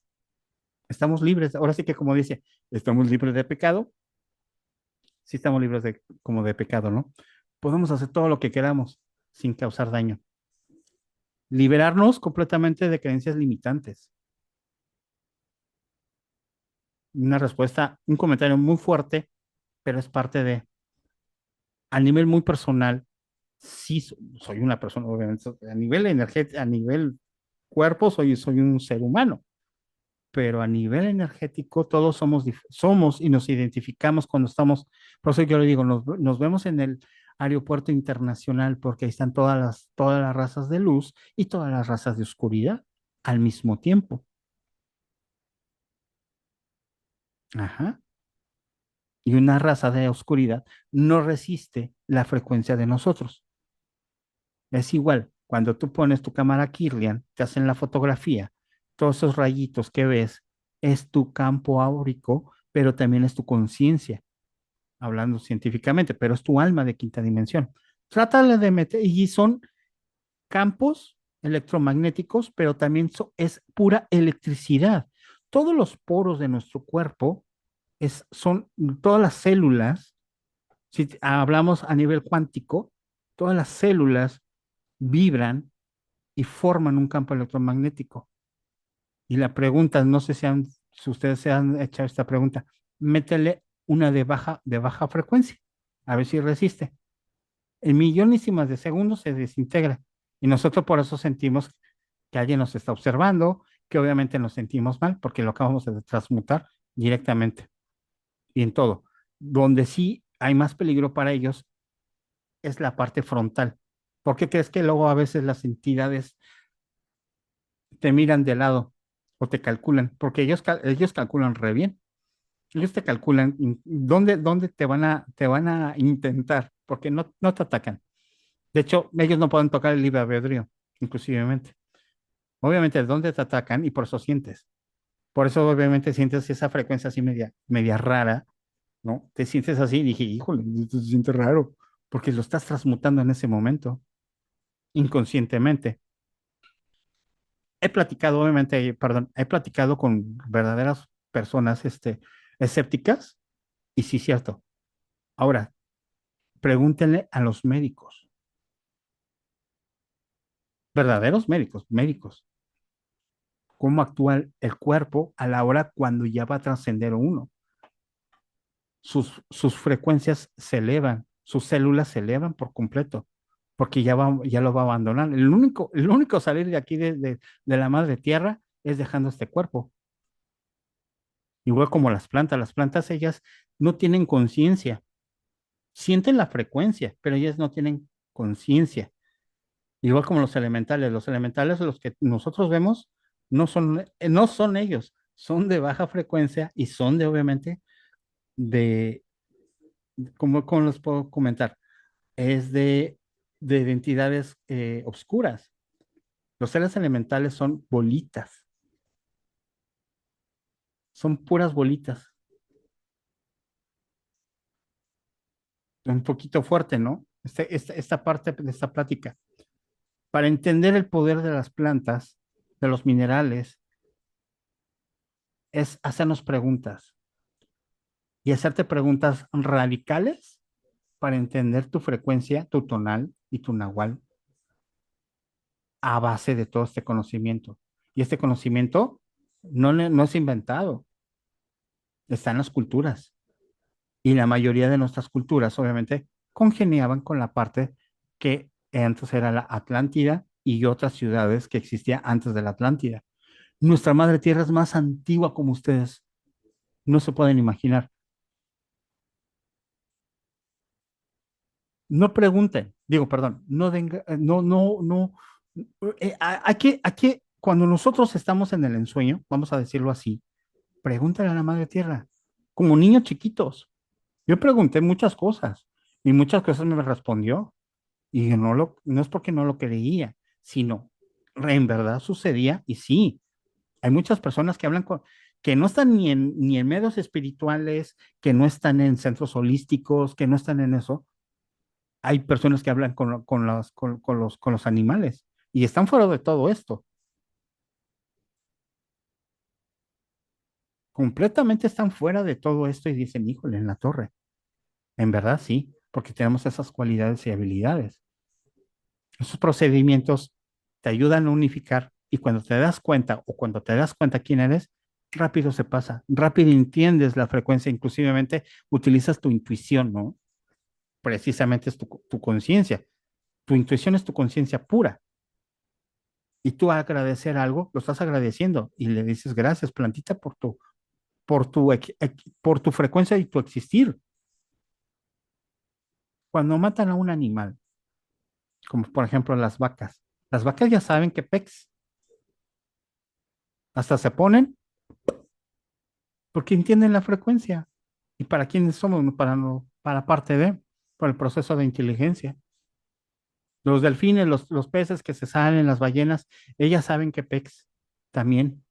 estamos libres. Ahora sí que, como dice, estamos libres de pecado. Sí estamos libres de, como de pecado, ¿no? Podemos hacer todo lo que queramos sin causar daño. Liberarnos completamente de creencias limitantes. Una respuesta, un comentario muy fuerte, pero es parte de, a nivel muy personal, sí soy una persona, obviamente, a nivel energético, a nivel cuerpo, soy un ser humano, pero a nivel energético todos somos y nos identificamos cuando estamos, por eso yo le digo, nos vemos en el aeropuerto internacional porque ahí están todas las razas de luz y todas las razas de oscuridad al mismo tiempo. Ajá. Y una raza de oscuridad no resiste la frecuencia de nosotros. Es igual, cuando tú pones tu cámara Kirlian, te hacen la fotografía, todos esos rayitos que ves es tu campo áurico, pero también es tu conciencia, hablando científicamente, pero es tu alma de quinta dimensión. Trátale de meter, y son campos electromagnéticos, pero también es pura electricidad. Todos los poros de nuestro cuerpo son todas las células, si hablamos a nivel cuántico, todas las células vibran y forman un campo electromagnético. Y la pregunta, no sé si ustedes se han hecho esta pregunta, métele una de baja frecuencia, a ver si resiste. En millonísimas de segundos se desintegra. Y nosotros por eso sentimos que alguien nos está observando, que obviamente nos sentimos mal porque lo acabamos de transmutar directamente y en todo. Donde sí hay más peligro para ellos es la parte frontal. ¿Por qué crees que luego a veces las entidades te miran de lado o te calculan? Porque ellos calculan re bien. Ellos te calculan dónde te van a intentar, porque no te atacan. De hecho, ellos no pueden tocar el libre albedrío, inclusivemente. Obviamente, dónde te atacan y por eso sientes. Por eso, obviamente, sientes esa frecuencia así media rara, ¿no? Te sientes así y dije, híjole, esto se siente raro, porque lo estás transmutando en ese momento, inconscientemente. Obviamente, perdón, he platicado con verdaderas personas, escépticas, y sí, cierto. Ahora, pregúntenle a los médicos, verdaderos médicos, cómo actúa el cuerpo a la hora cuando ya va a trascender uno. Sus frecuencias se elevan, sus células se elevan por completo, porque ya lo va a abandonar. El único salir de aquí de la madre tierra es dejando este cuerpo. Igual como las plantas ellas no tienen conciencia, sienten la frecuencia, pero ellas no tienen conciencia. Igual como los elementales los que nosotros vemos no son ellos, son de baja frecuencia y son de obviamente de, ¿cómo les puedo comentar? Es de identidades obscuras. Los seres elementales son bolitas, son puras bolitas. Un poquito fuerte, ¿no? Esta parte de esta plática. Para entender el poder de las plantas, de los minerales, es hacernos preguntas y hacerte preguntas radicales para entender tu frecuencia, tu tonal y tu nahual a base de todo este conocimiento. Y este conocimiento no es inventado, está en las culturas. Y la mayoría de nuestras culturas, obviamente, congeniaban con la parte que antes era la Atlántida y otras ciudades que existían antes de la Atlántida. Nuestra madre tierra es más antigua como ustedes no se pueden imaginar. No pregunten, digo, perdón, no den, no, no, no. Cuando nosotros estamos en el ensueño, vamos a decirlo así, pregúntale a la madre tierra, como niños chiquitos. Yo pregunté muchas cosas y muchas cosas me respondió y no es porque no lo creía, sino en verdad sucedía y sí, hay muchas personas que hablan que no están ni en medios espirituales, que no están en centros holísticos, que no están en eso. Hay personas que hablan con los animales y están fuera de todo esto. Completamente están fuera de todo esto y dicen, híjole, en la torre. En verdad sí, porque tenemos esas cualidades y habilidades. Esos procedimientos te ayudan a unificar y cuando te das cuenta o cuando te das cuenta quién eres, rápido se pasa, rápido entiendes la frecuencia, inclusivemente utilizas tu intuición, ¿no? Precisamente es tu conciencia. Tu intuición es tu conciencia pura. Y tú a agradecer algo, lo estás agradeciendo y le dices gracias, plantita, por tu frecuencia y tu existir. Cuando matan a un animal, como por ejemplo las vacas ya saben que pex, hasta se ponen porque entienden la frecuencia. ¿Y para quiénes somos? Para, no, para parte de, por el proceso de inteligencia. Los delfines, los peces que se salen, las ballenas, ellas saben que pex también.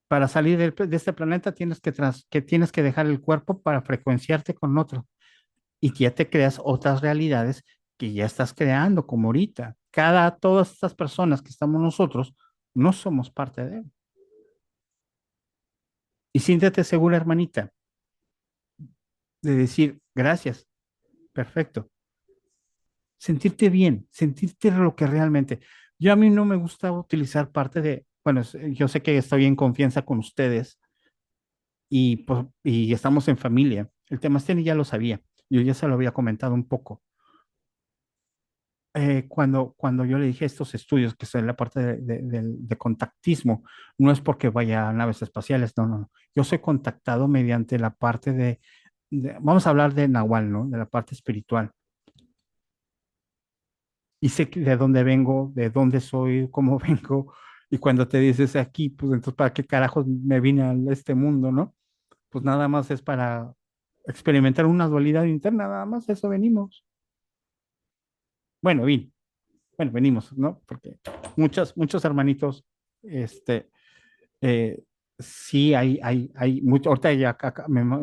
Para salir de este planeta tienes que dejar el cuerpo para frecuenciarte con otro. Y ya te creas otras realidades que ya estás creando, como ahorita. Todas estas personas que estamos nosotros, no somos parte de él. Y siéntete segura, hermanita, de decir gracias, perfecto. Sentirte bien, sentirte lo que realmente. Yo a mí no me gusta utilizar parte de, bueno, yo sé que estoy en confianza con ustedes y estamos en familia. El tema este ya lo sabía, yo ya se lo había comentado un poco. Cuando yo le dije estos estudios, que son la parte de contactismo, no es porque vaya a naves espaciales, no, no, no. Yo soy contactado mediante la parte vamos a hablar de Nahual, ¿no? De la parte espiritual. Y sé de dónde vengo, de dónde soy, cómo vengo. Y cuando te dices aquí, pues entonces, ¿para qué carajos me vine a este mundo, no? Pues nada más es para experimentar una dualidad interna, nada más eso venimos. Bueno, bien. Bueno, venimos, ¿no? Porque muchos hermanitos, este, eh, sí hay mucho, ahorita ya,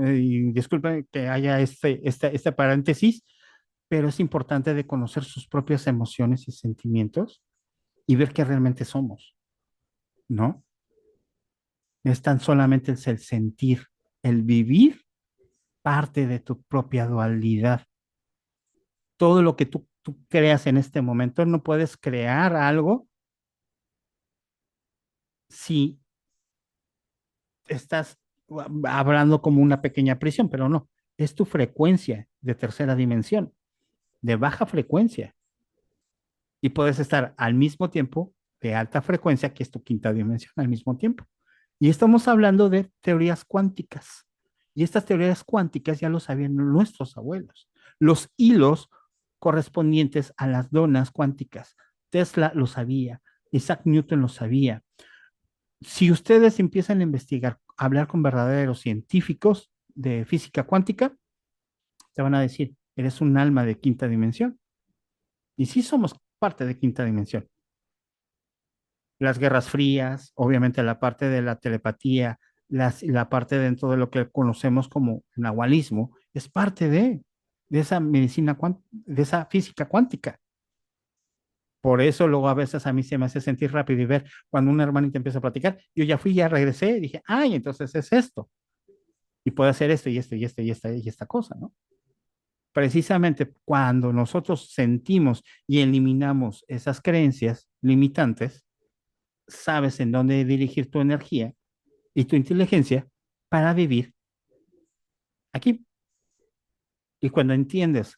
y disculpen que haya este paréntesis, pero es importante de conocer sus propias emociones y sentimientos y ver qué realmente somos, ¿no? Es tan solamente el sentir, el vivir parte de tu propia dualidad. Todo lo que tú creas en este momento, no puedes crear algo si estás hablando como una pequeña prisión, pero no, es tu frecuencia de tercera dimensión, de baja frecuencia, y puedes estar al mismo tiempo de alta frecuencia, que es tu quinta dimensión, al mismo tiempo. Y estamos hablando de teorías cuánticas, y estas teorías cuánticas ya lo sabían nuestros abuelos, los hilos correspondientes a las donas cuánticas. Tesla lo sabía, Isaac Newton lo sabía, si ustedes empiezan a investigar, a hablar con verdaderos científicos de física cuántica, te van a decir, eres un alma de quinta dimensión. Y sí somos parte de quinta dimensión. Las guerras frías, obviamente la parte de la telepatía, la parte dentro de lo que conocemos como nahualismo, es parte de esa medicina, de esa física cuántica. Por eso luego a veces a mí se me hace sentir rápido y ver cuando un hermanito empieza a platicar, yo ya fui, ya regresé y dije, ay, entonces es esto. Y puede hacer esto y esto y esto y esta cosa, ¿no? Precisamente cuando nosotros sentimos y eliminamos esas creencias limitantes, sabes en dónde dirigir tu energía y tu inteligencia para vivir aquí. Y cuando entiendes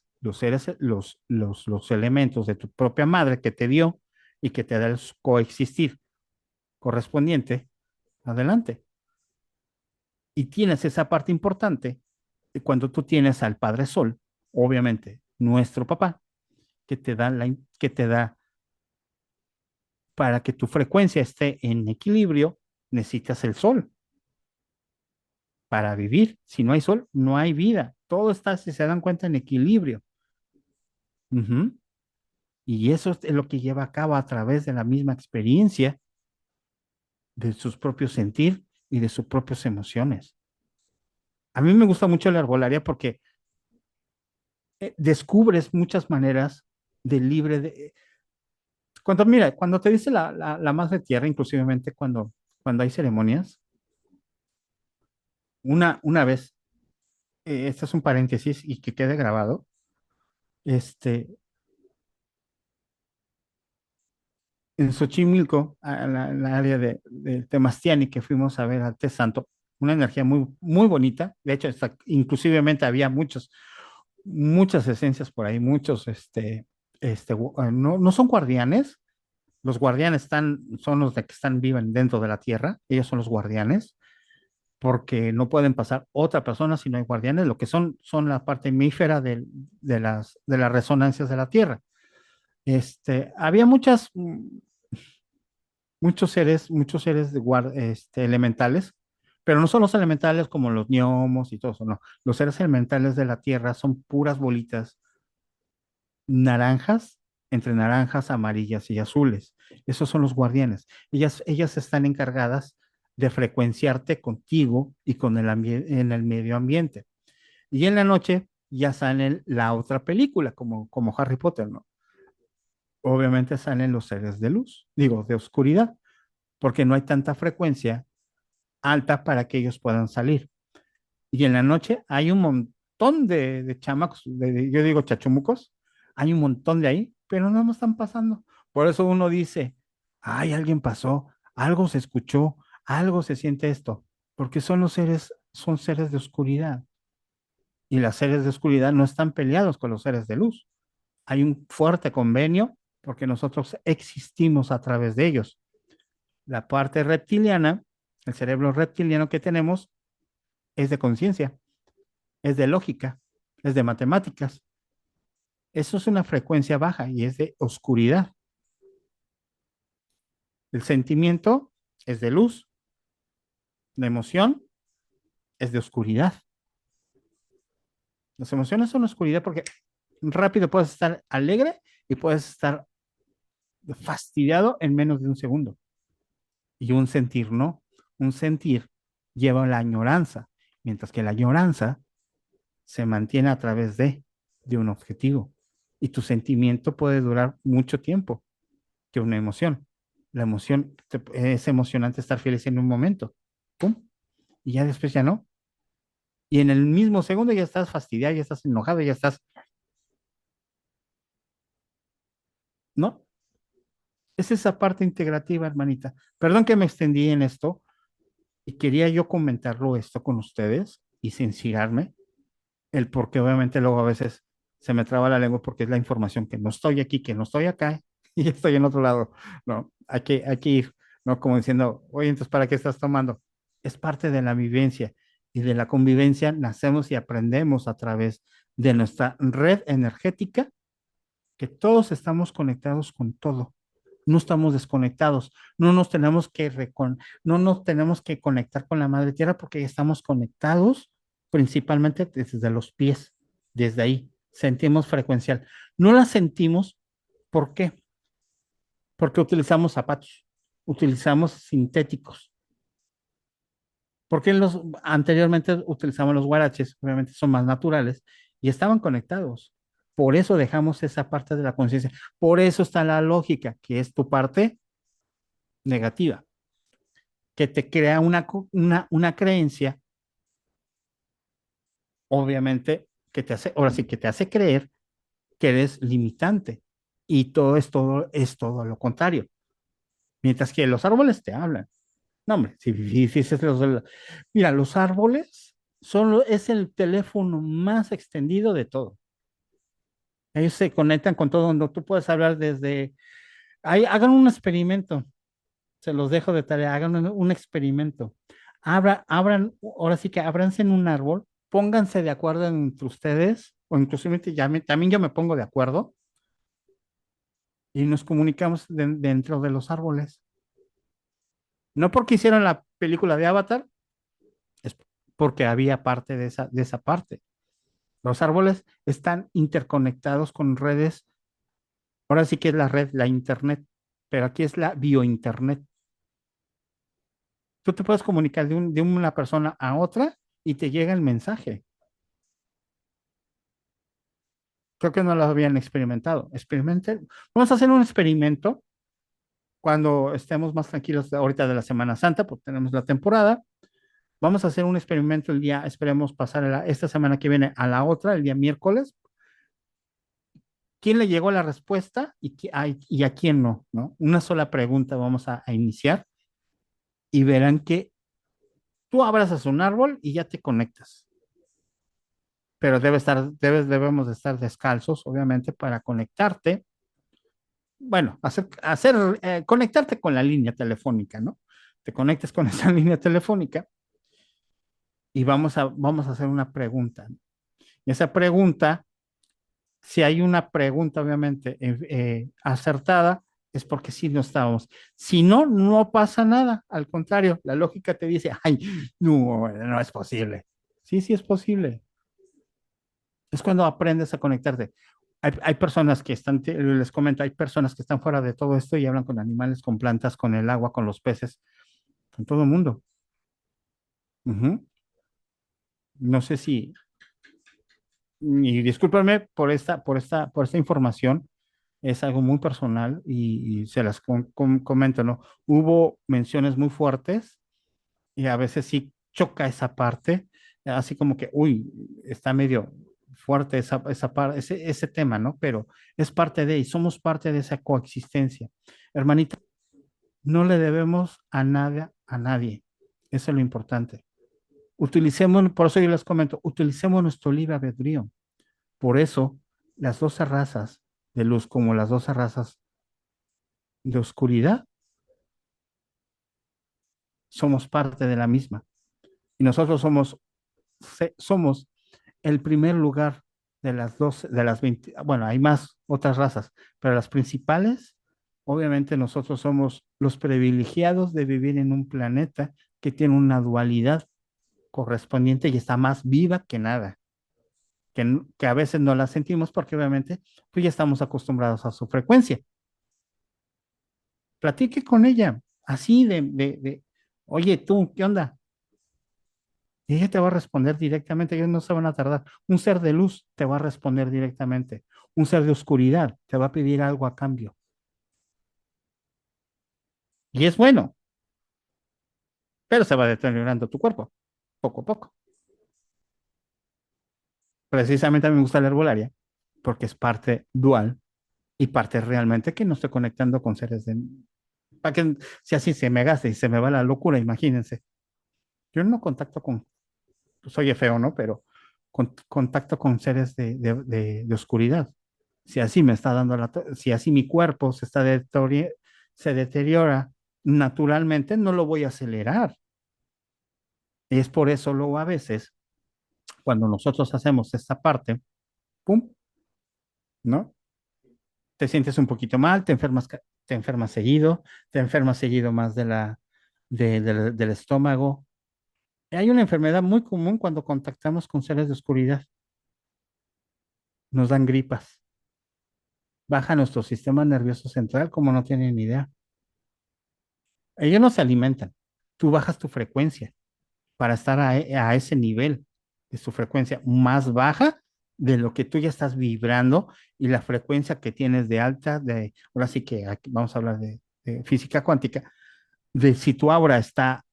los elementos de tu propia madre que te dio y que te da el coexistir correspondiente, adelante. Y tienes esa parte importante de cuando tú tienes al Padre Sol, obviamente, nuestro papá, que te da para que tu frecuencia esté en equilibrio, necesitas el sol para vivir. Si no hay sol, no hay vida. Todo está, si se dan cuenta, en equilibrio. Ujú. Y eso es lo que lleva a cabo a través de la misma experiencia, de sus propios sentir y de sus propias emociones. A mí me gusta mucho la herbolaria porque descubres muchas maneras de libre de... Cuando, mira, cuando te dice la madre tierra, inclusivemente cuando hay ceremonias, una vez, este es un paréntesis y que quede grabado, este, en Xochimilco, en la área de Temastiani, que fuimos a ver al Té Santo, una energía muy, muy bonita. De hecho, inclusivemente había muchas esencias por ahí, no son guardianes. Los guardianes son los de que viven dentro de la tierra. Ellos son los guardianes, porque no pueden pasar otra persona si no hay guardianes. Lo que son la parte hemífera de las resonancias de la tierra. Había muchos seres elementales, pero no son los elementales como los gnomos y todo eso, no. Los seres elementales de la tierra son puras bolitas naranjas, entre naranjas, amarillas y azules. Esos son los guardianes. Ellas están encargadas de frecuenciarte contigo y con en el medio ambiente. Y en la noche ya sale la otra película, como Harry Potter, ¿no? Obviamente salen los seres de luz, digo, de oscuridad, porque no hay tanta frecuencia alta para que ellos puedan salir. Y en la noche hay un montón de chamacos, yo digo chachumucos, hay un montón de ahí, pero no nos están pasando. Por eso uno dice, ay, alguien pasó, algo se escuchó, algo se siente esto, porque son seres de oscuridad. Y los seres de oscuridad no están peleados con los seres de luz. Hay un fuerte convenio porque nosotros existimos a través de ellos. La parte reptiliana, el cerebro reptiliano que tenemos, es de conciencia, es de lógica, es de matemáticas. Eso es una frecuencia baja y es de oscuridad. El sentimiento es de luz, la emoción es de oscuridad. Las emociones son oscuridad porque rápido puedes estar alegre y puedes estar fastidiado en menos de un segundo. Y un sentir no. Un sentir lleva la añoranza, mientras que la añoranza se mantiene a través de un objetivo. Y tu sentimiento puede durar mucho tiempo que una emoción. La emoción, es emocionante estar feliz en un momento, ¡pum! Y ya después ya no. Y en el mismo segundo ya estás fastidiado, ya estás enojado, ya estás, ¿no? Es esa parte integrativa, hermanita. Perdón que me extendí en esto y quería yo comentarlo esto con ustedes y sincerarme, el por qué obviamente luego a veces se me traba la lengua porque es la información que no estoy aquí, que no estoy acá y estoy en otro lado. No, hay que ir, ¿no? Como diciendo, oye, entonces, ¿para qué estás tomando? Es parte de la vivencia y de la convivencia nacemos y aprendemos a través de nuestra red energética, que todos estamos conectados con todo. No estamos desconectados, no nos tenemos que conectar con la madre tierra porque ya estamos conectados principalmente desde los pies, desde ahí sentimos frecuencial. No la sentimos, ¿por qué? Porque utilizamos zapatos, utilizamos sintéticos. Porque anteriormente utilizamos los guaraches, obviamente son más naturales y estaban conectados. Por eso dejamos esa parte de la conciencia. Por eso está la lógica, que es tu parte negativa, que te crea una creencia, obviamente, ahora sí, que te hace creer que eres limitante. Y todo lo contrario. Mientras que los árboles te hablan. No, hombre, si dices mira, los árboles es el teléfono más extendido de todo. Ellos se conectan con todo mundo. Tú puedes hablar desde... Ahí, hagan un experimento. Se los dejo de tarea. Hagan un experimento. Abran, ahora sí que ábranse en un árbol, pónganse de acuerdo entre ustedes, o inclusive también yo me pongo de acuerdo y nos comunicamos dentro de los árboles. No porque hicieron la película de Avatar, es porque había parte de esa parte. Los árboles están interconectados con redes. Ahora sí que es la red, la internet, pero aquí es la biointernet. Tú te puedes comunicar de una persona a otra y te llega el mensaje. Creo que no lo habían experimentado. Experimenten. Vamos a hacer un experimento cuando estemos más tranquilos ahorita de la Semana Santa, porque tenemos la temporada. Vamos a hacer un experimento el día, esperemos pasar esta semana que viene a la otra, el día miércoles. ¿Quién le llegó la respuesta y a quién no? ¿No? Una sola pregunta vamos a iniciar y verán que tú abrazas un árbol y ya te conectas. Pero debemos de estar descalzos, obviamente, para conectarte. Bueno, conectarte con la línea telefónica, ¿no? Te conectes con esa línea telefónica y vamos a hacer una pregunta. Y esa pregunta, si hay una pregunta, obviamente, acertada, es porque sí no estábamos. Si no, no pasa nada. Al contrario, la lógica te dice, ay, no, no es posible. Sí, sí es posible. Es cuando aprendes a conectarte. Hay personas que están, les comento, hay personas que están fuera de todo esto y hablan con animales, con plantas, con el agua, con los peces, con todo el mundo. Ujú. No sé si, y discúlpame por esta información, es algo muy personal y se las comento, ¿no? Hubo menciones muy fuertes y a veces sí choca esa parte, así como que, uy, está medio fuerte ese tema, ¿no? Pero es parte y somos parte de esa coexistencia. Hermanita, no le debemos a nada, a nadie. Eso es lo importante. Utilicemos, por eso yo les comento, utilicemos nuestro libre albedrío. Por eso, las 12 razas de luz como las 12 razas de oscuridad somos parte de la misma. Y nosotros somos el primer lugar de las 12, de las 20, bueno, hay más otras razas, pero las principales, obviamente nosotros somos los privilegiados de vivir en un planeta que tiene una dualidad correspondiente y está más viva que nada, que a veces no la sentimos porque obviamente pues ya estamos acostumbrados a su frecuencia. Platique con ella, así oye, tú, ¿qué onda? Y ella te va a responder directamente, ellos no se van a tardar. Un ser de luz te va a responder directamente. Un ser de oscuridad te va a pedir algo a cambio. Y es bueno, pero se va deteriorando tu cuerpo, poco a poco. Precisamente a mí me gusta la herbolaria, porque es parte dual y parte realmente que no estoy conectando con seres de... Para que si así se me gasta y se me va la locura, imagínense. Yo no contacto con, soy feo, ¿no? Pero contacto con seres de oscuridad. Si así me está dando si así mi cuerpo se deteriora naturalmente, no lo voy a acelerar. Es por eso luego a veces, cuando nosotros hacemos esta parte, pum, ¿no? Te sientes un poquito mal, te enfermas seguido más del estómago. Hay una enfermedad muy común cuando contactamos con seres de oscuridad. Nos dan gripas. Baja nuestro sistema nervioso central como no tienen ni idea. Ellos no se alimentan. Tú bajas tu frecuencia para estar a ese nivel de su frecuencia más baja de lo que tú ya estás vibrando y la frecuencia que tienes de alta, ahora sí que aquí vamos a hablar de física cuántica, de si tu aura está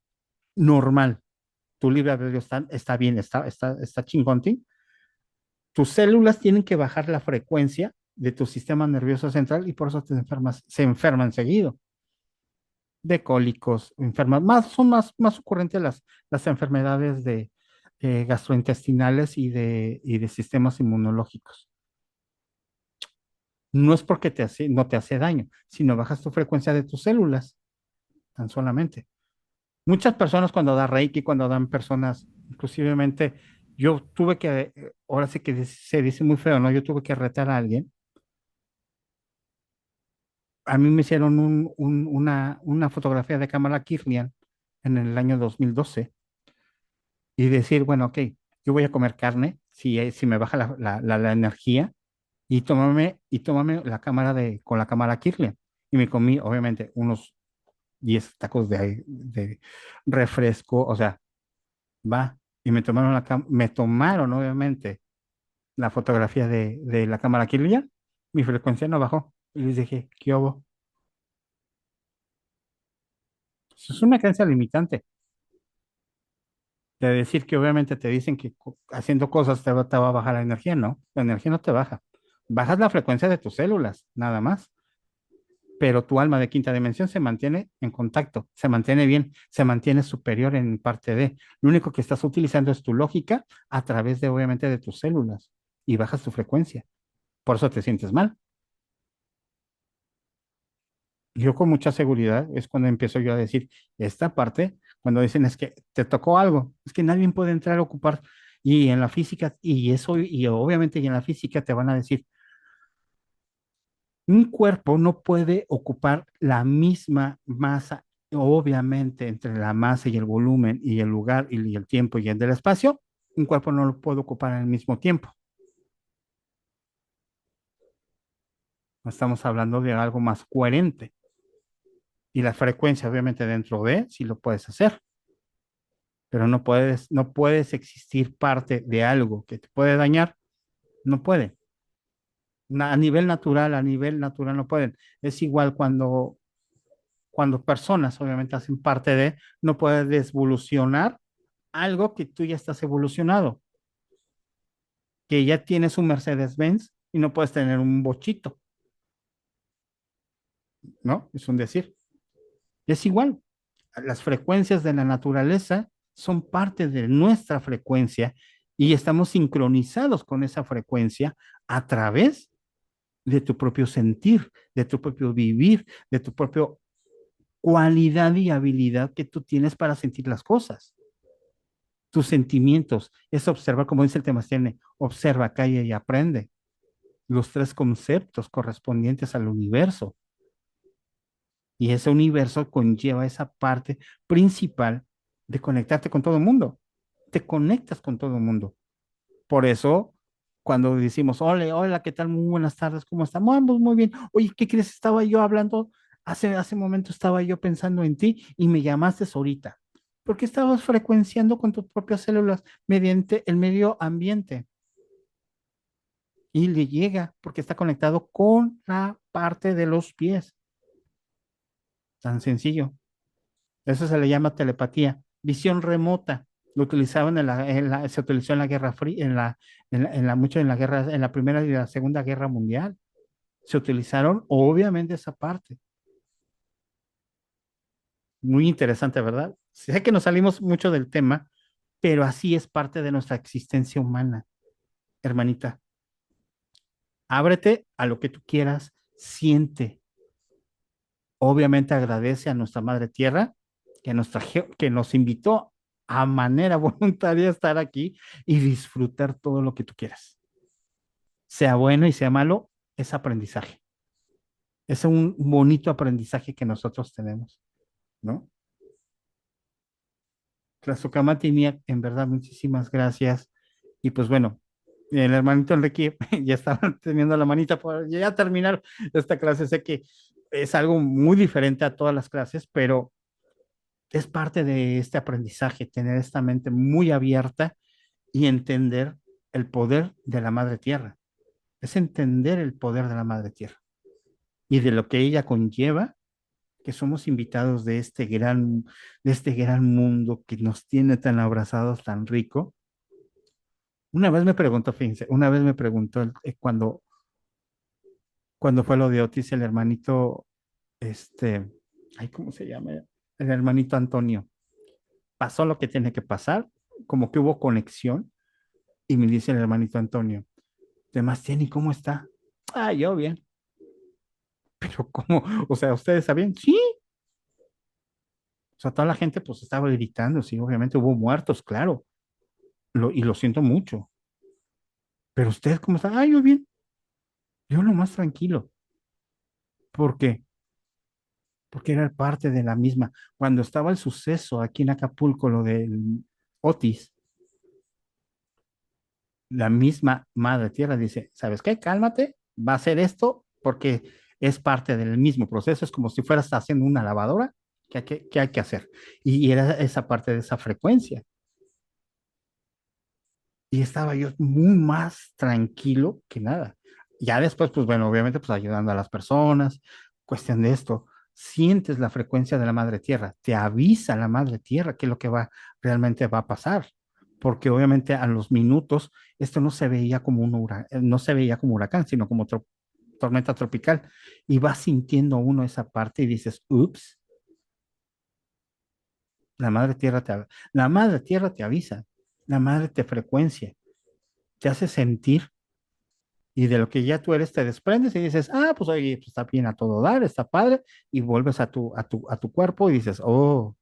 normal, tu libre albedrío está bien, está chingontín, tus células tienen que bajar la frecuencia de tu sistema nervioso central y por eso se enferman seguido de cólicos, son más ocurrentes las enfermedades de gastrointestinales y de sistemas inmunológicos. No es porque no te hace daño, sino bajas tu frecuencia de tus células, tan solamente. Muchas personas cuando dan Reiki, cuando dan personas, inclusivemente, yo tuve que, ahora sí que se dice muy feo, ¿no? Yo tuve que retar a alguien. A mí me hicieron una fotografía de cámara Kirlian en el año 2012 y decir, bueno, ok, yo voy a comer carne si me baja la energía y tómame la cámara con la cámara Kirlian. Y me comí, obviamente, unos 10 tacos de refresco, o sea, va. Y me tomaron, obviamente, la fotografía de la cámara Kirlian. Mi frecuencia no bajó. Y les dije, ¿qué hubo? Eso es una creencia limitante. De decir que obviamente te dicen que haciendo cosas te va a bajar la energía, no, la energía no te baja. Bajas la frecuencia de tus células, nada más, pero tu alma de quinta dimensión se mantiene en contacto, se mantiene bien, se mantiene superior en parte de. Lo único que estás utilizando es tu lógica a través de obviamente de tus células y bajas tu frecuencia. Por eso te sientes mal. Yo con mucha seguridad es cuando empiezo yo a decir esta parte, cuando dicen es que te tocó algo, es que nadie puede entrar a ocupar y en la física y eso y obviamente y en la física te van a decir un cuerpo no puede ocupar la misma masa, obviamente entre la masa y el volumen y el lugar y el tiempo y el del espacio, un cuerpo no lo puede ocupar al mismo tiempo. No estamos hablando de algo más coherente y la frecuencia obviamente dentro de sí lo puedes hacer. Pero no puedes existir parte de algo que te puede dañar, no puede. A nivel natural no pueden. Es igual cuando personas obviamente hacen parte de, no puedes devolucionar algo que tú ya estás evolucionado, que ya tienes un Mercedes-Benz y no puedes tener un bochito, ¿no? Es un decir. Es igual. Las frecuencias de la naturaleza son parte de nuestra frecuencia y estamos sincronizados con esa frecuencia a través de tu propio sentir, de tu propio vivir, de tu propia cualidad y habilidad que tú tienes para sentir las cosas. Tus sentimientos es observar, como dice el Temastiene, observa, calla y aprende. Los tres conceptos correspondientes al universo. Y ese universo conlleva esa parte principal de conectarte con todo el mundo. Te conectas con todo el mundo. Por eso, cuando decimos, hola, hola, ¿qué tal? Muy buenas tardes, ¿cómo estamos? Vamos muy bien. Oye, ¿qué crees? Estaba yo hablando, hace momento estaba yo pensando en ti y me llamaste ahorita. Porque estabas frecuenciando con tus propias células mediante el medio ambiente. Y le llega porque está conectado con la parte de los pies. Tan sencillo. Eso se le llama telepatía. Visión remota. Lo utilizaban se utilizó en la Guerra Fría, mucho en la guerra, en la Primera y la Segunda Guerra Mundial. Se utilizaron obviamente esa parte. Muy interesante, ¿verdad? Sé que nos salimos mucho del tema, pero así es parte de nuestra existencia humana, hermanita. Ábrete a lo que tú quieras, siente. Obviamente agradece a nuestra Madre Tierra que nos invitó a manera voluntaria a estar aquí y disfrutar todo lo que tú quieras. Sea bueno y sea malo, es aprendizaje. Es un bonito aprendizaje que nosotros tenemos, ¿no? Tlazocama tenía, en verdad, muchísimas gracias. Y pues bueno, el hermanito Enrique ya estaba teniendo la manita por ya terminar esta clase. Sé que es algo muy diferente a todas las clases, pero es parte de este aprendizaje, tener esta mente muy abierta y entender el poder de la Madre Tierra. Es entender el poder de la Madre Tierra y de lo que ella conlleva, que somos invitados de este gran mundo que nos tiene tan abrazados, tan rico. Una vez me preguntó, fíjense, una vez me preguntó cuando fue lo de Otis, el hermanito, este, ay, ¿cómo se llama? El hermanito Antonio. Pasó lo que tiene que pasar, como que hubo conexión, y me dice el hermanito Antonio, Demastiani, ¿cómo está? Ah, yo bien. pero ¿cómo? O sea, ¿ustedes sabían? Sí. O sea, toda la gente pues estaba gritando, sí, obviamente hubo muertos, claro, y lo siento mucho. Pero ustedes, ¿cómo están? Ah, yo bien, yo lo más tranquilo. ¿Por qué? Porque era parte de la misma. Cuando estaba el suceso aquí en Acapulco, lo del Otis, la misma Madre Tierra dice, ¿sabes qué? Cálmate, va a ser esto porque es parte del mismo proceso, es como si fueras haciendo una lavadora que hay que hacer. Y era esa parte de esa frecuencia. Y estaba yo muy más tranquilo que nada. Ya después, pues bueno, obviamente, pues ayudando a las personas, cuestión de esto, sientes la frecuencia de la madre tierra, te avisa la madre tierra qué es lo que realmente va a pasar, porque obviamente a los minutos esto no se veía como un no se veía como huracán, sino como tormenta tropical, y vas sintiendo uno esa parte y dices, ups, la madre tierra te avisa, la madre te frecuencia, te hace sentir y de lo que ya tú eres te desprendes y dices, ah, pues oye, pues está bien a todo dar, está padre, y vuelves a tu cuerpo y dices, oh,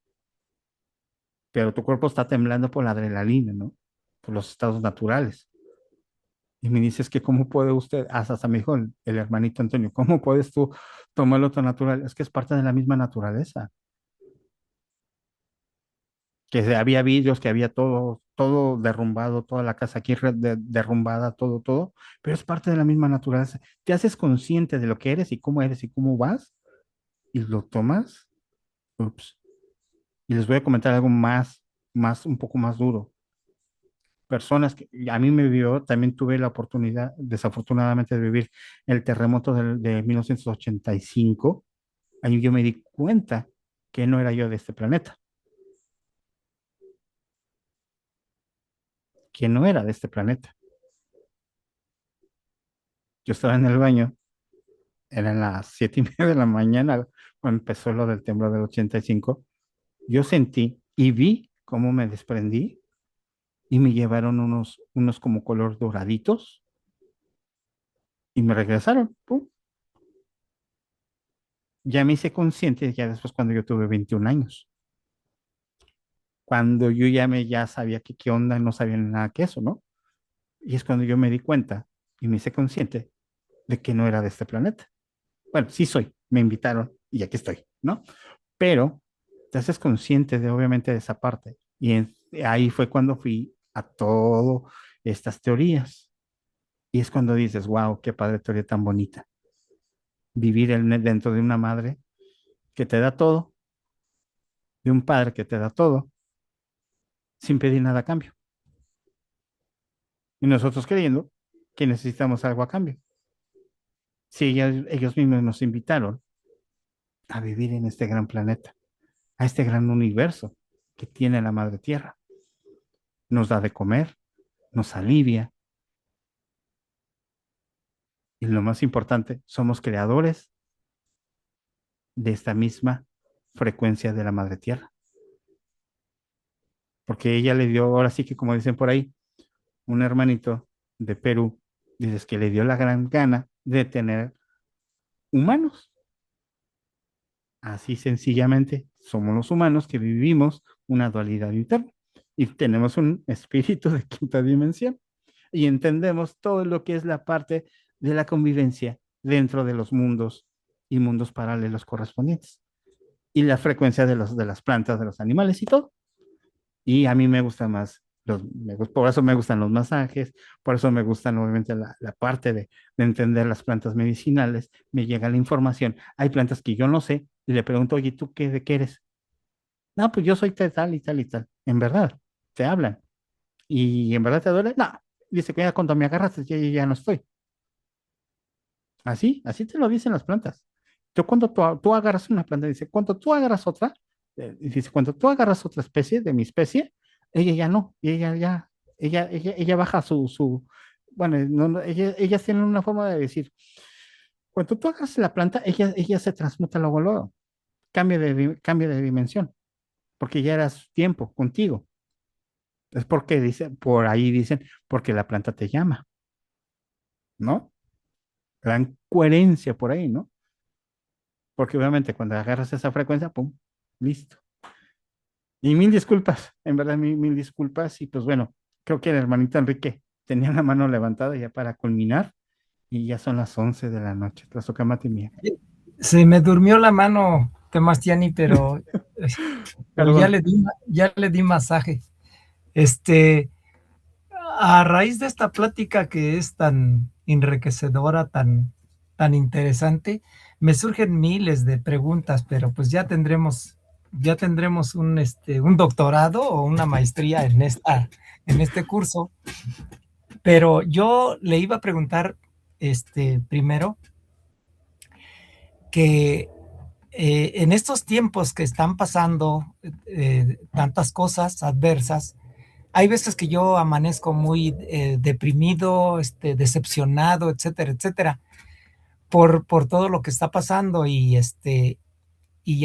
pero tu cuerpo está temblando por la adrenalina, ¿no? Por los estados naturales. Y me dices que cómo puede usted, hasta me dijo el hermanito Antonio, ¿cómo puedes tú tomarlo tan natural? Es que es parte de la misma naturaleza, había vidrios, que había todo, todo derrumbado, toda la casa aquí derrumbada, todo, todo, pero es parte de la misma naturaleza. Te haces consciente de lo que eres y cómo vas y lo tomas, ups. Y les voy a comentar algo un poco más duro. Personas que a mí me vio, también tuve la oportunidad, desafortunadamente, de vivir el terremoto de 1985. Ahí yo me di cuenta que no era yo de este planeta, que no era de este planeta. Yo estaba en el baño, eran las 7:30 de la mañana, cuando empezó lo del temblor del 85. Yo sentí y vi cómo me desprendí y me llevaron unos como color doraditos y me regresaron. Pum. Ya me hice consciente ya después cuando yo tuve 21 años, cuando yo ya sabía que qué onda, no sabía nada que eso, ¿no? Y es cuando yo me di cuenta y me hice consciente de que no era de este planeta. Bueno, sí soy, me invitaron y aquí estoy, ¿no? Pero te haces consciente de obviamente de esa parte. Ahí fue cuando fui a todo estas teorías. Y es cuando dices, wow, qué padre teoría tan bonita. Vivir dentro de una madre que te da todo, de un padre que te da todo, sin pedir nada a cambio. Y nosotros creyendo que necesitamos algo a cambio. Si ellos mismos nos invitaron a vivir en este gran planeta, a este gran universo que tiene la Madre Tierra, nos da de comer, nos alivia y lo más importante, somos creadores de esta misma frecuencia de la Madre Tierra. Porque ella le dio, ahora sí que como dicen por ahí, un hermanito de Perú, dices que le dio la gran gana de tener humanos. Así sencillamente, somos los humanos que vivimos una dualidad interna y tenemos un espíritu de quinta dimensión y entendemos todo lo que es la parte de la convivencia dentro de los mundos y mundos paralelos correspondientes y la frecuencia de las plantas, de los animales y todo. Y a mí me gusta más, por eso me gustan los masajes, por eso me gustan obviamente la parte de entender las plantas medicinales, me llega la información. Hay plantas que yo no sé y le pregunto, oye, ¿tú de qué eres? No, pues yo soy de tal y tal y tal. En verdad, te hablan. ¿Y en verdad te duele? No. Dice que ya cuando me agarras ya no estoy. Así te lo dicen las plantas. Yo cuando tú agarras una planta, dice, cuando tú agarras otra, dice, cuando tú agarras otra especie de mi especie, ella ya no, y ella baja bueno, ellas tienen una forma de decir, cuando tú agarras la planta, ella se transmuta luego, cambia de dimensión, porque ya eras tiempo contigo. Es porque por ahí dicen, porque la planta te llama, ¿no? Gran coherencia por ahí, ¿no? porque obviamente cuando agarras esa frecuencia, pum, listo. Y mil disculpas, en verdad, mil disculpas. Y pues bueno, creo que el hermanito Enrique tenía la mano levantada ya para culminar y ya son las 11 de la noche. Tlazocamati mía. Se me durmió la mano, Temastiani, pero Pero bueno, ya le di masaje. Este, a raíz de esta plática que es tan enriquecedora, tan interesante, me surgen miles de preguntas, pero pues ya tendremos un doctorado o una maestría en este curso. Pero yo le iba a preguntar, primero, que en estos tiempos que están pasando tantas cosas adversas, hay veces que yo amanezco muy deprimido, decepcionado, etcétera, etcétera, por todo lo que está pasando y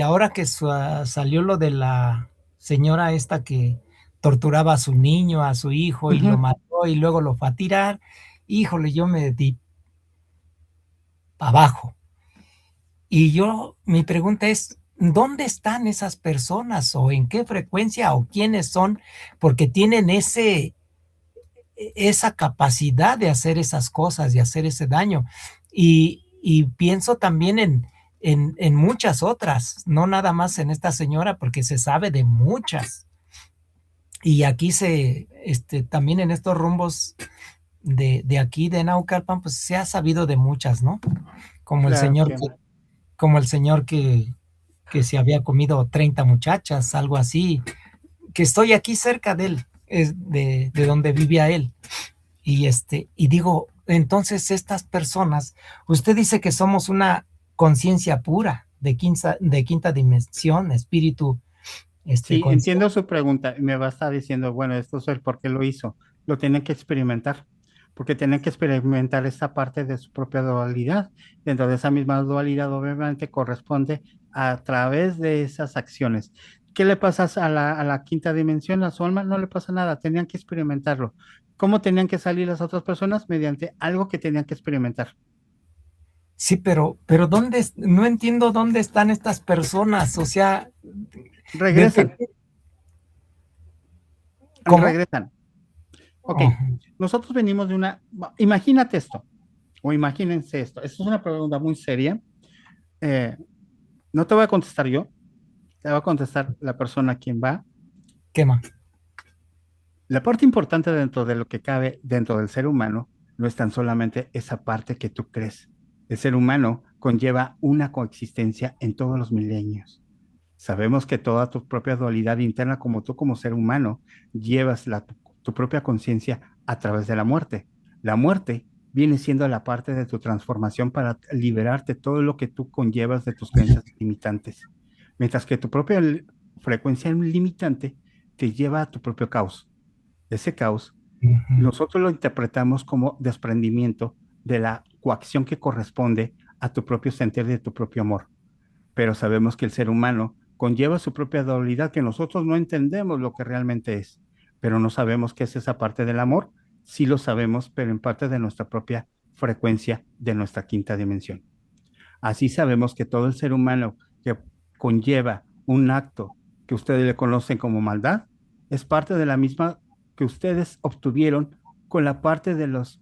ahora que salió lo de la señora esta que torturaba a su niño, a su hijo y lo ujú, mató y luego lo fue a tirar, híjole, yo me di abajo. Y mi pregunta es, ¿dónde están esas personas o en qué frecuencia o quiénes son? Porque tienen esa capacidad de hacer esas cosas, de hacer ese daño. Y pienso también en muchas otras, no nada más en esta señora, porque se sabe de muchas. Y aquí también en estos rumbos de aquí de Naucalpan, pues se ha sabido de muchas, ¿no? Como el claro señor que como el señor que se había comido 30 muchachas, algo así, que estoy aquí cerca de él, de donde vivía él. Y digo, entonces estas personas, usted dice que somos una conciencia pura de quinta dimensión, espíritu, sí, entiendo consciente. su pregunta y me va a estar diciendo, bueno, esto es el por qué lo hizo. Lo tienen que experimentar, porque tienen que experimentar esta parte de su propia dualidad. Dentro de esa misma dualidad, obviamente, corresponde a través de esas acciones. ¿Qué le pasa a la quinta dimensión, a su alma? No le pasa nada, tenían que experimentarlo. ¿Cómo tenían que salir las otras personas? Mediante algo que tenían que experimentar. Sí, pero no entiendo dónde están estas personas, o sea, Regresan, desde, ¿cómo? regresan. Ok, Oh, nosotros venimos de una, imagínate esto, o imagínense esto. Esto es una pregunta muy seria. Eh, no te voy a contestar yo, te va a contestar la persona a quien va. quema. La parte importante dentro de lo que cabe dentro del ser humano no es tan solamente esa parte que tú crees. El ser humano conlleva una coexistencia en todos los milenios. Sabemos que toda tu propia dualidad interna, como tú como ser humano, llevas tu propia conciencia a través de la muerte. La muerte viene siendo la parte de tu transformación para liberarte todo lo que tú conllevas de tus creencias limitantes. Mientras que tu propia frecuencia limitante te lleva a tu propio caos. Ese caos Ujú. nosotros lo interpretamos como desprendimiento de la coacción que corresponde a tu propio sentir de tu propio amor, pero sabemos que el ser humano conlleva su propia dualidad, que nosotros no entendemos lo que realmente es, pero no sabemos qué es esa parte del amor, sí lo sabemos, pero en parte de nuestra propia frecuencia de nuestra quinta dimensión. Así sabemos que todo el ser humano que conlleva un acto que ustedes le conocen como maldad es parte de la misma que ustedes obtuvieron con la parte de los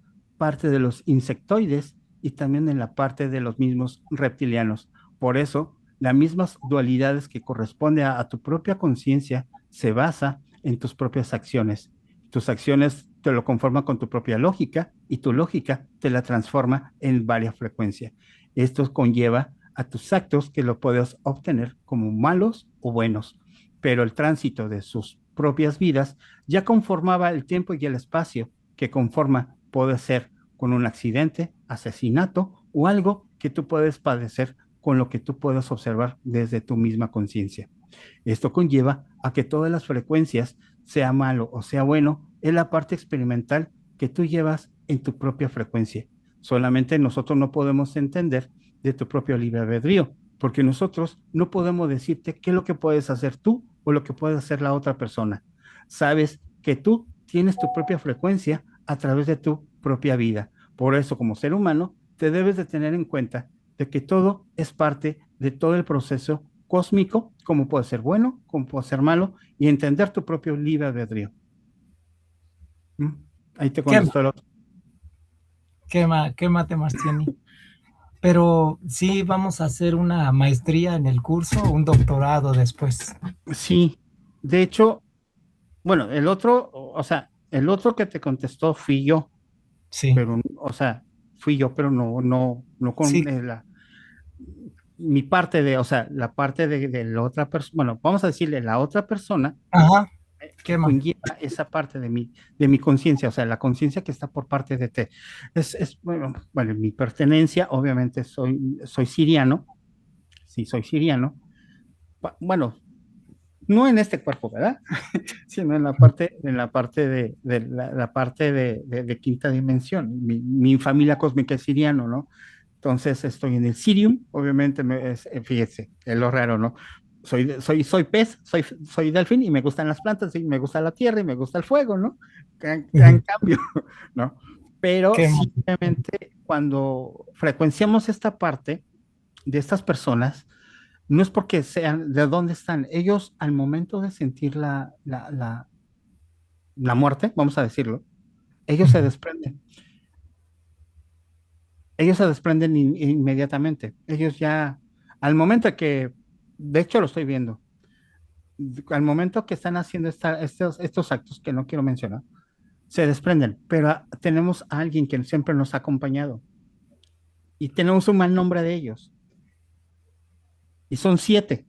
insectoides y también en la parte de los mismos reptilianos. Por eso, las mismas dualidades que corresponde a tu propia conciencia se basa en tus propias acciones. Tus acciones te lo conforman con tu propia lógica y tu lógica te la transforma en varias frecuencias. Esto conlleva a tus actos que lo puedes obtener como malos o buenos, pero el tránsito de sus propias vidas ya conformaba el tiempo y el espacio que conforma puede ser con un accidente, asesinato o algo que tú puedes padecer con lo que tú puedes observar desde tu misma conciencia. Esto conlleva a que todas las frecuencias, sea malo o sea bueno, es la parte experimental que tú llevas en tu propia frecuencia. Solamente nosotros no podemos entender de tu propio libre albedrío, porque nosotros no podemos decirte qué es lo que puedes hacer tú o lo que puede hacer la otra persona. Sabes que tú tienes tu propia frecuencia a través de tu propia vida. Por eso, como ser humano, te debes de tener en cuenta de que todo es parte de todo el proceso cósmico, cómo puede ser bueno, cómo puede ser malo, y entender tu propio libre albedrío. ¿Mm? Ahí te ¿Qué, contesto el otro. qué matemáticas tiene? Pero sí vamos a hacer una maestría en el curso, un doctorado después. Sí, de hecho, bueno, el otro, o sea, el otro que te contestó fui yo, Sí, pero, o sea, fui yo, pero no con sí. mi parte de, o sea, la parte de la otra persona, bueno, vamos a decirle la otra persona Ajá, que ¿qué más? conlleva esa parte de mi conciencia, o sea, la conciencia que está por parte de te. Bueno, mi pertenencia, obviamente soy siriano, sí, soy siriano. Bueno, no en este cuerpo, ¿verdad? Sino en la parte la parte de quinta dimensión. Mi familia cósmica es siriano, ¿no? Entonces estoy en el Sirium, obviamente, fíjese, es lo raro, ¿no? Soy pez, soy delfín y me gustan las plantas y me gusta la tierra y me gusta el fuego, ¿no? En cambio, ¿no? Pero ¿Qué más? sí, obviamente, cuando frecuenciamos esta parte de estas personas, no es porque sean de dónde están. Ellos, al momento de sentir la muerte, vamos a decirlo, ellos se desprenden. Ellos se desprenden inmediatamente. Ellos ya, al momento de hecho lo estoy viendo, al momento que están haciendo estos actos que no quiero mencionar, se desprenden, pero tenemos a alguien que siempre nos ha acompañado y tenemos un mal nombre de ellos. Y son 7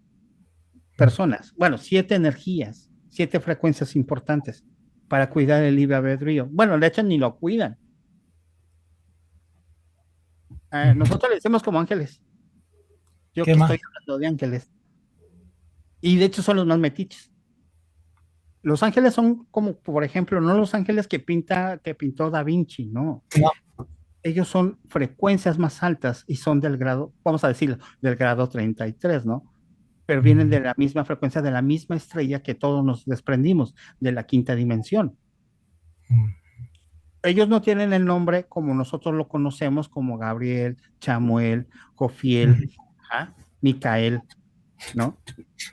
personas, bueno, 7 energías, 7 frecuencias importantes para cuidar el libre albedrío. Bueno, de hecho ni lo cuidan. Nosotros le decimos como ángeles. Yo ¿Qué que más? estoy hablando de ángeles. Y de hecho son los más metiches. Los ángeles son como, por ejemplo, no los ángeles que pintó Da Vinci, no. No. Ellos son frecuencias más altas y son del grado, vamos a decirlo, del grado 33, ¿no? Pero vienen de la misma frecuencia, de la misma estrella que todos nos desprendimos, de la quinta dimensión. Ellos no tienen el nombre como nosotros lo conocemos, como Gabriel, Chamuel, Jofiel, Micael, ¿no?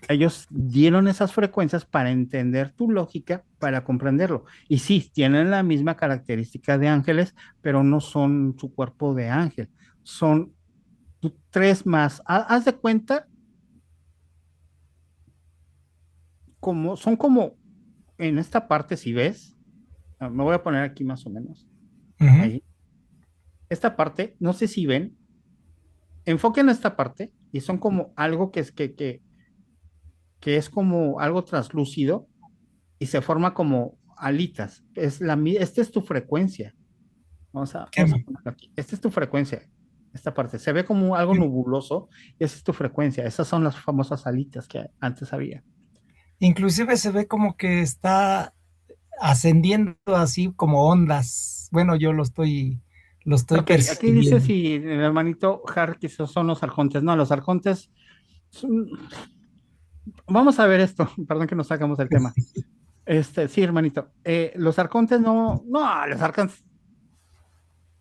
Ellos dieron esas frecuencias para entender tu lógica, para comprenderlo. Y sí, tienen la misma característica de ángeles, pero no son su cuerpo de ángel. Son 3 más. Haz de cuenta son como en esta parte, si ves, me voy a poner aquí más o menos. Ujú. Ahí. Esta parte, no sé si ven, enfoquen esta parte y son como algo que es como algo translúcido y se forma como alitas. Esta es tu frecuencia. ¿Qué Vamos a más? ponerlo aquí. Esta es tu frecuencia. Esta parte se ve como algo nubuloso y esa es tu frecuencia. Esas son las famosas alitas que antes había. Inclusive se ve como que está ascendiendo así como ondas. Bueno, yo lo estoy Ok, aquí dice percibiendo. si el hermanito Harry que esos son los arcontes. No, los arcontes son- vamos a ver esto. Perdón que nos sacamos del tema. Sí, hermanito. Los arcontes no, los arcontes.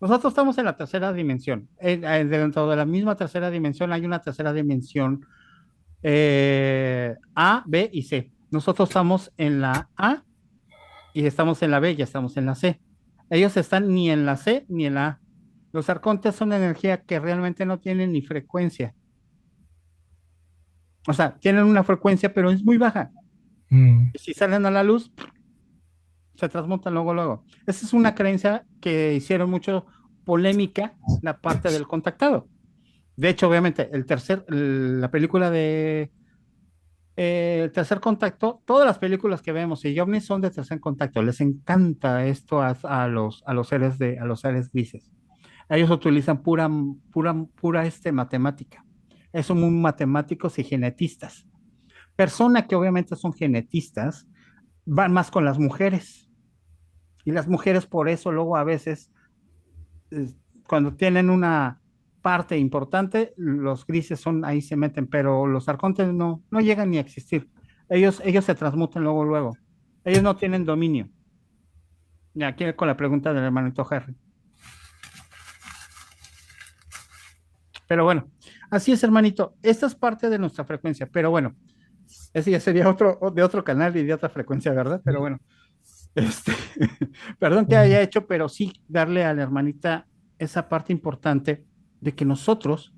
Nosotros estamos en la tercera dimensión. Dentro de la misma tercera dimensión hay una tercera dimensión A, B y C. Nosotros estamos en la A y estamos en la B y estamos en la C. Ellos están ni en la C ni en la A. Los arcontes son energía que realmente no tienen ni frecuencia. O sea, tienen una frecuencia, pero es muy baja. Mm. Y si salen a la luz, se transmutan luego, luego. Esa es una creencia que hicieron mucho polémica la parte del contactado. De hecho, obviamente, la película de el tercer contacto, todas las películas que vemos y ovnis son de tercer contacto. Les encanta esto a los seres grises. Ellos utilizan pura matemática. Son muy matemáticos y genetistas. Personas que obviamente son genetistas van más con las mujeres. Y las mujeres por eso luego a veces, eh, cuando tienen una parte importante, los grises son ahí se meten, pero los arcontes no llegan ni a existir. Ellos se transmutan luego, luego. Ellos no tienen dominio. Ya, aquí con la pregunta del hermanito Harry. Pero bueno, Así es, hermanito. Esta es parte de nuestra frecuencia, pero bueno, ese ya sería de otro canal y de otra frecuencia, ¿verdad? Pero bueno, este, perdón que haya hecho, pero sí darle a la hermanita esa parte importante de que nosotros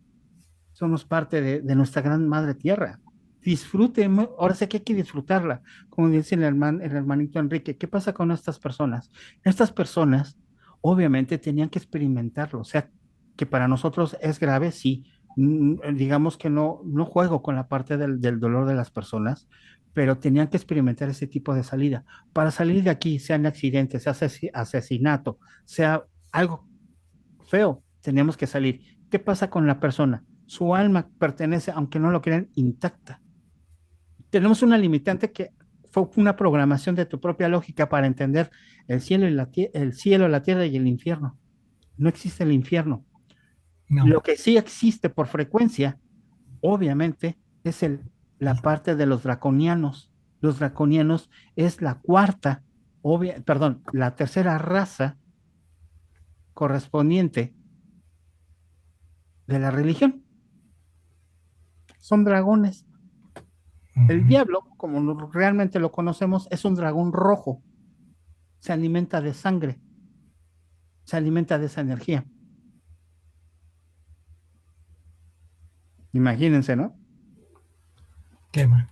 somos parte de nuestra gran madre tierra. Disfruten, ahora sí que hay que disfrutarla, como dice el hermanito Enrique. ¿Qué pasa con estas personas? Estas personas obviamente tenían que experimentarlo, o sea, que para nosotros es grave, sí. Digamos que no juego con la parte del dolor de las personas, pero tenían que experimentar ese tipo de salida. Para salir de aquí, sea un accidente, sea asesinato, sea algo feo, tenemos que salir. ¿Qué pasa con la persona? Su alma pertenece, aunque no lo crean, intacta. Tenemos una limitante que fue una programación de tu propia lógica para entender el cielo, el cielo, la tierra y el infierno. No existe el infierno. No, Lo que sí existe por frecuencia, obviamente, es la parte de los draconianos. Los draconianos es la cuarta, perdón, la tercera raza correspondiente de la religión. Son dragones. El diablo, como realmente lo conocemos, es un dragón rojo. Se alimenta de sangre, se alimenta de esa energía. Imagínense, ¿no? qué mal.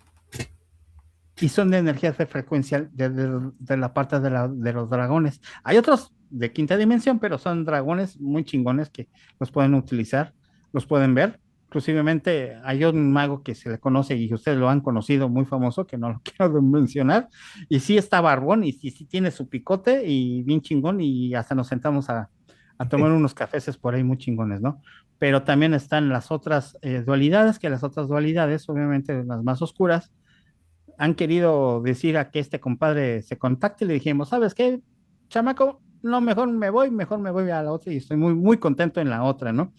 Y son de energía de frecuencia de la parte de los dragones. Hay otros de quinta dimensión, pero son dragones muy chingones que los pueden utilizar, los pueden ver. Inclusivemente hay un mago que se le conoce y ustedes lo han conocido, muy famoso, que no lo quiero mencionar, y sí está barbón y sí tiene su picote y bien chingón y hasta nos sentamos a tomar unos cafés por ahí muy chingones, ¿no? Pero también están las otras dualidades, que las otras dualidades, obviamente las más oscuras, han querido decir a que este compadre se contacte y le dijimos, ¿sabes qué, chamaco? No, mejor me voy a la otra y estoy muy, muy contento en la otra, ¿no?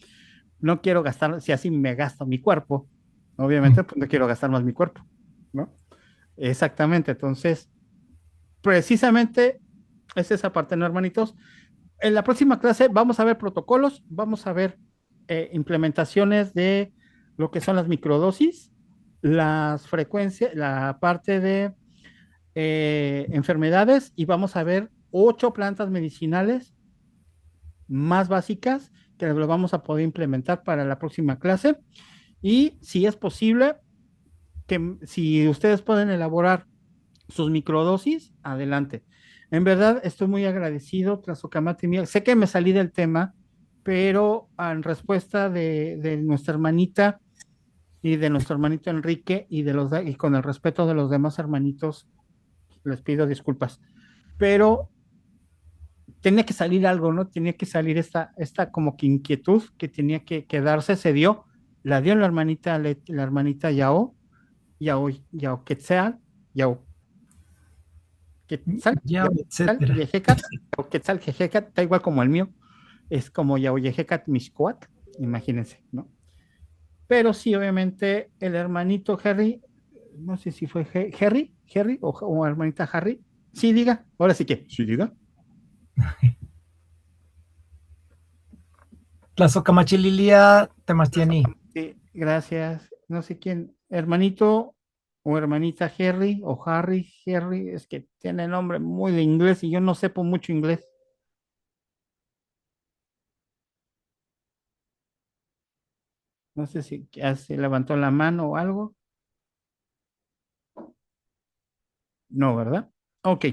No quiero gastar, si así me gasto mi cuerpo, obviamente, pues no quiero gastar más mi cuerpo, ¿no? Exactamente, entonces, precisamente es esa parte, ¿no, hermanitos? En la próxima clase vamos a ver protocolos, vamos a ver implementaciones de lo que son las microdosis, las frecuencias, la parte de enfermedades y vamos a ver 8 plantas medicinales más básicas que lo vamos a poder implementar para la próxima clase. Y si es posible, que si ustedes pueden elaborar sus microdosis, adelante. En verdad, estoy muy agradecido, Tlazocamati Mía. Sé que me salí del tema, pero en respuesta de nuestra hermanita y de nuestro hermanito Enrique y con el respeto de los demás hermanitos, les pido disculpas. Pero tenía que salir algo, ¿no? Tenía que salir esta como que inquietud que tenía que darse, se dio, la dio la hermanita Yao Quetzal, Yao Quetzal, Ya, Yao Quetzal, etcétera. Yejecat, Yao Quetzal, Jejecat, está igual como el mío, es como Yao Yejecat Mixcoat, imagínense, ¿no? Pero sí, obviamente, el hermanito Harry, no sé si fue Harry o hermanita Harry, sí diga, ahora sí que, sí diga. Tlazocamachililia Temastiani. Sí, gracias. No sé quién, hermanito o hermanita Harry o Harry, es que tiene nombre muy de inglés y yo no sepo mucho inglés. No sé si ya se levantó la mano o algo. No, ¿verdad? Ok.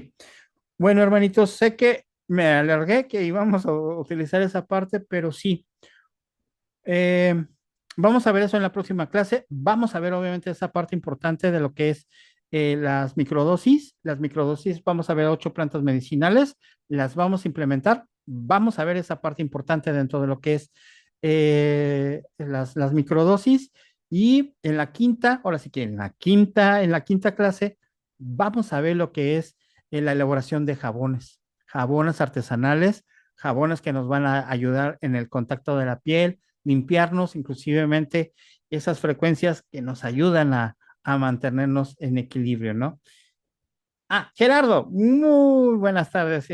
Bueno, hermanitos, sé que me alargué que íbamos a utilizar esa parte, pero sí. Eh, Vamos a ver eso en la próxima clase. Vamos a ver, obviamente, esa parte importante de lo que es las microdosis. Las microdosis, vamos a ver 8 plantas medicinales, las vamos a implementar. Vamos a ver esa parte importante dentro de lo que es las microdosis. Y en la quinta, ahora sí que en la quinta clase, vamos a ver lo que es la elaboración de jabones artesanales, jabones que nos van a ayudar en el contacto de la piel, limpiarnos, inclusivemente esas frecuencias que nos ayudan a mantenernos en equilibrio, ¿no? Ah, Gerardo, muy buenas tardes,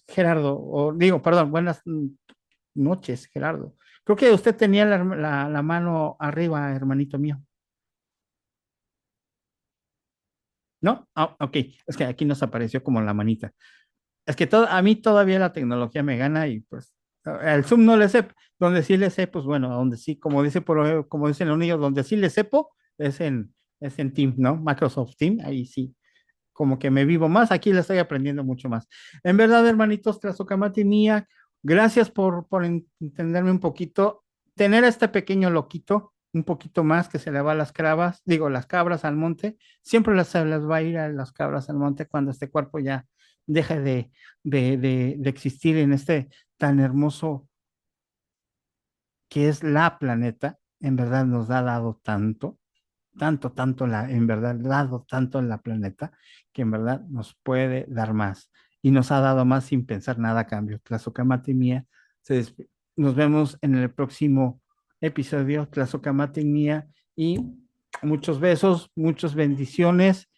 Gerardo, o digo, perdón, buenas noches, Gerardo. Creo que usted tenía la mano arriba, hermanito mío. ¿No? Ah, ok, es que aquí nos apareció como la manita. Es que a mí todavía la tecnología me gana y pues el Zoom no le sé, donde sí le sé, pues bueno, donde sí, como dicen los niños, donde sí le sepo es en Teams, ¿no? Microsoft Teams, ahí sí, como que me vivo más, aquí le estoy aprendiendo mucho más. En verdad, hermanitos, Tlazocamati mía, gracias por entenderme un poquito, tener a este pequeño loquito, un poquito más que se le va a las cabras, digo, las cabras al monte, siempre se les va a ir a las cabras al monte cuando este cuerpo ya deje de existir en este tan hermoso que es la planeta, en verdad nos ha dado tanto, tanto, en verdad, dado tanto en la planeta, que en verdad nos puede dar más. Y nos ha dado más sin pensar nada a cambio. Tlazocamati mía, nos vemos en el próximo episodio, Tlazocamati mía, y muchos besos, muchas bendiciones,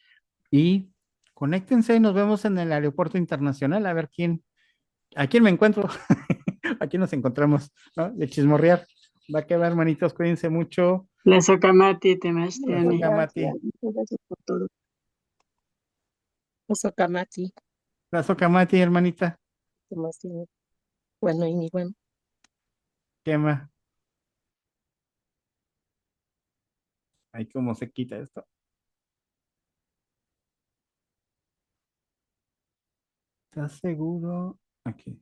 y conéctense, nos vemos en el aeropuerto internacional, a ver a quién me encuentro, aquí nos encontramos, ¿no? De chismorrear. Va a quedar, hermanitos, cuídense mucho. La Socamati, Temashtiani. Tlazocamati. Muchas gracias por todo. Oso Camati, Tlazocamati, hermanita. bueno, y ni bueno. Quema. Ahí cómo se quita esto. ¿Estás seguro? Aquí.